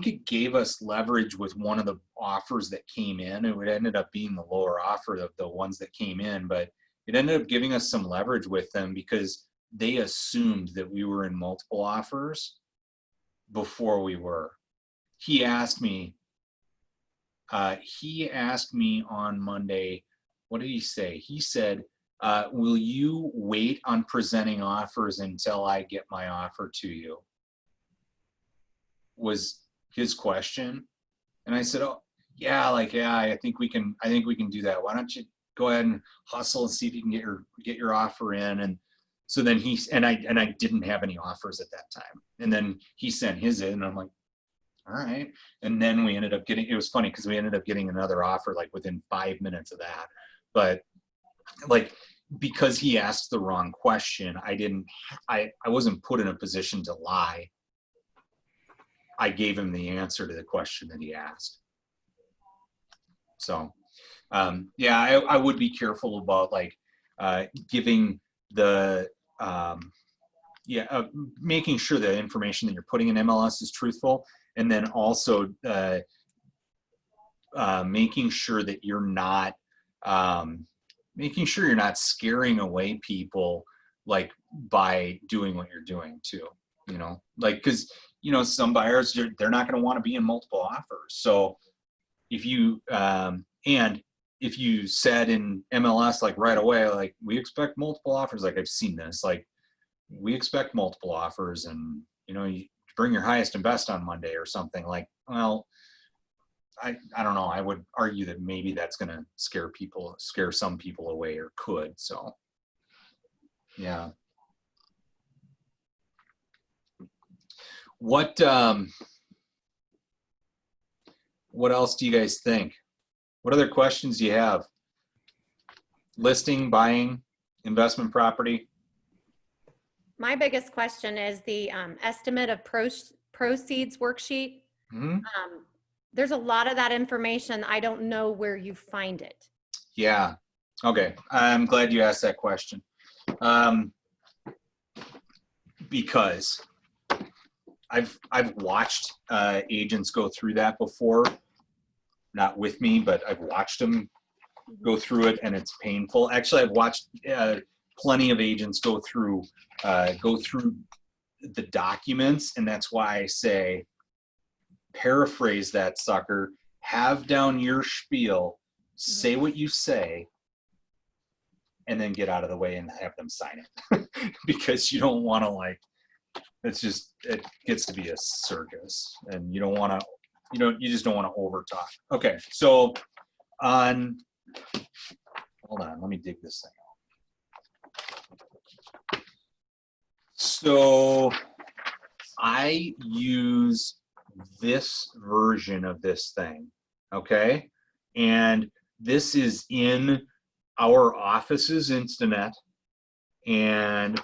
it gave us leverage with one of the offers that came in. It ended up being the lower offer of the ones that came in, but it ended up giving us some leverage with them because they assumed that we were in multiple offers before we were. He asked me on Monday, what did he say? He said, will you wait on presenting offers until I get my offer to you? Was his question. And I said, oh yeah, I think we can do that. Why don't you go ahead and hustle and see if you can get your offer in? And so then I didn't have any offers at that time. And then he sent his in, and I'm like, all right. And then we ended up getting, it was funny because we ended up getting another offer like within 5 minutes of that. But like, because he asked the wrong question, I wasn't put in a position to lie. I gave him the answer to the question that he asked. So, yeah, I would be careful about like giving the, making sure the information that you're putting in MLS is truthful, and then also making sure that you're not scaring away people like by doing what you're doing too, you know, like, because you know, some buyers, they're not going to want to be in multiple offers. So if you and if you said in MLS like right away, like, we expect multiple offers, like I've seen this, like, we expect multiple offers, and you know, you bring your highest and best on Monday or something, like, well, I don't know, I would argue that maybe that's going to scare some people away, or could. So yeah. What else do you guys think? What other questions do you have? Listing, buying, investment property? My biggest question is the estimate of proceeds worksheet. Mm-hmm. There's a lot of that information. I don't know where you find it. Yeah. Okay. I'm glad you asked that question. Because I've watched agents go through that before, not with me, but I've watched them go through it, and it's painful. Actually, I've watched plenty of agents go through the documents, and that's why I say paraphrase that sucker, have down your spiel, say what you say, and then get out of the way and have them sign it. Because you don't want to, like, it gets to be a circus, and you don't want to, you just don't want to over talk. Okay, so hold on, let me dig this thing out. So I use this version of this thing, okay? And this is in our office's Instanet, and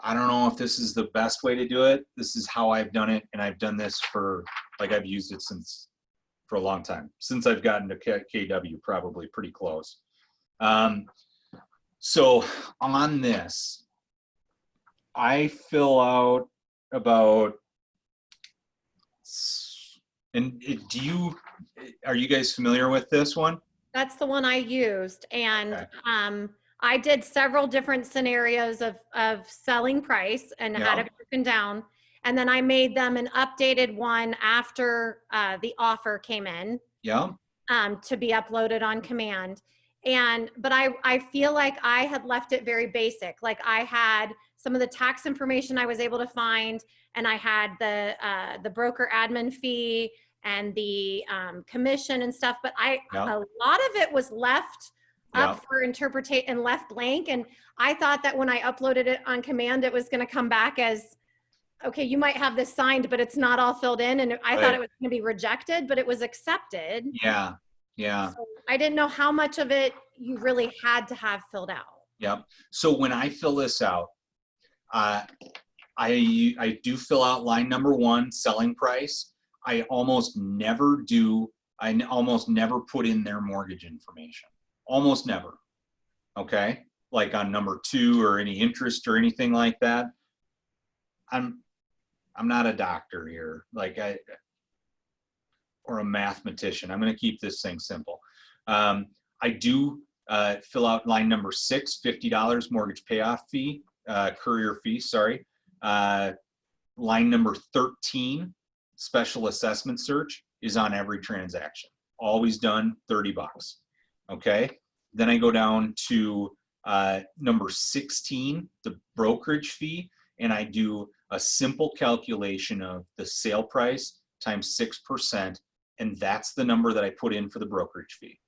I don't know if this is the best way to do it. This is how I've done it, and I've done this for, like, I've used it for a long time, since I've gotten to KW, probably pretty close. So on this, I fill out about, and are you guys familiar with this one? That's the one I used. And Okay. I did several different scenarios of selling price and had it broken down. And then I made them an updated one after the offer came in. Yeah. To be uploaded on command. But I feel like I had left it very basic. Like I had some of the tax information I was able to find, and I had the broker admin fee and the commission and stuff. But a lot of it was left up for interpretation and left blank. And I thought that when I uploaded it on command, it was going to come back as, okay, you might have this signed, but it's not all filled in. And I thought it was going to be rejected, but it was accepted. Yeah. Yeah. So I didn't know how much of it you really had to have filled out. Yep. So when I fill this out, I do fill out line number 1, selling price. I almost never put in their mortgage information. Almost never. Okay. Like on number 2 or any interest or anything like that. I'm not a doctor here, or a mathematician. I'm going to keep this thing simple. I do fill out line number 6, $50 mortgage payoff fee, courier fee, sorry. Line number 13, special assessment search, is on every transaction. Always done, $30. Okay. Then I go down to number 16, the brokerage fee, and I do a simple calculation of the sale price times 6%, and that's the number that I put in for the brokerage fee.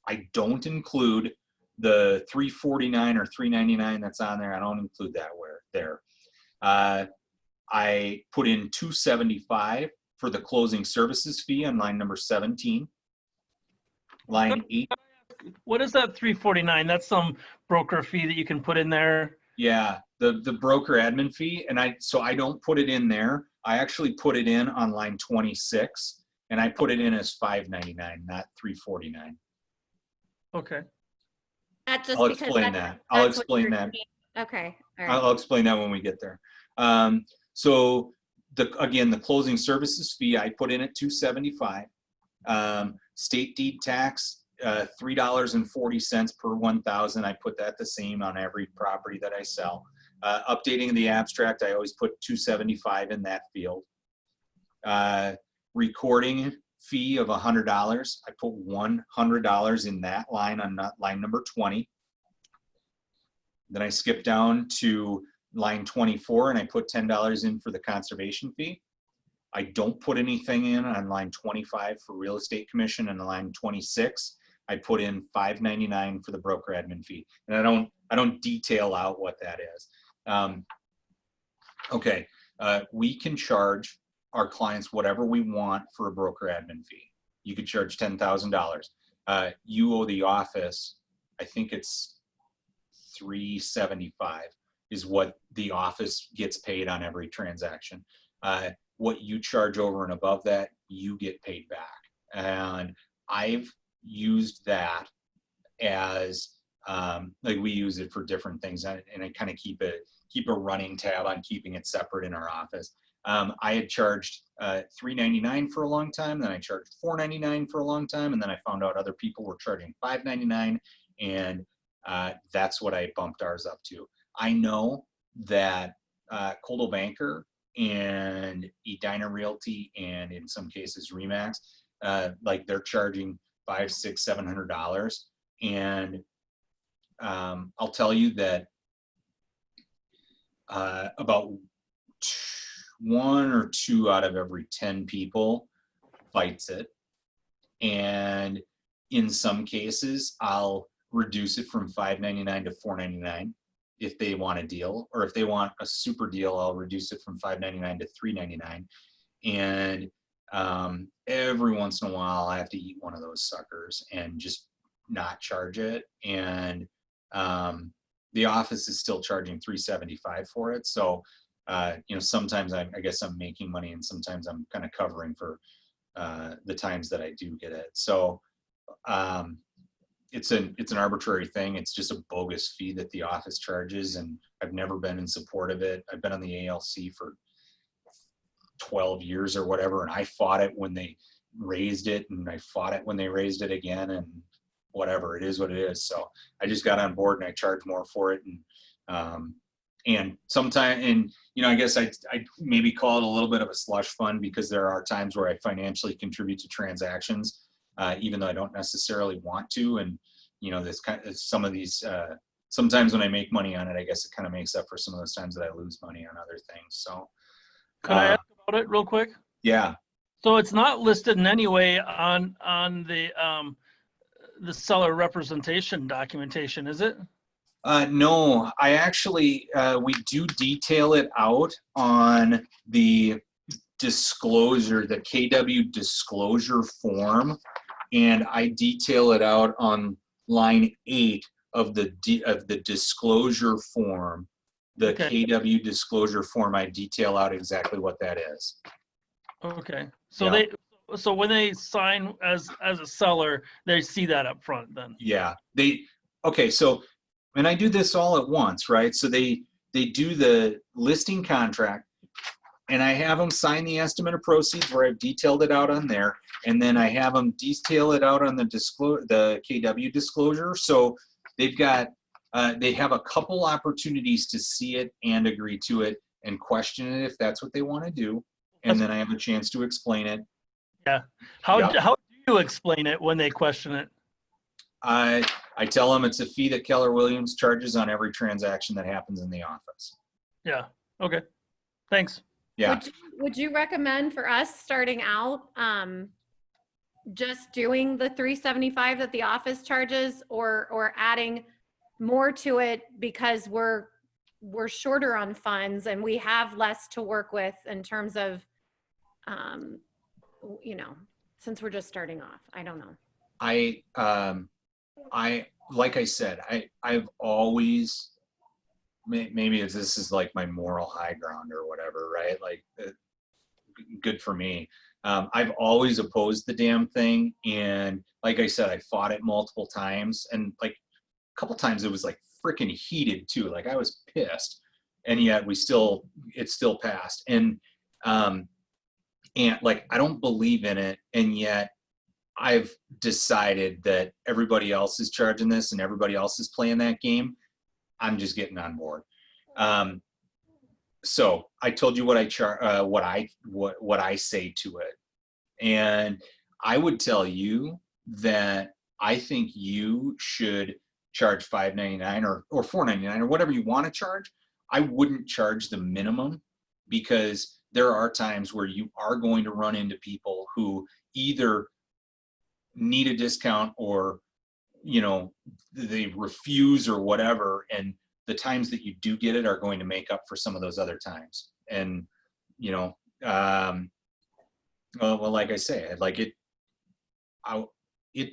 I don't include the $349 or $399 that's on there. I don't include that there. I put in $275 for the closing services fee on line number 17. Line 8. What is that $349? That's some broker fee that you can put in there. Yeah, the broker admin fee, and I don't put it in there. I actually put it in on line 26, and I put it in as $599, not $349. Okay. I'll explain that. Okay. All right. I'll explain that when we get there. So again, the closing services fee I put in at $275. State deed tax, $3.40 per 1,000. I put that the same on every property that I sell. Updating the abstract, I always put $275 in that field. Recording fee of $100. I put $100 in that line on line number 20. Then I skip down to line 24 and I put $10 in for the conservation fee. I don't put anything in on line 25 for real estate commission, and line 26 I put in $599 for the broker admin fee, and I don't detail out what that is. Okay, we can charge our clients whatever we want for a broker admin fee. You could charge $10,000. You owe the office, I think it's $375 is what the office gets paid on every transaction. What you charge over and above that, you get paid back. And I've used that as like we use it for different things, and I kind of keep a running tab on keeping it separate in our office. I had charged $3.99 for a long time, then I charged $4.99 for a long time, and then I found out other people were charging $5.99, and that's what I bumped ours up to. I know that Coldwell Banker and Edina Realty, and in some cases Remax, like they're charging $500, $600, $700, and I'll tell you that about 1 or 2 out of every 10 people fights it, and in some cases I'll reduce it from $5.99 to $4.99 if they want a deal, or if they want a super deal, I'll reduce it from $5.99 to $3.99. And every once in a while I have to eat one of those suckers and just not charge it. And the office is still charging $3.75 for it. So you know, sometimes I guess I'm making money, and sometimes I'm kind of covering for the times that I do get it. So it's an arbitrary thing. It's just a bogus fee that the office charges, and I've never been in support of it. I've been on the ALC for 12 years or whatever, and I fought it when they raised it, and I fought it when they raised it again, and whatever, it is what it is. So I just got on board and I charge more for it. And sometimes, and you know, I guess I maybe call it a little bit of a slush fund, because there are times where I financially contribute to transactions, even though I don't necessarily want to. And you know, this kind of, some of these, sometimes when I make money on it, I guess it kind of makes up for some of those times that I lose money on other things. So Could I ask about it real quick? yeah. So it's not listed in any way on the seller representation documentation, is it? No, I actually, we do detail it out on the disclosure, the KW disclosure form, and I detail it out on line 8 of the disclosure form. The Okay. KW disclosure form, I detail out exactly what that is. Okay. So Yeah. so when they sign as a seller, they see that up front then. Yeah, okay, so, and I do this all at once, right? So they do the listing contract, and I have them sign the estimate of proceeds where I've detailed it out on there, and then I have them detail it out on the KW disclosure. So they've got, they have a couple opportunities to see it and agree to it and question it if that's what they want to do, and then I have a chance to explain it. Yeah. How Yeah. how do you explain it when they question it? I tell them it's a fee that Keller Williams charges on every transaction that happens in the office. Yeah. Okay. Thanks. Yeah. Would you recommend for us starting out, just doing the $3.75 that the office charges, or adding more to it because we're shorter on funds and we have less to work with in terms of, you know, since we're just starting off? I don't know. I like I said, I've always, maybe this is like my moral high ground or whatever, right? Like, good for me. I've always opposed the damn thing, and like I said, I fought it multiple times, and like a couple times it was like freaking heated too. Like I was pissed, and yet it still passed. And like I don't believe in it, and yet I've decided that everybody else is charging this and everybody else is playing that game. I'm just getting on board. So I told you what what I say to it, and I would tell you that I think you should charge $5.99 or $4.99 or whatever you want to charge. I wouldn't charge the minimum, because there are times where you are going to run into people who either need a discount, or you know, they refuse or whatever, and the times that you do get it are going to make up for some of those other times. And you know, well, like I say, like it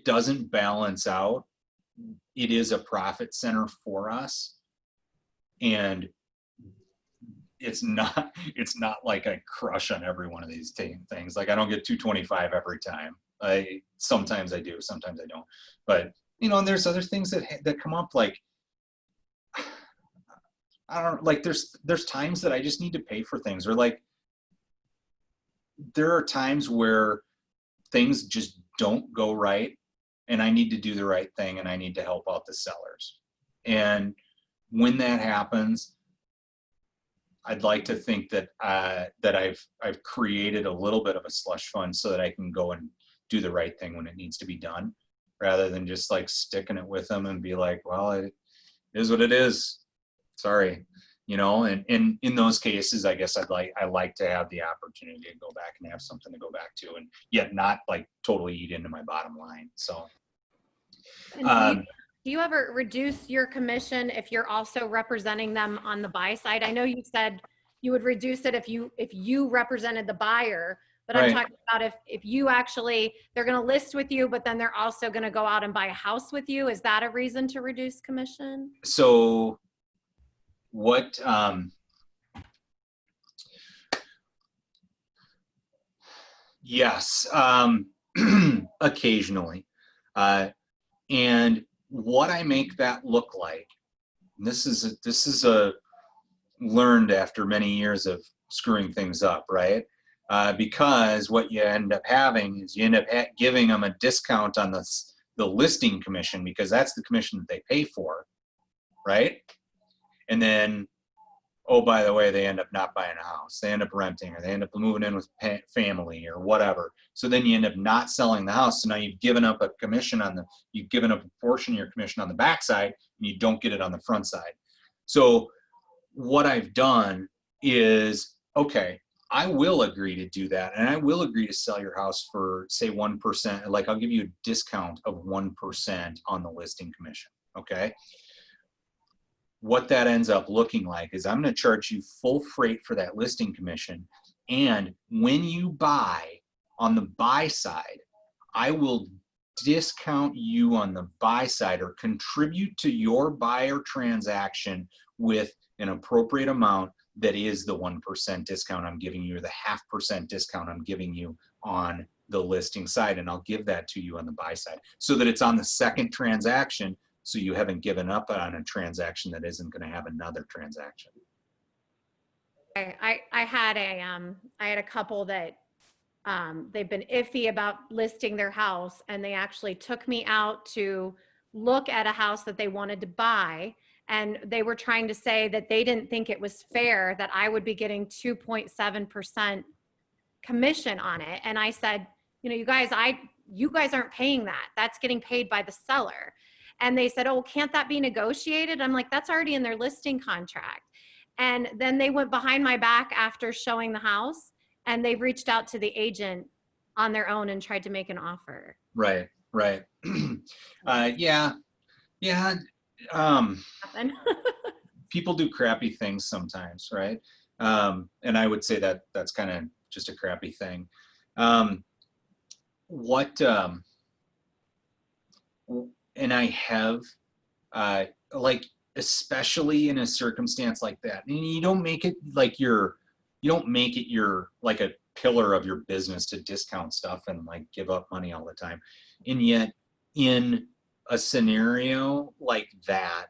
doesn't balance out. It is a profit center for us, and it's not like I crush on every one of these things. Like I don't get 225 every time. Sometimes I do, sometimes I don't. But you know, and there's other things that come up, like I don't, like there's times that I just need to pay for things, or like there are times where things just don't go right, and I need to do the right thing, and I need to help out the sellers. And when that happens, I'd like to think that that I've created a little bit of a slush fund so that I can go and do the right thing when it needs to be done, rather than just like sticking it with them and be like, well, it is what it is. Sorry, you know. And in those cases, I guess I like to have the opportunity to go back and have something to go back to, and yet not like totally eat into my bottom line. So. And do you ever reduce your commission if you're also representing them on the buy side? I know you said you would reduce it if you represented the buyer, but I'm Right. talking about if you actually, they're going to list with you, but then they're also going to go out and buy a house with you. Is that a reason to reduce commission? So what, yes, occasionally. And what I make that look like, and this is a learned after many years of screwing things up, right? Because what you end up having is you end up giving them a discount on the listing commission, because that's the commission that they pay for, right? And then, oh, by the way, they end up not buying a house. They end up renting, or they end up moving in with family or whatever. So then you end up not selling the house. So now you've given up a commission you've given up a portion of your commission on the back side, and you don't get it on the front side. So what I've done is, okay, I will agree to do that. And I will agree to sell your house for, say, 1%. Like, I'll give you a discount of 1% on the listing commission. Okay. What that ends up looking like is I'm going to charge you full freight for that listing commission. And when you buy on the buy side, I will discount you on the buy side, or contribute to your buyer transaction with an appropriate amount that is the 1% discount I'm giving you, or the 0.5% discount I'm giving you on the listing side. And I'll give that to you on the buy side, so that it's on the second transaction. So you haven't given up on a transaction that isn't going to have another transaction. I had a couple that they've been iffy about listing their house, and they actually took me out to look at a house that they wanted to buy, and they were trying to say that they didn't think it was fair that I would be getting 2.7% commission on it. And I said, you know, you guys aren't paying that. That's getting paid by the seller. And they said, oh, can't that be negotiated? I'm like, that's already in their listing contract. And then they went behind my back after showing the house, and they've reached out to the agent on their own and tried to make an offer. Right. Yeah. People do crappy things sometimes, right? And I would say that that's kind of just a crappy thing. And I have, like, especially in a circumstance like that, and you don't make it your like a pillar of your business to discount stuff and like give up money all the time. And yet in a scenario like that,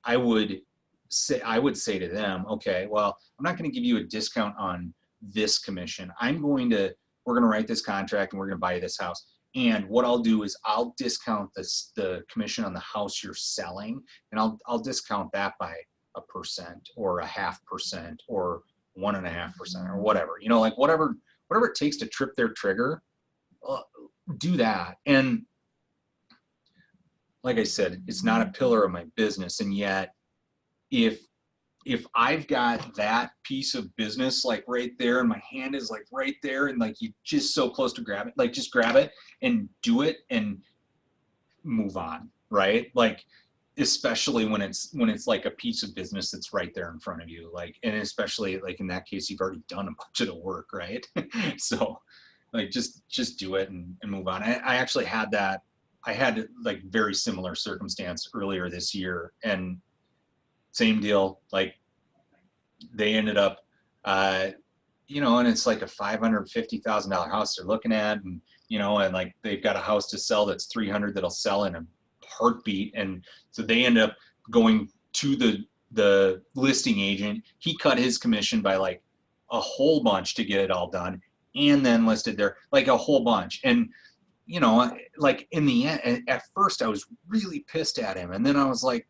I would say to them, okay, well, I'm not going to give you a discount on this commission. We're going to write this contract, and we're going to buy this house. And what I'll do is I'll discount the commission on the house you're selling, and I'll discount that by 1% or 0.5% or 1.5% or whatever, you know, like whatever it takes to trip their trigger, do that. And like I said, it's not a pillar of my business. And yet if I've got that piece of business like right there, and my hand is like right there, and like you just so close to grab it, like just grab it and do it and move on, right? Like, especially when it's like a piece of business that's right there in front of you, like, and especially like in that case, you've already done a bunch of the work, right? So like just do it and move on. I actually had that. I had like very similar circumstance earlier this year, and same deal. Like, they ended up, you know, and it's like a $550,000 house they're looking at, and you know, and like they've got a house to sell that's 300 that'll sell in a heartbeat, and so they end up going to the listing agent. He cut his commission by like a whole bunch to get it all done, and then listed there, like a whole bunch. And, you know, like in the end, at first I was really pissed at him. And then I was like,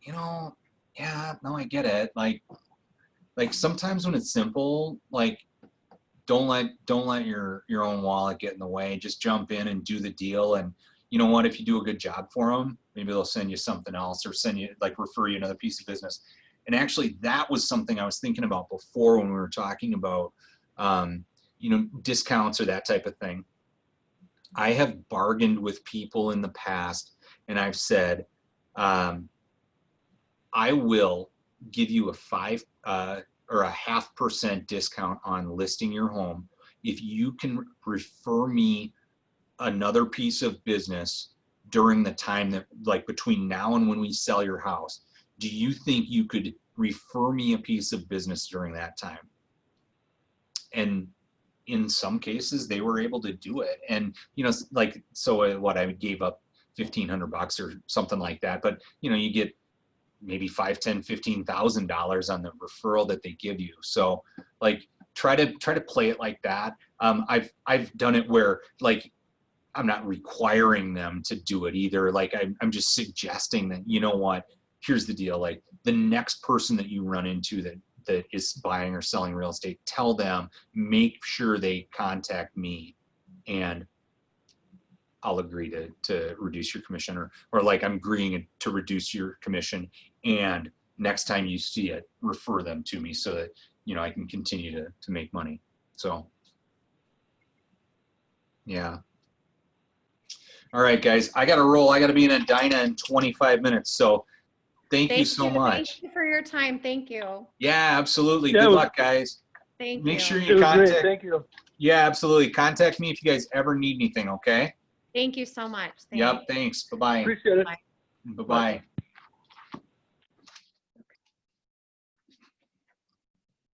you know, yeah, no, I get it. Like sometimes when it's simple, like don't let your own wallet get in the way. Just jump in and do the deal. And you know what, if you do a good job for them, maybe they'll send you something else or send you, like, refer you another piece of business. And actually that was something I was thinking about before when we were talking about, you know, discounts or that type of thing. I have bargained with people in the past and I've said, I will give you a 5 or a 0.5% discount on listing your home if you can refer me another piece of business during the time that, like, between now and when we sell your house. Do you think you could refer me a piece of business during that time? And in some cases they were able to do it. And, you know, like, so what, I gave up $1,500 or something like that, but you know, you get maybe $5,000, $10,000, $15,000 on the referral that they give you. So like, try to play it like that. I've done it where, like, I'm not requiring them to do it either. Like, I'm just suggesting that, you know what, here's the deal. Like, the next person that you run into that is buying or selling real estate, tell them, make sure they contact me and I'll agree to reduce your commission, or like, I'm agreeing to reduce your commission, and next time you see it, refer them to me so that, you know, I can continue to make money. So yeah. All right, guys, I got to roll. I got to be in Edina in 25 minutes. So thank you so much. Thank you for your time. Thank you. Yeah, absolutely. Yeah, Good luck, guys. Thank Make you. sure It you was contact. great. Thank you. Yeah, absolutely. Contact me if you guys ever need anything. Okay. Thank you so much. Thank Yep. you. Thanks. Bye-bye. Appreciate it. Bye. Bye-bye.